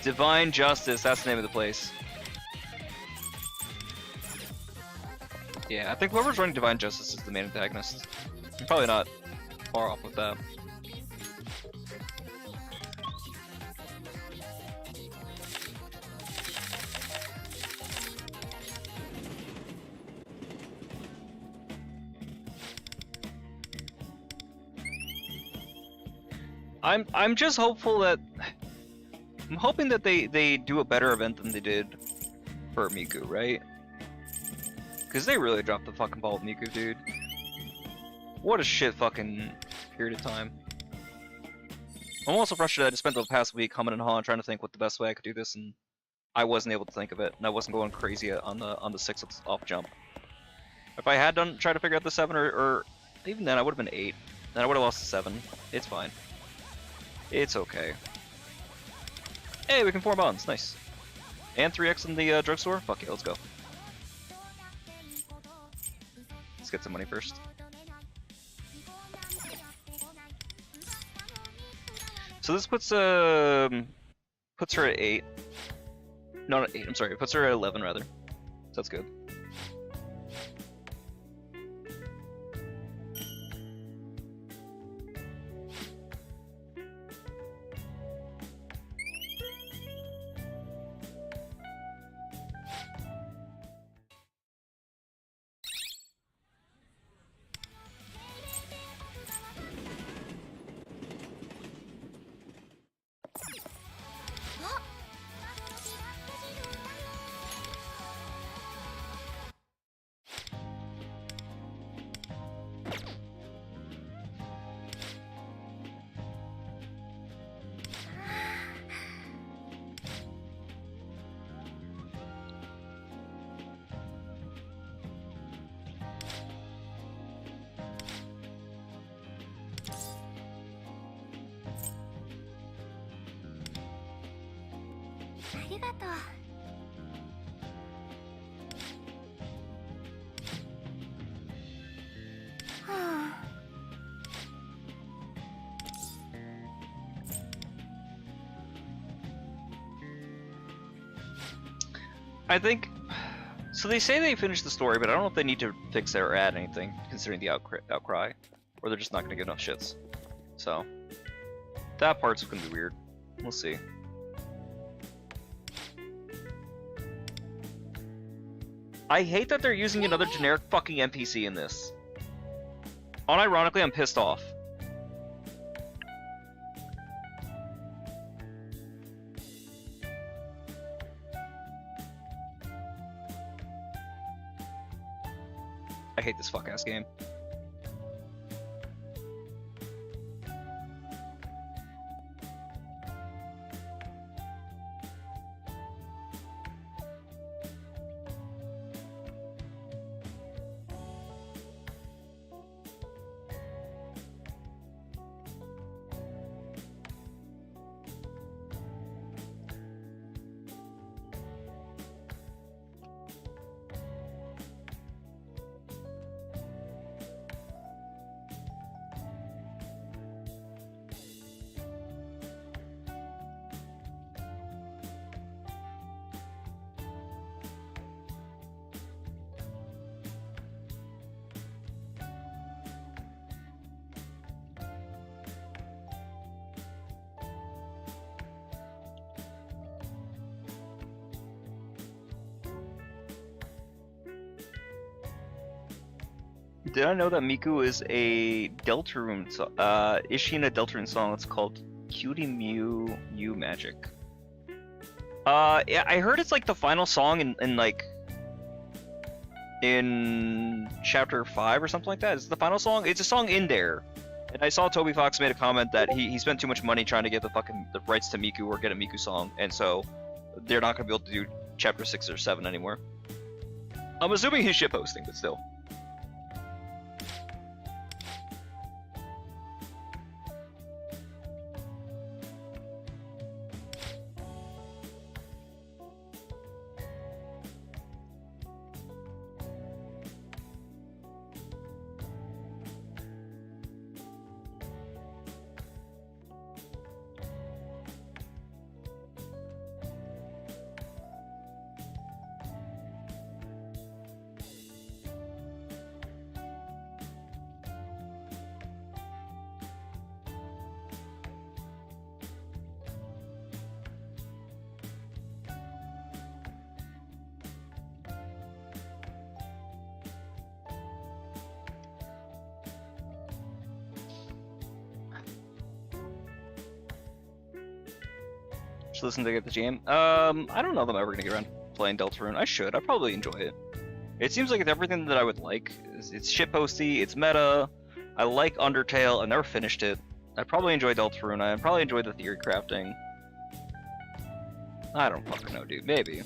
Divine Justice. That's the name of the place. Yeah, I think whoever's running Divine Justice is the main antagonist. You're probably not far off with that. I'm just hopeful that I'm hoping that they do a better event than they did for Miku, right? Because they really dropped the fucking ball with Miku, dude. What a shit fucking period of time. I'm also frustrated. I just spent the past week humming and hawing trying to think what the best way I could do this, and I wasn't able to think of it, and I wasn't going crazy on the 6 off jump. If I had tried to figure out the 7 or even then, I would have been 8. Then I would have lost the 7. It's fine. It's okay. Hey, we can form bonds. Nice. And 3x in the drugstore? Fuck yeah, let's go. Let's get some money first. So this puts her at 8. No, not 8, I'm sorry. It puts her at 11 rather. So that's good. I think, so they say they finished the story, but I don't know if they need to fix it or add anything, considering the outcry, or they're just not going to get enough shits. So, that part's going to be weird. We'll see. I hate that they're using another generic fucking NPC in this. Unironically, I'm pissed off. I hate this fuck ass game. Did I know that Miku is a Deltarune is she in a Deltarune song? It's called Cutie Mew You Magic. Yeah, I heard it's like the final song in chapter 5 or something like that. It's the final song. It's a song in there. And I saw Toby Fox made a comment that he spent too much money trying to get the rights to Miku or get a Miku song, and so they're not gonna be able to do chapter 6 or 7 anymore. I'm assuming he's shitposting, but still. Just listen to get the jam. I don't know if I'm ever gonna get around to playing Deltarune. I should. I probably enjoy it. It seems like it's everything that I would like. It's shitposty. It's meta. I like Undertale. I've never finished it. I probably enjoy Deltarune. I probably enjoy the theory crafting. I don't fucking know, dude. Maybe.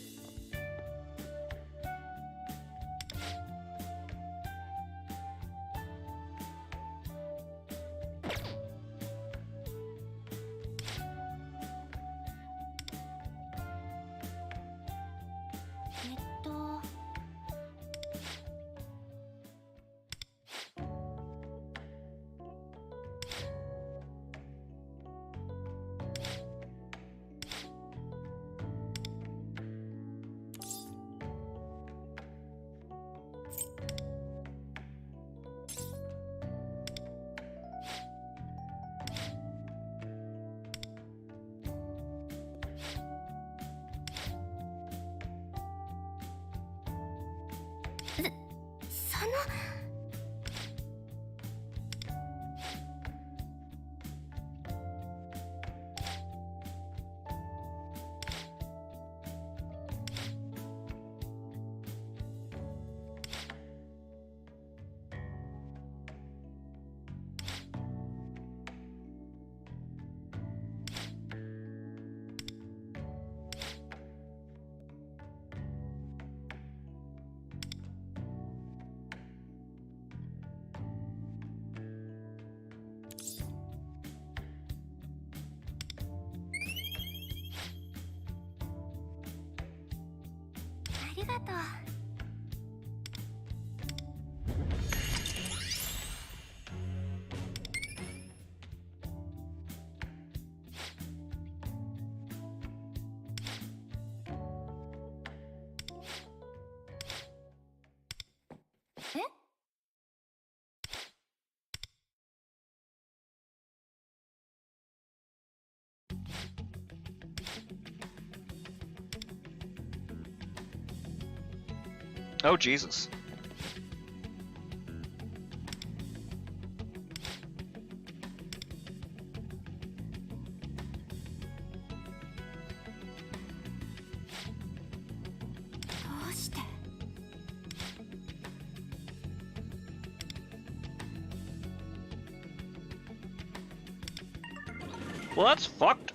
Oh, Jesus. Well, that's fucked.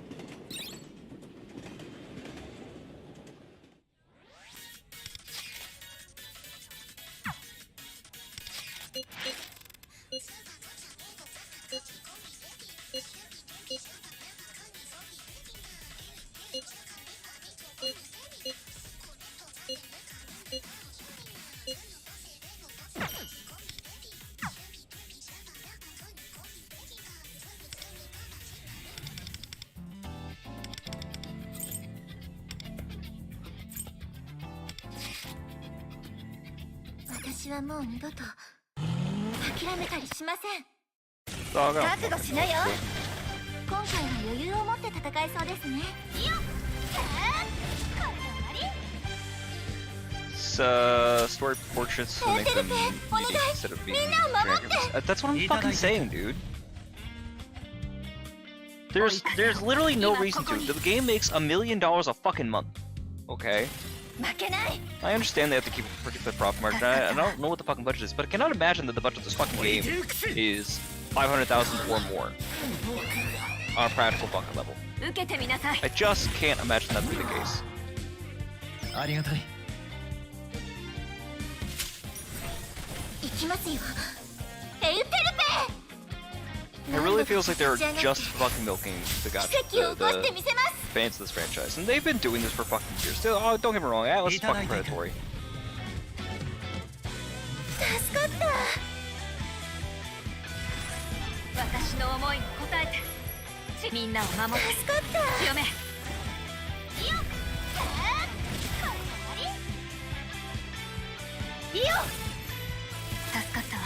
Story portraits to make them meaty instead of being dragons. That's what I'm fucking saying, dude. There's literally no reason to. The game makes $1 million a fucking month. Okay. 負けない I understand they have to keep a particular profit margin. I don't know what the fucking budget is, but I cannot imagine that the budget of this fucking game is 500,000 or more on a practical fucking level. 受けてみなさい I just can't imagine that to be the case. ありがたい。行きますよエウテルペ It really feels like they're just fucking milking the奇跡を起こしてみせます fans of this franchise, and they've been doing this for fucking years. Oh, don't get me wrong, Atlas is fucking predatory. 助かった私の思いに応えてみんなを守って助かった強めいいよいいよ助かったわ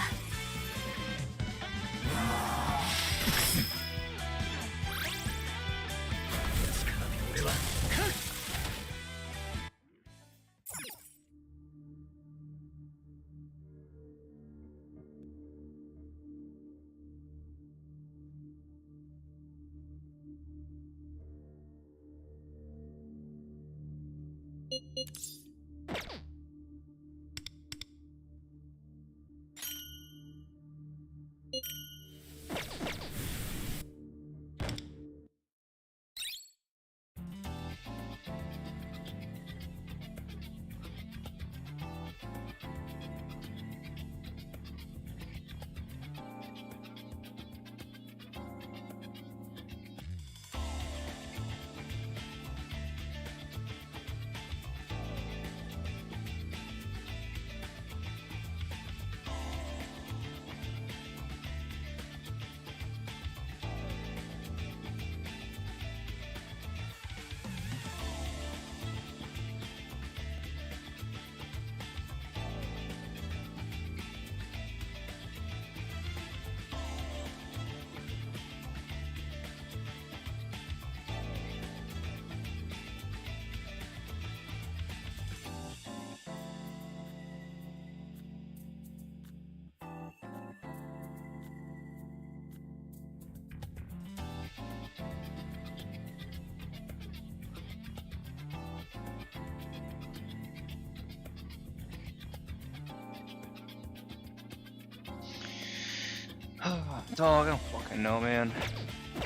Dog, I don't fucking know, man.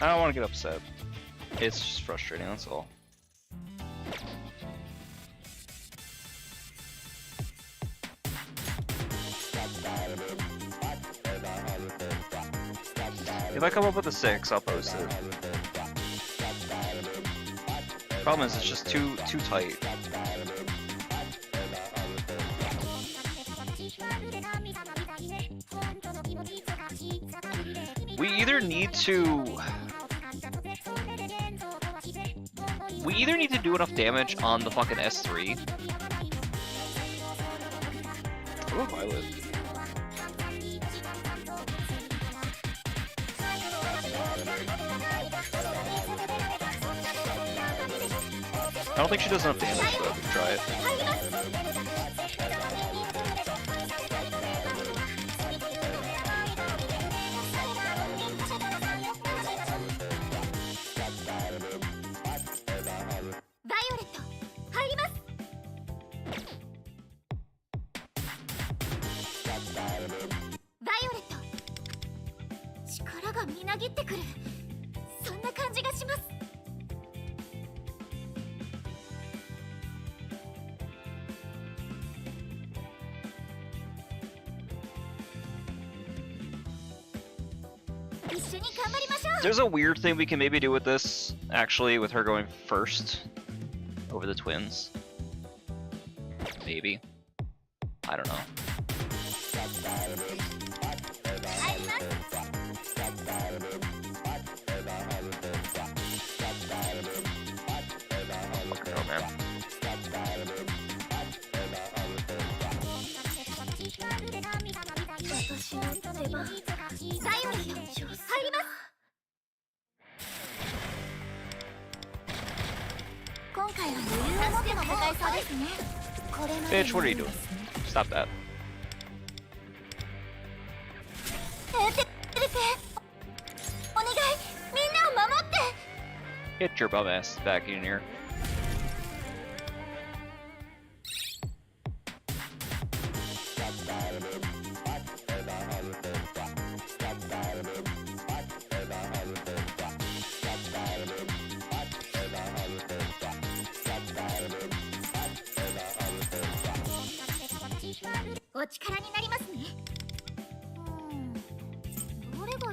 I don't want to get upset. It's just frustrating, that's all. If I come up with a 6, I'll post it. Problem is, it's just too tight. We either need to do enough damage on the fucking S3. Oh, Violet. I don't think she does enough damage, but we can try it. There's a weird thing we can maybe do with this, actually, with her going first over the twins. Maybe. I don't know. Fucking hell, man. Bitch, what are you doing? Stop that. Get your bum ass back in here.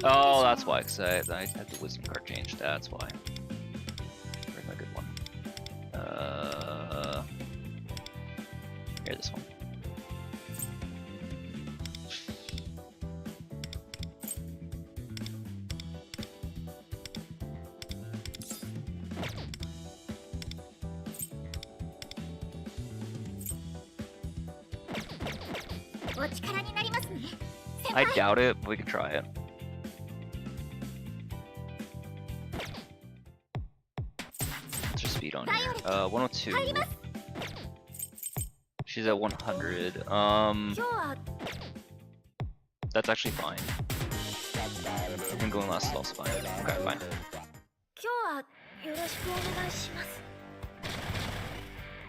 Oh, that's why, because I had the wisdom card changed. That's why. Where's my good one? Here, this one. I doubt it, but we can try it. What's her speed on here? 102. She's at 100. That's actually fine. I think going last is also fine. Okay, fine.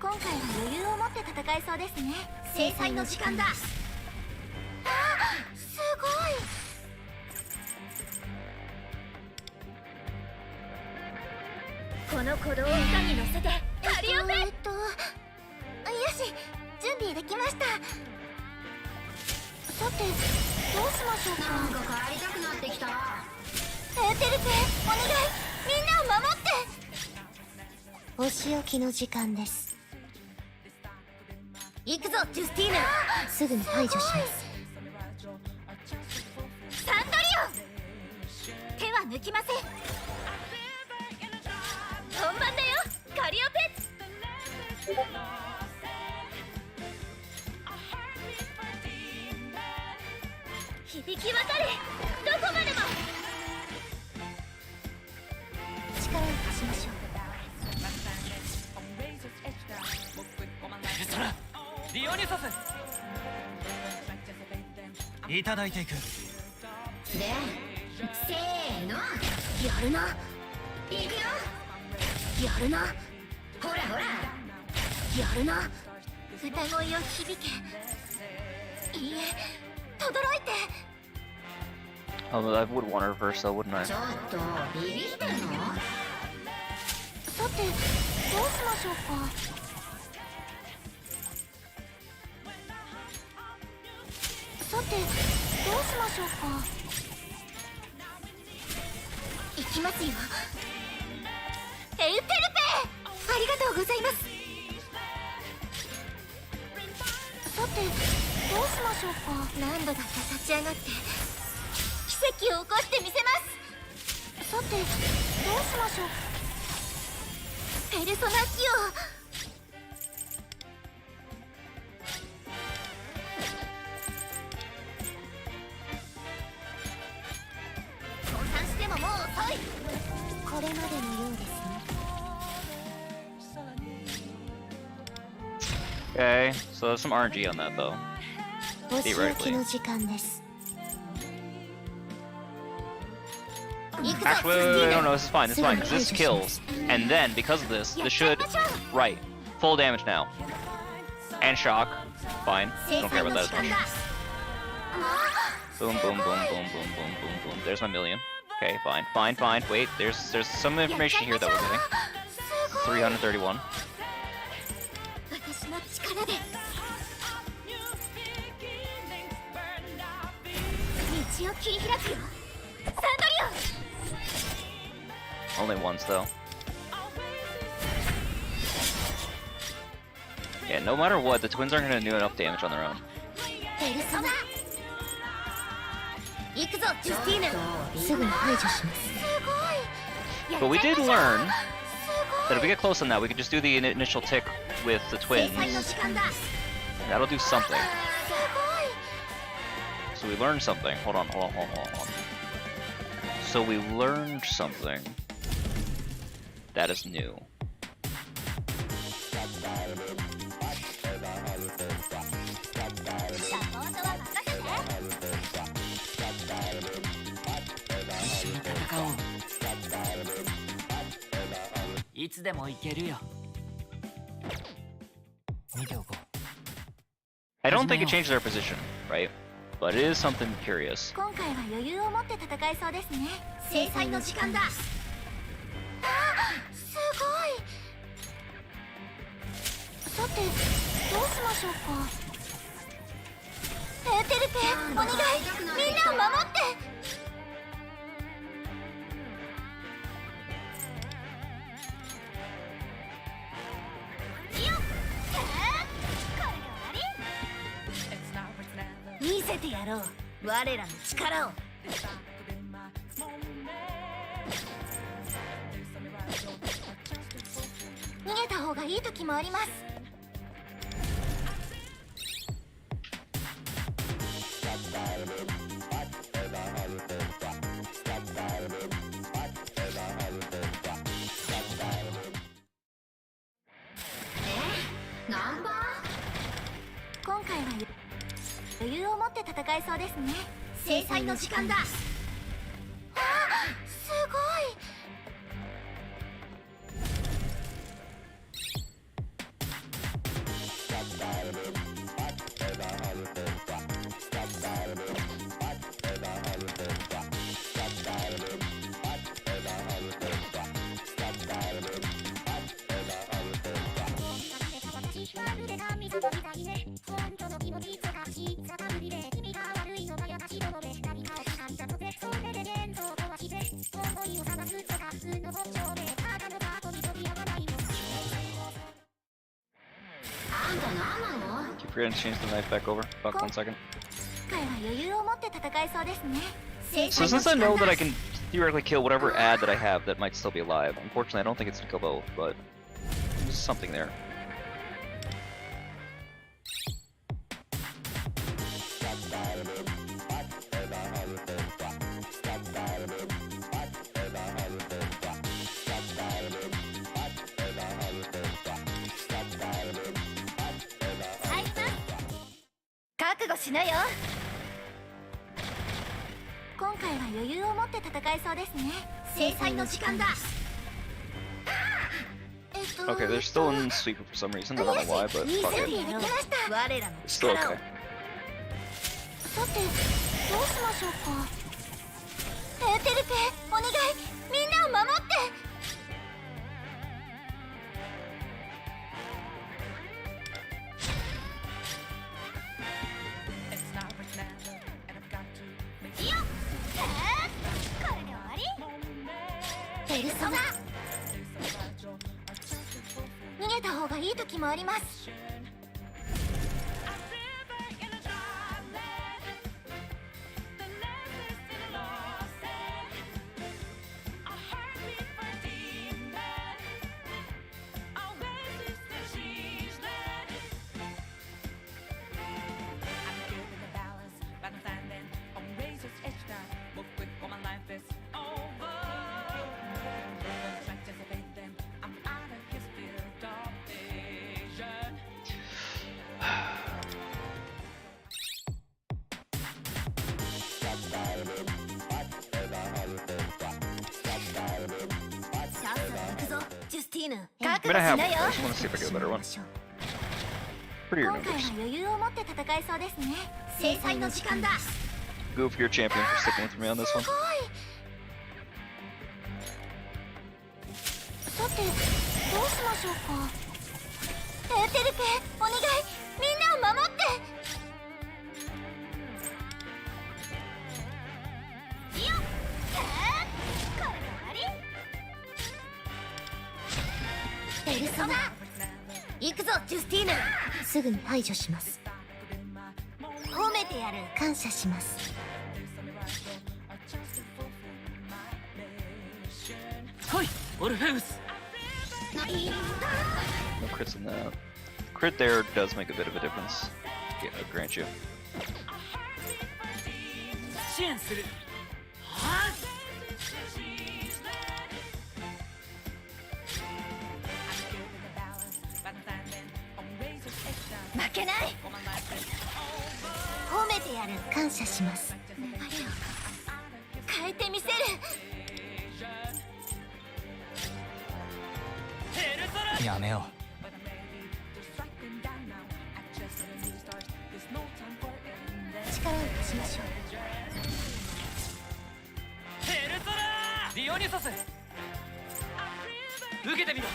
今回は余裕を持って戦えそうですね。制裁の時間だ。すごい。この鼓動を歌に乗せてカリオペ。よし、準備できました。さて、どうしましょうか。なんか帰りたくなってきた。テルペ、お願い、みんなを守って。お仕置きの時間です。行くぞ、ジュスティーヌ。すぐに排除します。サンドリオン、手は抜きません。本番だよ、カリオペ。響き渡れ、どこまでも。力を貸しましょう。ペルソナ、ディオニュソス。いただいていく。で、せーの、やるな。いくよ。やるな。ほらほら。やるな。歌声を響け。いいえ、轟いて。I would want to reverse though, wouldn't I? ちょっとビビってんの？さて、どうしましょうか。さて、どうしましょうか。行きますよ。エウテルペ、ありがとうございます。さて、どうしましょうか。何度だって立ち上がって奇跡を起こしてみせます。さて、どうしましょう。ペルソナキオ。これまでのようですね。Okay, so there's some RNG on that though. お仕置きの時間です。 Actually, no, this is fine, this is fine, because this kills. And then, because of this, this should... Right. Full damage now. And shock. Fine. Don't care about that as much. Boom, boom, boom, boom, boom, boom, boom, boom. There's my million. Okay, fine, fine, fine. Wait, there's some information here that we're getting. 331. Only once though. Yeah, no matter what, the twins aren't gonna do enough damage on their own. But we did learn that if we get close on that, we could just do the initial tick with the twins. That'll do something. So we learned something. Hold on. So we learned something that is new. でもいけるよ。 見ておこう。 I don't think it changed their position, right? But it is something curious. 今回は余裕を持って戦えそうですね。制裁の時間だ。すごい。さてどうしましょうか。エーテルペ、お願い、みんなを守って。見せてやろう、我らの力を。逃げた方がいい時もあります。ナンバ今回は余裕を持って戦えそうですね。ー。制裁の時間だ。すごい。Keep forgetting to change the knife back over. Fuck, 1 second. 今回は余裕を持って戦えそうですね。 So since I know that I can theoretically kill whatever ad that I have that might still be alive, unfortunately I don't think it's gonna kill both, but there's something there. Okay, they're still in sweeper for some reason. I don't know why, but fuck it. It's still okay. さてどうしましょうか。エーテルペ、お願い、みんなを守って。ペルソナ、逃げた方がいい時もあります。I'm gonna have one. I just want to see if I get a better one. Prettier 今回 numbers. は余裕を持って戦えそうですね。制裁の時間だ。 Goof, your champion for sticking with me on this one. すごい。さてどうしましょうか。エーテルペ、お願い、みんなを守って。ペルソナ、行くぞジュスティーヌ。すぐに排除します。褒めてやる。感謝します。はい、オルフェウス。 No crits in that. Crit there does make a bit of a difference. Yeah, I grant you. 支援する。はっ。 負けない。褒めてやる。感謝します。変えてみせる。やめよ力を貸しましょペルソナディオニュソス受けてみろ。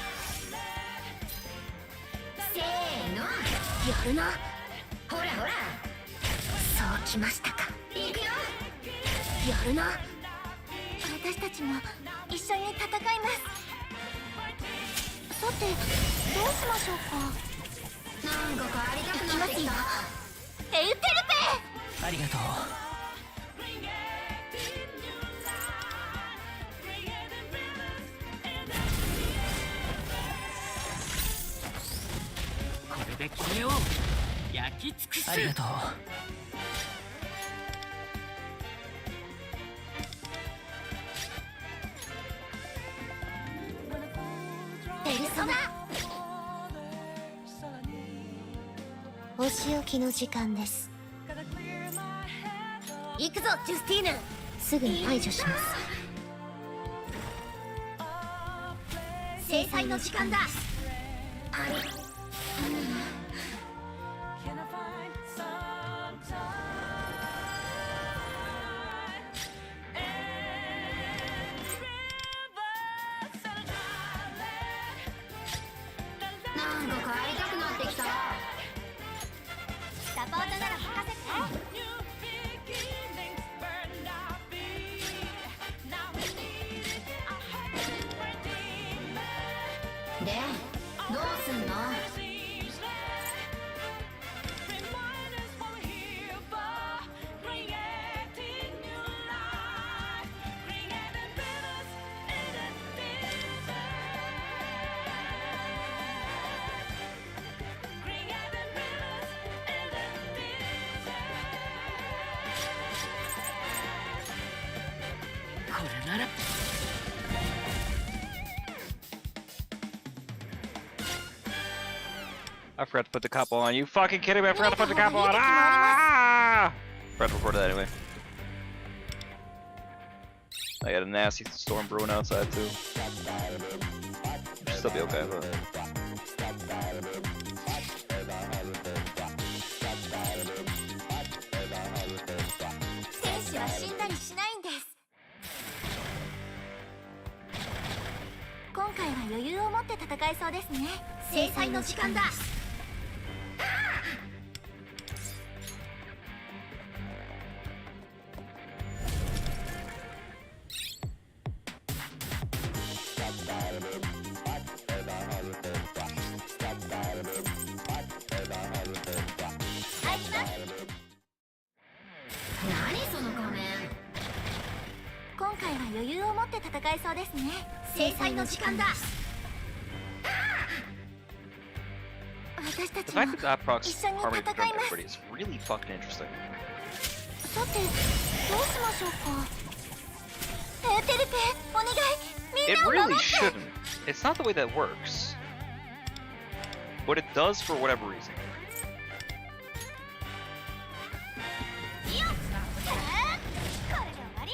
せーの、う。やるな。ほらほら、そうきましたか。いくよ。やるな。私たちも一緒に戦います。さて、どうしましょうか。なんか帰りたくなってきた。エウテルありがとう。これで君を焼き尽くす。ありがとう。ペルソナ。お仕置きの時間です。行くぞジュスティーヌ。すぐに排除します。制裁の時間だ。なんか帰りたくなってきた。サポートなら任せて。で、どうすんの。これなら。I forgot to put the capo on. You fucking kidding me? I forgot to put the capo on. Ah! Forgot to record that anyway. I got a nasty storm brewing outside too. Should still be okay, but. 戦士は死んだりしないんです。今回は余裕を持って戦えそうですね。制裁の時間だ。何その仮面。今回は余裕を持って戦えそうですね。制裁の時間だ。私た The ちも fact that that procs 一緒に harmony 戦 from います。 everybody is really fucking interesting. さて、どうしましょうか。エーテルペ、お願い。みん It なを守 really って。 shouldn't. It's not the way that works. But it does for whatever reason. いいよ。これで終わり。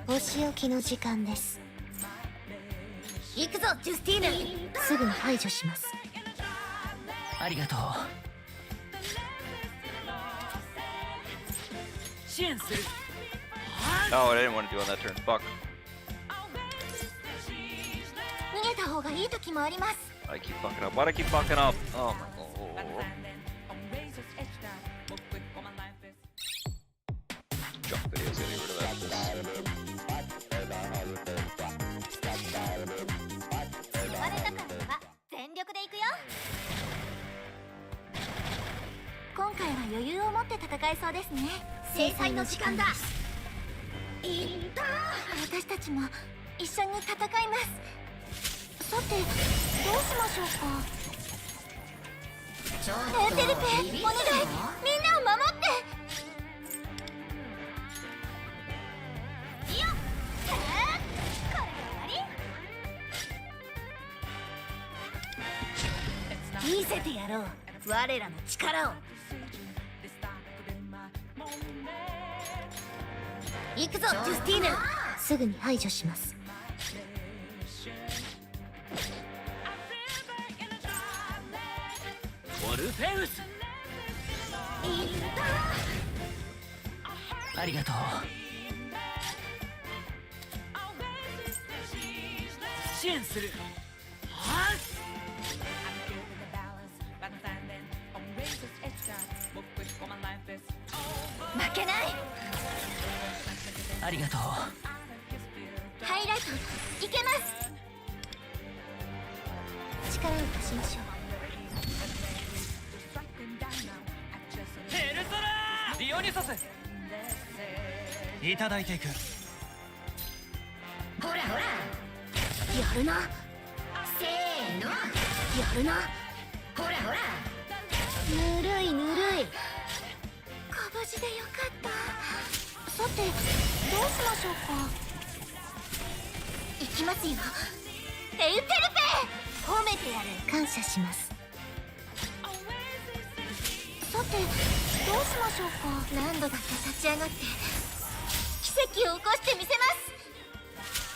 お仕置きの時間です。行くぞジュスティーヌ。すぐに排除します。ありがとう。支援する。 Oh, I didn't want to do on that turn. Fuck. 逃げた方がいい時もあります。 I keep fucking up. Why'd I keep fucking up? Oh my god. Jump videos, get rid of that. 言われたからには全力でいくよ。今回は余裕を持って戦えそうですね。制裁の時間だ。私たちも一緒に戦います。さて、どうしましょうか。ちょエーテルペ、お願い。みんなを守って。いいよ。これで終わり。見せてやろう。我らの力を。行くぞジュスティーヌ。すぐに排除します。オルフェウスありがとう。支援する。はっ負けない。ありがとう。ハイライトいけます。力を貸しましょヘルソラーディオニソスいただいていく。ほらほら、う。やるな。せーの、やるな。ほらほら。ぬるいぬるい。ご無事でよかった。さてどうしましょうか。行きますよ、エウテルペ。褒めてやる。感謝します。さてどうしましょうか。何度だって立ち上がって奇跡を起こしてみせま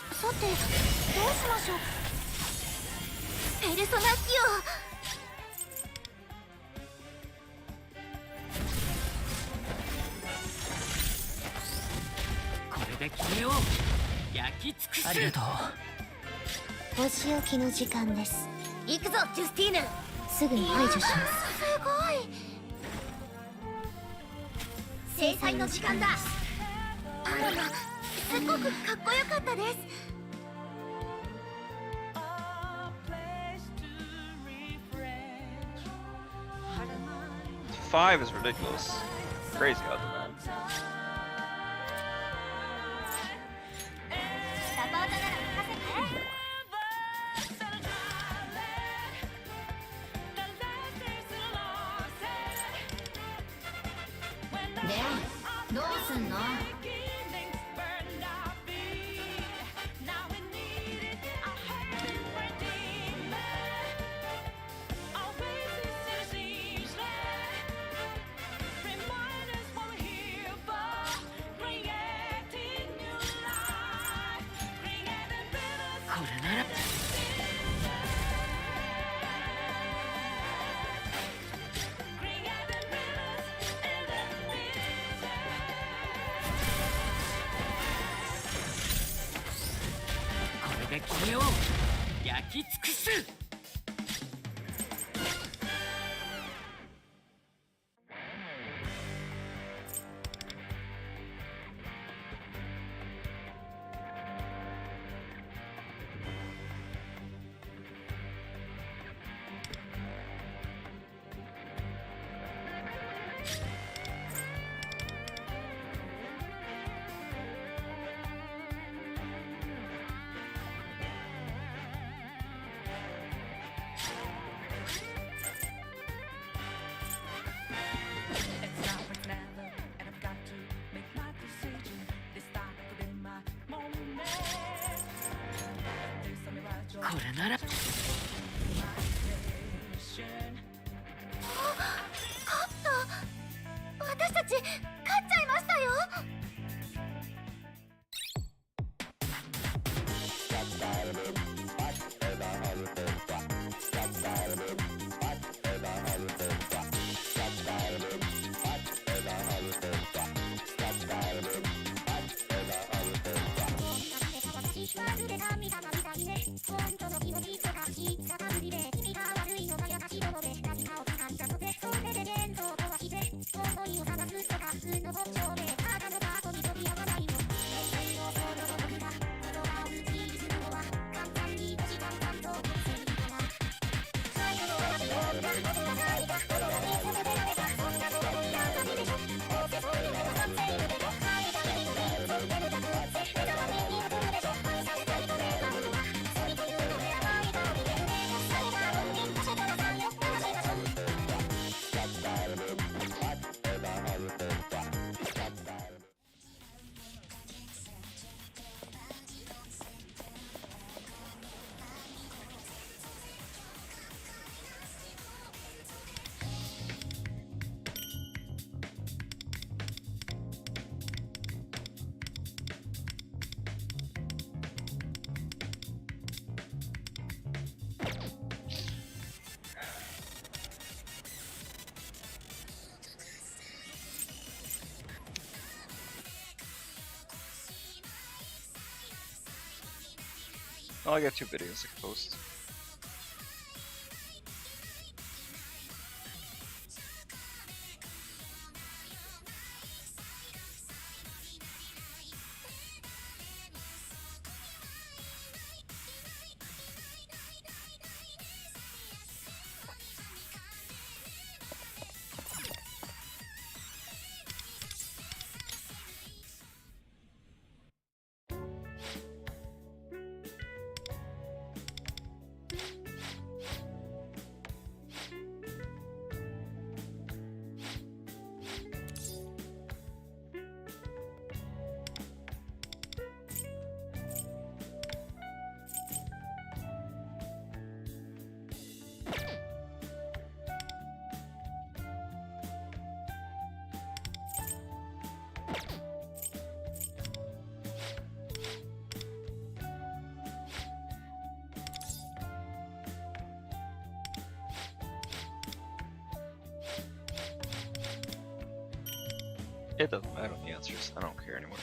す。さてどうしましょう。ペルソナキこれで決めよう。焼き尽くす。ありがとう。お仕置きの時間です。オ。行くぞジュスティーヌ。すぐに排除します。すごい。制裁の時間だ。あらま、すっごくかっこよかったです。5 is ridiculous. Crazy out there, man. サポートなら任せて。で、どうすんの？これならこれで決めよう。焼き尽くす。これなら勝った。私たち勝っちゃいましたよ。Oh, I got 2 videos I can post. It doesn't matter the answers. I don't care anymore.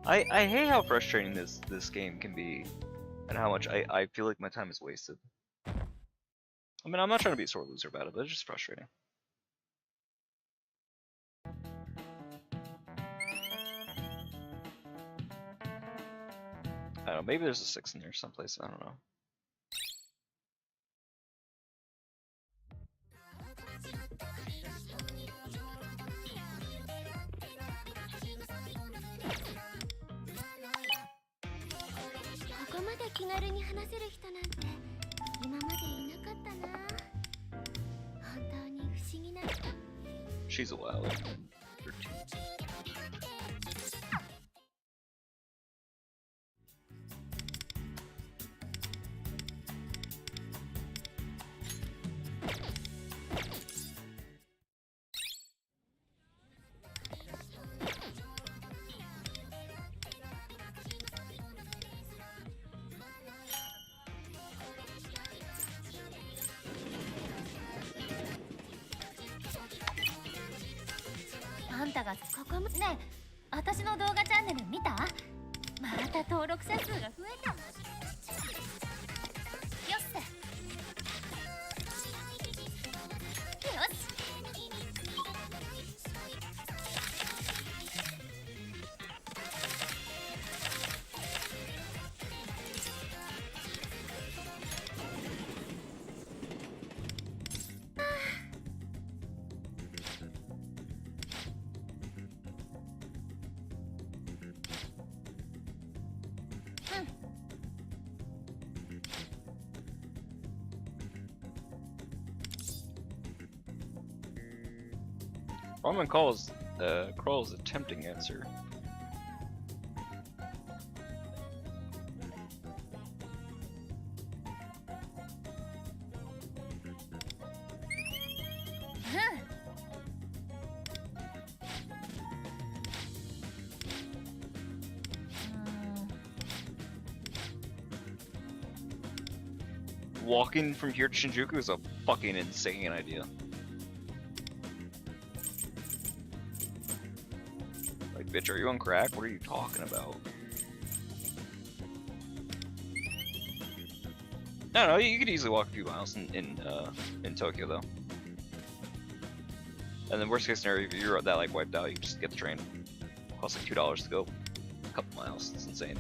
I hate how frustrating this game can be, and how much I feel like my time is wasted. I mean, I'm not trying to be a sore loser about it, but it's just frustrating. I don't know, maybe there's a 6 in there someplace, I don't know. She's a wild. 13.あんたがここもねえ、私の動画チャンネル見た？また登録者数が増えたもん。よっせ。よし。Roman calls Crawl's a tempting answer. Walking from here to Shinjuku is a fucking insane idea. Like, bitch, are you on crack? What are you talking about? I don't know, you could easily walk a few miles in Tokyo, though. And then worst case scenario, if you're that like wiped out, you just get the train. It costs like $2 to go a couple miles. It's insane.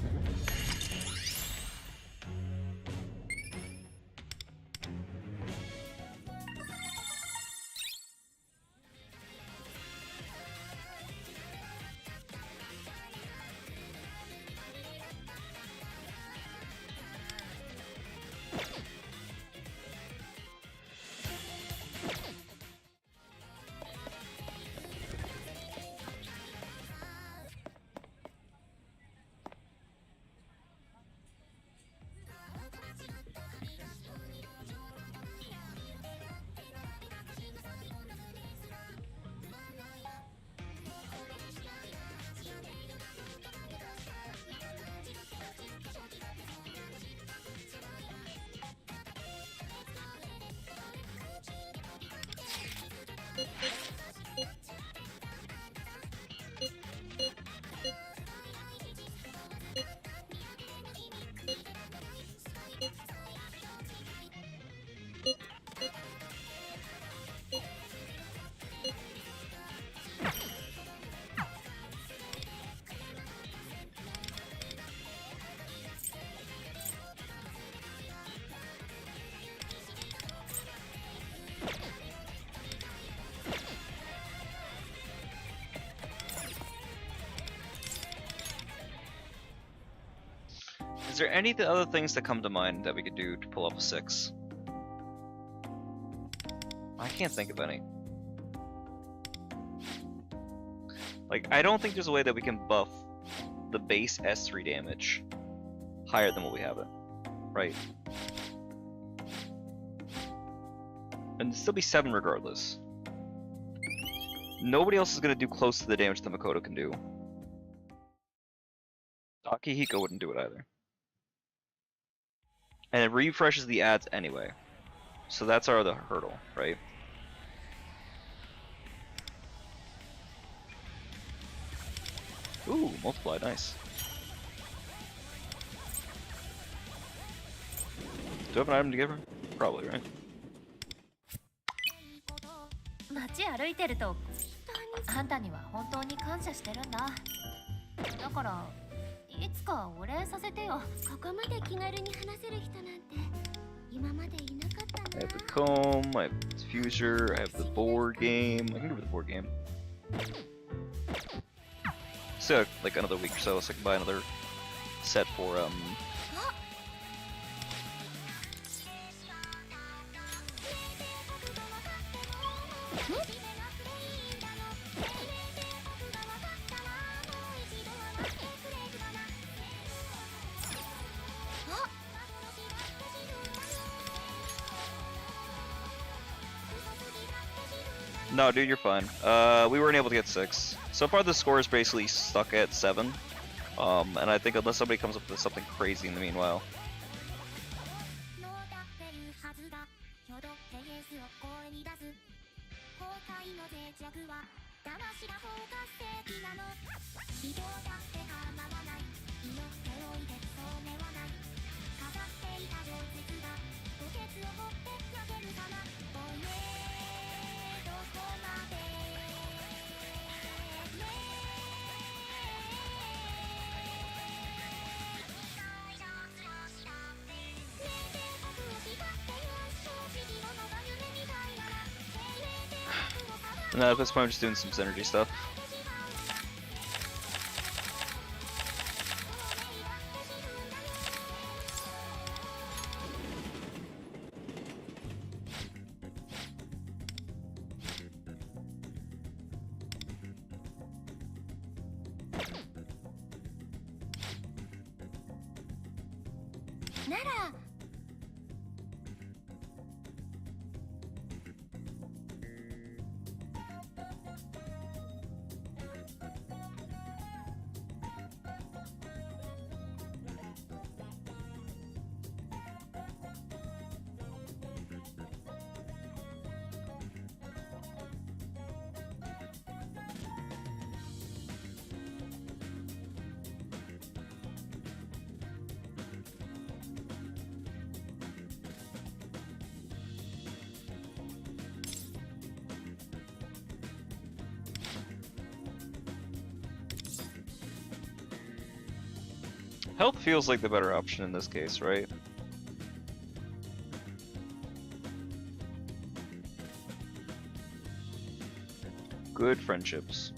Is there any other things that come to mind that we could do to pull up a 6? I can't think of any. Like, I don't think there's a way that we can buff the base S3 damage higher than what we have it, right? And it'd still be 7 regardless. Nobody else is going to do close to the damage that Makoto can do. Akihiko wouldn't do it either. And it refreshes the ads anyway. So that's our other hurdle, right? Ooh, multiply, nice. Do I have an item to give her? Probably, right? 街歩いてるとあんたには本当に感謝してるんだ。だからいつかお礼させてよ。ここまで気軽に話せる人なんて今までいなかったな。 I have the comb, I have the diffuser, I have the board game. I can give her the board game. So like another week or so, so I can buy another set for No, dude, you're fine. We weren't able to get 6. So far, the score is basically stuck at 7. And I think unless somebody comes up with something crazy in the meanwhile. のだってるはずだ挙動フェイスを声に出す崩壊の脆弱はだましが包括的なの人だって構わない祈っておいてそうめはない飾っていた情熱が墓穴を掘って投げるかなおいえどこまでNo, at this point, I'm just doing some synergy stuff. Health feels like the better option in this case, right? Good friendships.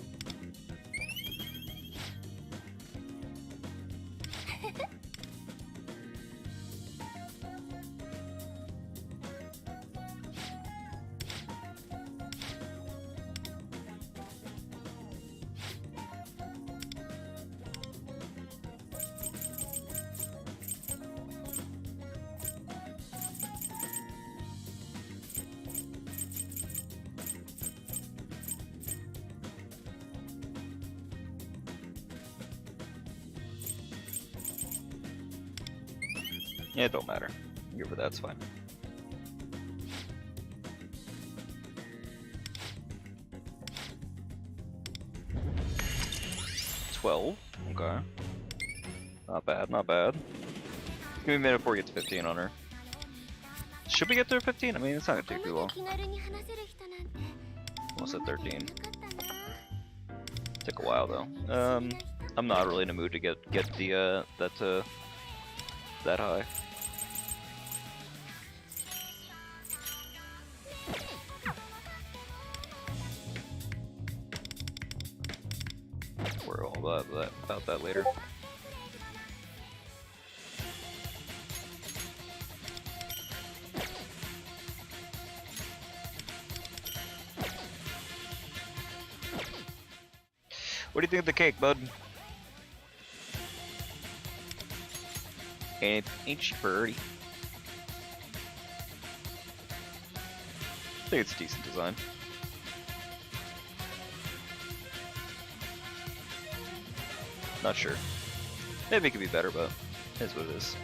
Yeah, it don't matter. Give her that's fine. $12. Okay. Not bad, not bad. Give me a minute before we get to 15 on her. Should we get to 15? I mean, it's not gonna take too long. Almost at 13. Took a while though. I'm not really in a mood to get the that high. We're all about that later. What do you think of the cake, bud? Ain't she pretty? I think it's a decent design. Not sure. Maybe it could be better, but it is what it is.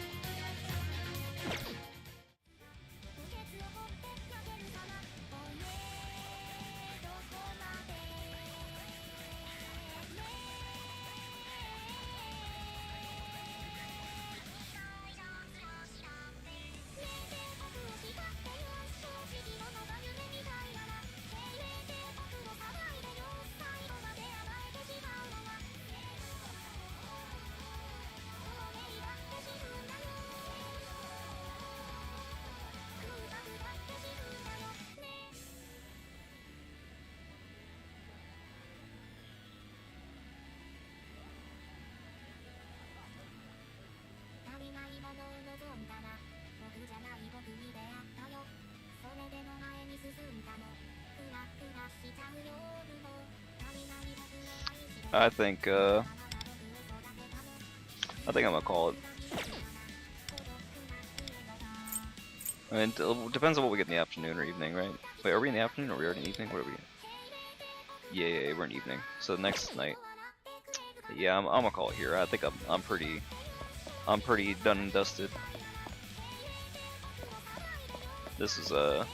I think I'm gonna call it. I mean, it depends on what we get in the afternoon or evening, right? Wait, are we in the afternoon or are we already in evening? What are we in? Yeah, we're in evening. So next night. Yeah, I'm gonna call it here. I think I'm pretty done and dusted. This is a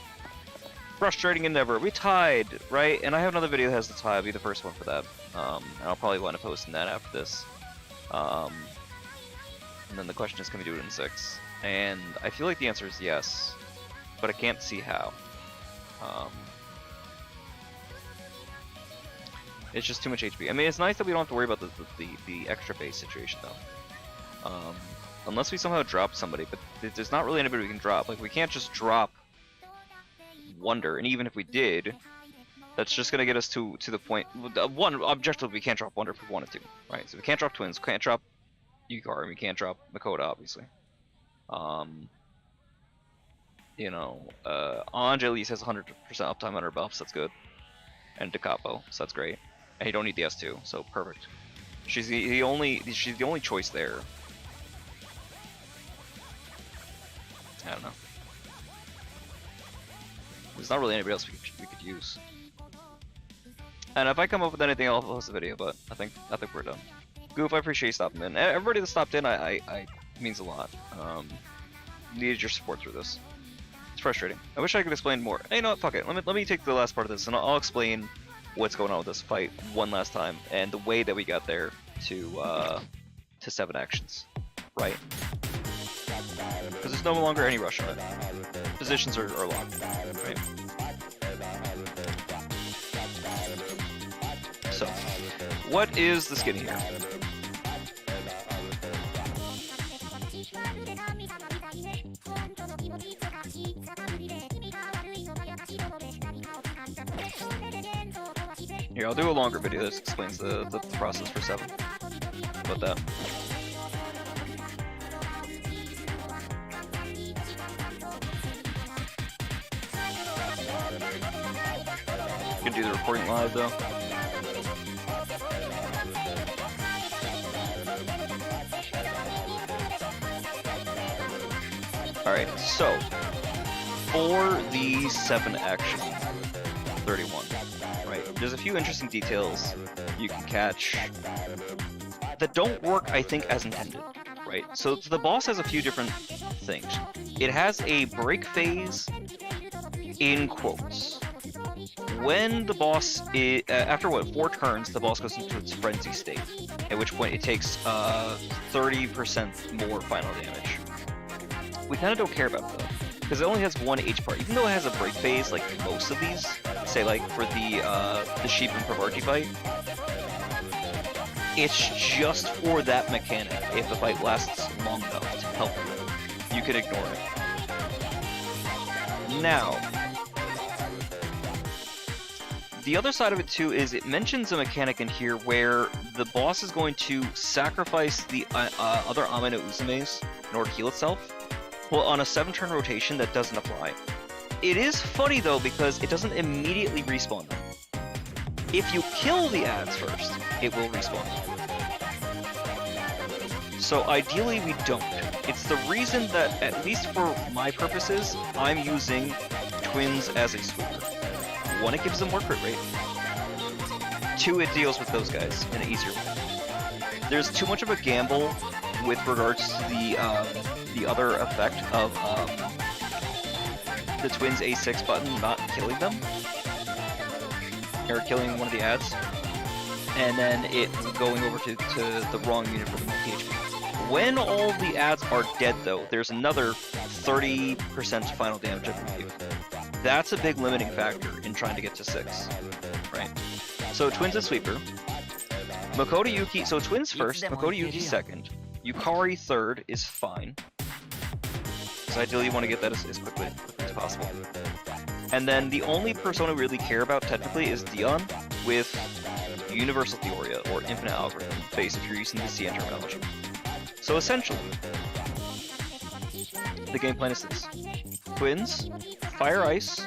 frustrating endeavor. We tied, right? And I have another video that has the tie. I'll be the first one for that. And I'll probably wind up posting that after this. And then the question is, can we do it in 6? And I feel like the answer is yes, but I can't see how. It's just too much HP. I mean, it's nice that we don't have to worry about the extra base situation though. Unless we somehow drop somebody, but there's not really anybody we can drop. Like, we can't just drop Wonder, and even if we did, that's just gonna get us to the point. One objective, we can't drop Wonder if we wanted to, right? So we can't drop Twins, can't drop Yukar, and we can't drop Makoto, obviously. You know, Ange at least has 100% uptime on her buffs, that's good. And Decapo, so that's great. And you don't need the S2, so perfect. She's the only choice there. I don't know. There's not really anybody else we could use. And if I come up with anything, I'll post a video. But I think we're done. Goof, I appreciate you stopping in. Everybody that stopped in, I means a lot. Needed your support through this. It's frustrating. I wish I could explain more. Hey, you know what? Fuck it. Let me take the last part of this, and I'll explain what's going on with this fight one last time, and the way that we got there to 7 actions, right? Because there's no longer any rush on it. Positions are locked, right? So, what is the skinny here? Here, I'll do a longer video that explains the process for 7. How about that? Gonna do the recording live though. Alright, so for the 7 action 31, right? There's a few interesting details you can catch that don't work, I think, as intended, right? So the boss has a few different things. It has a break phase in quotes. When the boss is, after what, 4 turns, the boss goes into its frenzy state, at which point it takes 30% more final damage. We kind of don't care about it though, because it only has 1 H part. Even though it has a break phase, like most of these, say like for the Sheep and Pravarti fight, it's just for that mechanic. If the fight lasts long enough to help you can ignore it. Now, the other side of it too is it mentions a mechanic in here where the boss is going to sacrifice the other Ame-No-Uzumes in order to heal itself. Well, on a 7-turn rotation, that doesn't apply. It is funny though because it doesn't immediately respawn them. If you kill the ads first, it will respawn. So ideally we don't. It's the reason that, at least for my purposes, I'm using twins as a sweeper. 1, it gives them more crit rate. 2, it deals with those guys in an easier way. There's too much of a gamble with regards to the other effect of the twins A6 button not killing them, or killing one of the ads, and then it going over to the wrong unit for the PHP. When all the ads are dead though, there's another 30% final damage I believe. That's a big limiting factor in trying to get to 6, right? So twins and sweeper. Makoto Yuki, so twins first, Makoto Yuki second. Yukari third is fine. So ideally you want to get that as quickly as possible. And then the only persona we really care about technically is Dion with Universal Theoria, or Infinite Algorithm base if you're using the CN terminology. So essentially, the game plan is this. Twins, Fire Ice,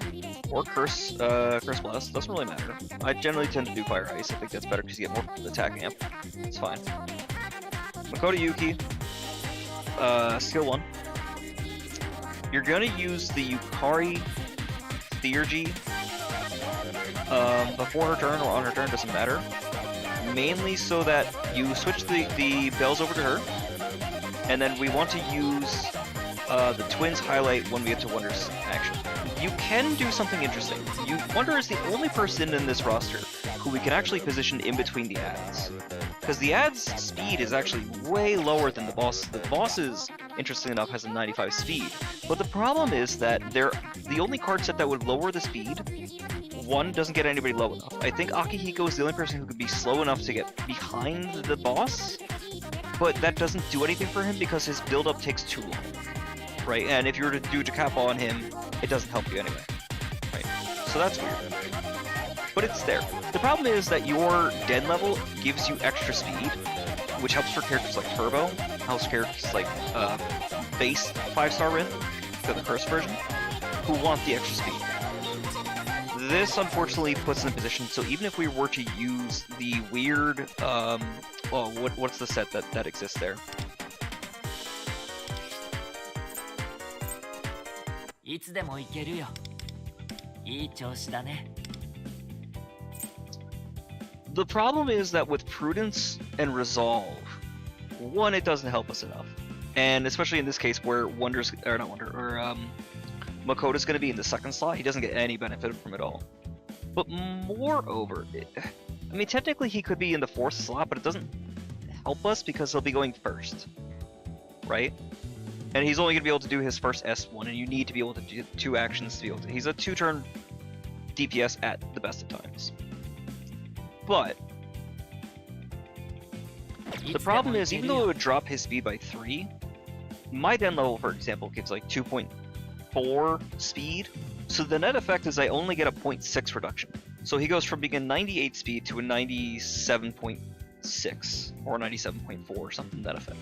or Curse Blast, doesn't really matter. I generally tend to do Fire Ice, I think that's better because you get more attack amp. It's fine. Makoto Yuki, skill 1. You're gonna use the Yukari Theurgy before her turn or on her turn, doesn't matter. Mainly so that you switch the bells over to her, and then we want to use the twins highlight when we get to Wonder's action. You can do something interesting. Wonder is the only person in this roster who we can actually position in between the ads. Because the ads' speed is actually way lower than the boss. The boss's, interestingly enough, has a 95 speed. But the problem is that the only card set that would lower the speed, 1, doesn't get anybody low enough. I think Akihiko is the only person who could be slow enough to get behind the boss, but that doesn't do anything for him because his build-up takes too long. Right, and if you were to do Jakappa on him, it doesn't help you anyway. Right, so that's weird. But it's there. The problem is that your Den level gives you extra speed, which helps for characters like Turbo, helps characters like base 5-star Rin, the curse version, who want the extra speed. This unfortunately puts in a position, so even if we were to use the weird, what's the set that exists there? いつでも行けるよ。いい調子だね。 The problem is that with Prudence and Resolve, 1, it doesn't help us enough. And especially in this case where Makoto's going to be in the second slot, he doesn't get any benefit from it all. But moreover, I mean, technically he could be in the 4th slot, but it doesn't help us because he'll be going first, right? And he's only going to be able to do his first S1, and you need to be able to do 2 actions to be able to. He's a 2-turn DPS at the best of times. But the problem is, even though it would drop his speed by 3, my Den level, for example, gives like 2.4 speed. So the net effect is I only get a 0.6 reduction. So he goes from being a 98 speed to a 97.6 or 97.4 or something to that effect.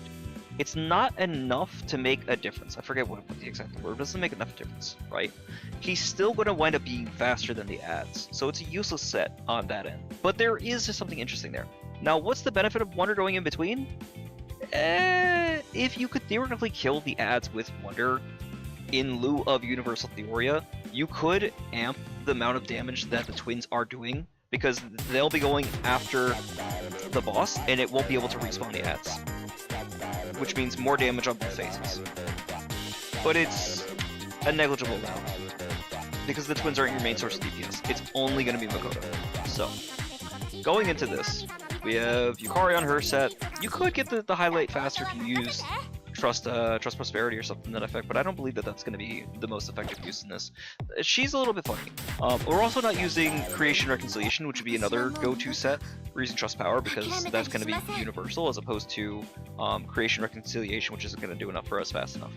It's not enough to make a difference. I forget what the exact word, but it doesn't make enough difference, right? He's still going to wind up being faster than the ads, so it's a useless set on that end. But there is just something interesting there. Now, what's the benefit of Wonder going in between? If you could theoretically kill the ads with Wonder in lieu of Universal Theoria, you could amp the amount of damage that the twins are doing, because they'll be going after the boss, and it won't be able to respawn the ads. Which means more damage on both phases. But it's a negligible amount, because the twins aren't your main source of DPS. It's only going to be Makoto. So, going into this, we have Yukari on her set. You could get the highlight faster if you use Trust Prosperity or something to that effect, but I don't believe that that's going to be the most effective use in this. She's a little bit funny. We're also not using Creation Reconciliation, which would be another go-to set. We're using Trust Power because that's going to be universal, as opposed to Creation Reconciliation, which isn't going to do enough for us fast enough.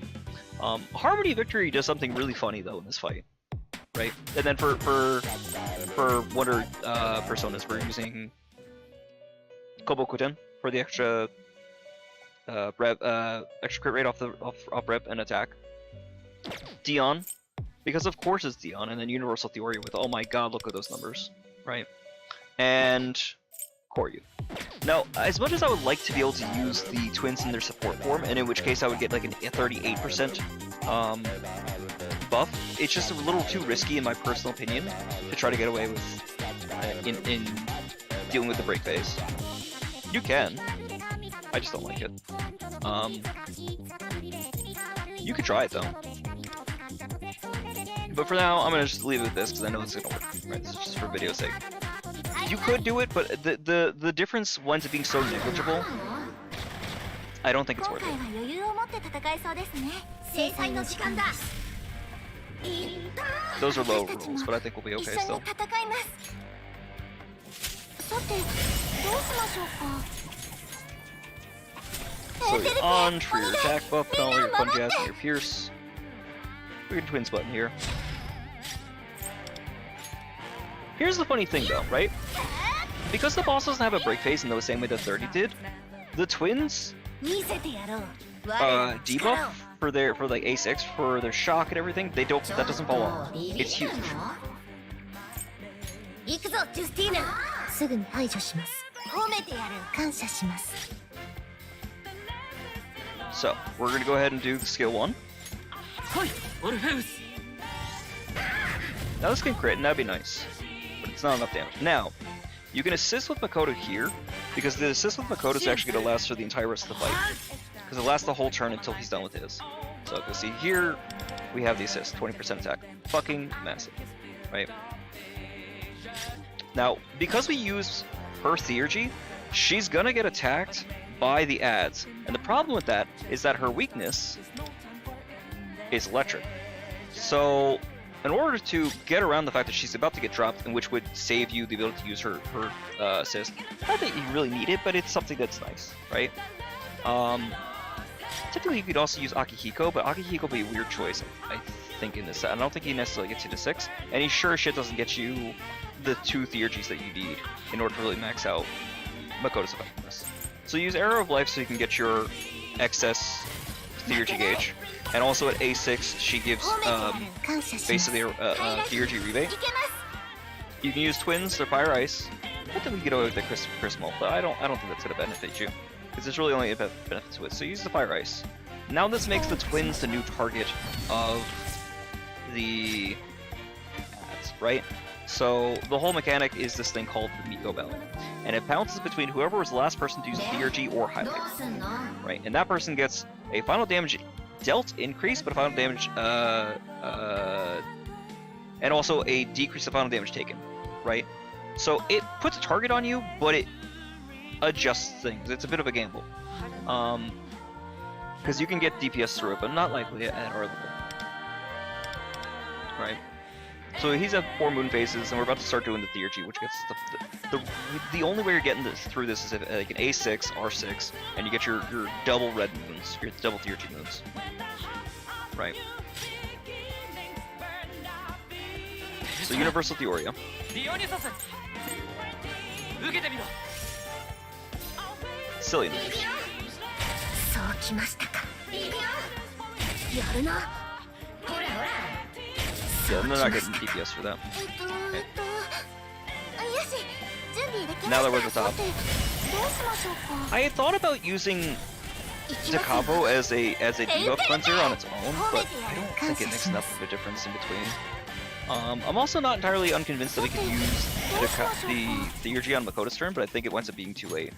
Harmony Victory does something really funny though in this fight, right? And then for Wonder personas, we're using Kobokuten for the extra extra crit rate off rep and attack. Dion, because of course it's Dion, and then Universal Theory with, oh my god, look at those numbers, right? and Koryu. Now, as much as I would like to be able to use the twins in their support form, and in which case I would get like a 38% buff, it's just a little too risky in my personal opinion to try to get away with in dealing with the break phase. You can. I just don't like it. You could try it though. But for now, I'm gonna just leave it with this because I know it's gonna work. Right, this is just for video's sake. You could do it, but the difference winds up being so negligible. I don't think it's 今 worth 回 it. は余裕を持って戦えそうですね。制裁の時間だ。 Those are low rolls, but I think we'll be 一緒 okay に still. 戦います。さて、どうしましょうか。 So you're on for your attack buff, and all your fun jazz and your pierce. We can twins button here. Here's the funny thing though, right? Because the boss doesn't have a break phase in the same way that 30 did, the twins 見せてやろう。 debuff for like A6 for their shock and everything, that doesn't fall off. It's huge. 行くぞ、ジュスティーナ。すぐに排除します。褒めてやる。感謝します。 So, we're gonna go ahead and do the skill 1. はいオルフェウス Now this can crit, and that'd be nice. But it's not enough damage. Now, you can assist with Makoto here, because the assist with Makoto is actually gonna last for the entire rest of the fight. Because it lasts the whole turn until he's done with his. So, you can see here, we have the assist, 20% attack. Fucking massive, right? Now, because we use her Theurgy, she's gonna get attacked by the ads. And the problem with that is that her weakness is electric. So, in order to get around the fact that she's about to get dropped, and which would save you the ability to use her assist, not that you really need it, but it's something that's nice, right? Typically you could also use Akihiko, but Akihiko would be a weird choice, I think, in this set. I don't think he necessarily gets you to 6, and he sure as shit doesn't get you the 2 Theurgies that you need in order to really max out Makoto's effectiveness. So use Arrow of Life so you can get your excess Theurgy gauge. And also at A6, she gives basically a Theurgy rebate. You can use Twins or Fire Ice. I think we can get away with the Crystal, but I don't think that's gonna benefit you. Because there's really only a benefit to it. So use the Fire Ice. Now this makes the Twins the new target of the ads, right? So the whole mechanic is this thing called the Miku Bell, and it bounces between whoever was the last person to use Theurgy or Highlight, right? And that person gets a final damage dealt increase, but a final damage, and also a decrease of final damage taken, right? So it puts a target on you, but it adjusts things. It's a bit of a gamble, because you can get DPS through it, but not likely at our level, right? So he's at 4 moon phases, and we're about to start doing the Theurgy, which gets the only way you're getting this through this is if, like an A6, R6, and you get your double red moons, your double Theurgy moons, right? So Universal Theoria. ディオニサス受けてみろ Silly numbers. そうきましたか。やるな。ほらほら。 Yeah, they're not getting DPS for that. よし、準備できました。 Now that we're at the top. さて、どうしましょうか。 I had thought about using Takabo as a debuff cleanser on its own, but I don't think it makes enough of a difference in between. I'm also not entirely unconvinced that we could use the Theurgy on Makoto's turn, but I think it winds up being too late.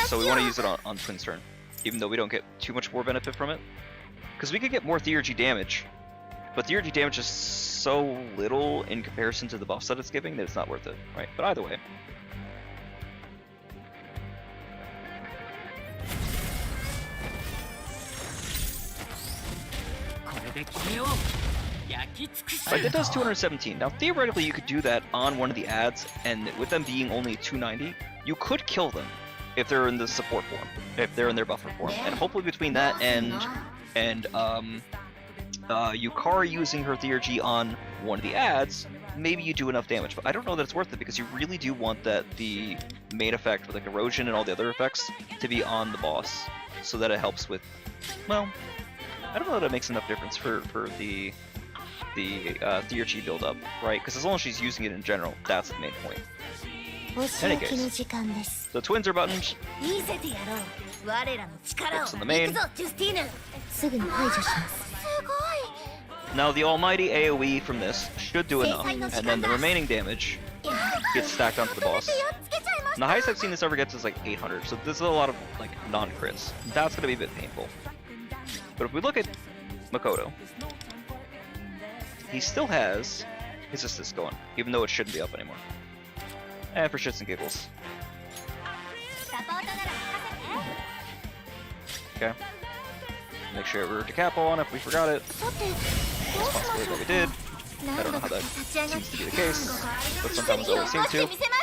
So we want to use it on Twin's turn, even though we don't get too much more benefit from it. Because we could get more Theurgy damage, but Theurgy damage is so little in comparison to the buffs that it's giving that it's not worth it, right? But either way. Like, it does 217. Now, theoretically, you could do that on one of the ads, and with them being only 290, you could kill them if they're in the support form, if they're in their buffer form. And hopefully between that and Yukari using her Theurgy on one of the ads, maybe you do enough damage. But I don't know that it's worth it, because you really do want the main effect with like erosion and all the other effects to be on the boss, so that it helps with, well, I don't know that it makes enough difference for the the Tier Chi build up, right? Because as long as she's using it in general, that's the main point. お仕置きの時間です The twins are buttons. 見せてやろう我らの力を Focus on the main. 行くぞジュスティーヌすぐに排除します Now the almighty AoE from this should do enough, and then the remaining damage gets stacked onto the boss. And the highest I've seen this ever gets is like 800, so this is a lot of like non-crits. That's gonna be a bit painful. But if we look at Makoto, he still has his assist going, even though it shouldn't be up anymore. And for shits and giggles. サポートなら任せて Okay. Make sure we're to capo on if we forgot it. さてどうしましょ Possibly う that we did. か I 何 don't 度 know how か that 立ち上がって seems to be the case, but 奇 sometimes 跡 it を always 起 seems こして to. みせます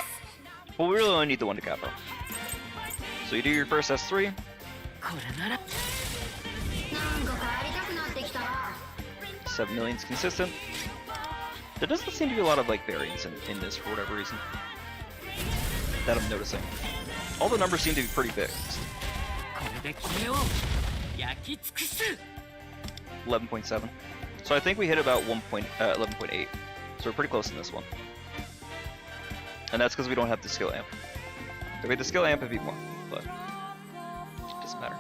But we really only need the one to capo. So you do your first S3. 7 million's consistent. There doesn't seem to be a lot of like variance in this for whatever reason that I'm noticing. All the numbers seem to be pretty fixed. 11.7. So I think we hit about 11.8. So we're pretty close in this one. And that's because we don't have the skill amp. If we had the skill amp, it'd be more, but it doesn't matter.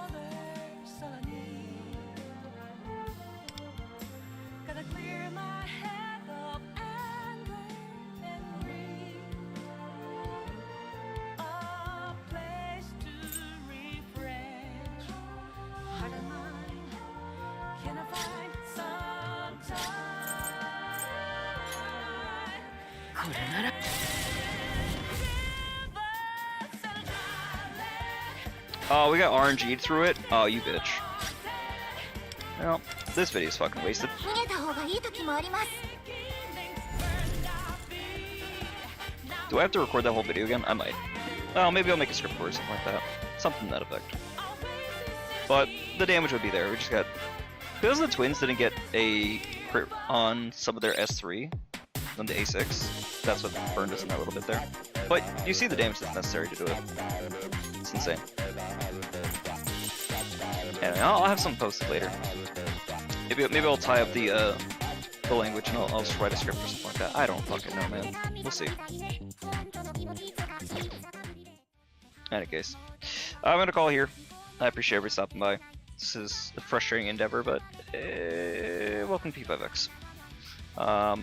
Oh, we got RNG'd through it? Oh, you bitch. Well, this video's fucking wasted. 逃げた方がいい時もあります Do I have to record that whole video again? I might. Oh, maybe I'll make a script for it or something like that. Something to that effect. But the damage would be there. We just got... Because the twins didn't get a crit on some of their S3 on the A6, that's what burned us in that little bit there. But you see the damage that's necessary to do it. It's insane. Anyway, I'll have some posted later. Maybe I'll tie up the language and I'll just write a script or something like that. I don't fucking know, man. We'll see. In any case, I'm gonna call here. I appreciate everybody stopping by. This is a frustrating endeavor, but welcome to P5X.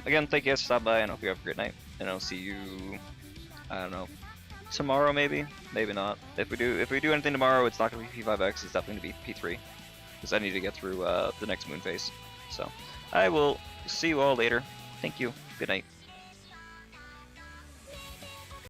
Again, thank you guys for stopping by, and I hope you have a great night. And I'll see you, I don't know, tomorrow maybe? Maybe not. If we do anything tomorrow, it's not gonna be P5X. It's definitely gonna be P3, because I need to get through the next moon phase. So I will see you all later. Thank you. Good night.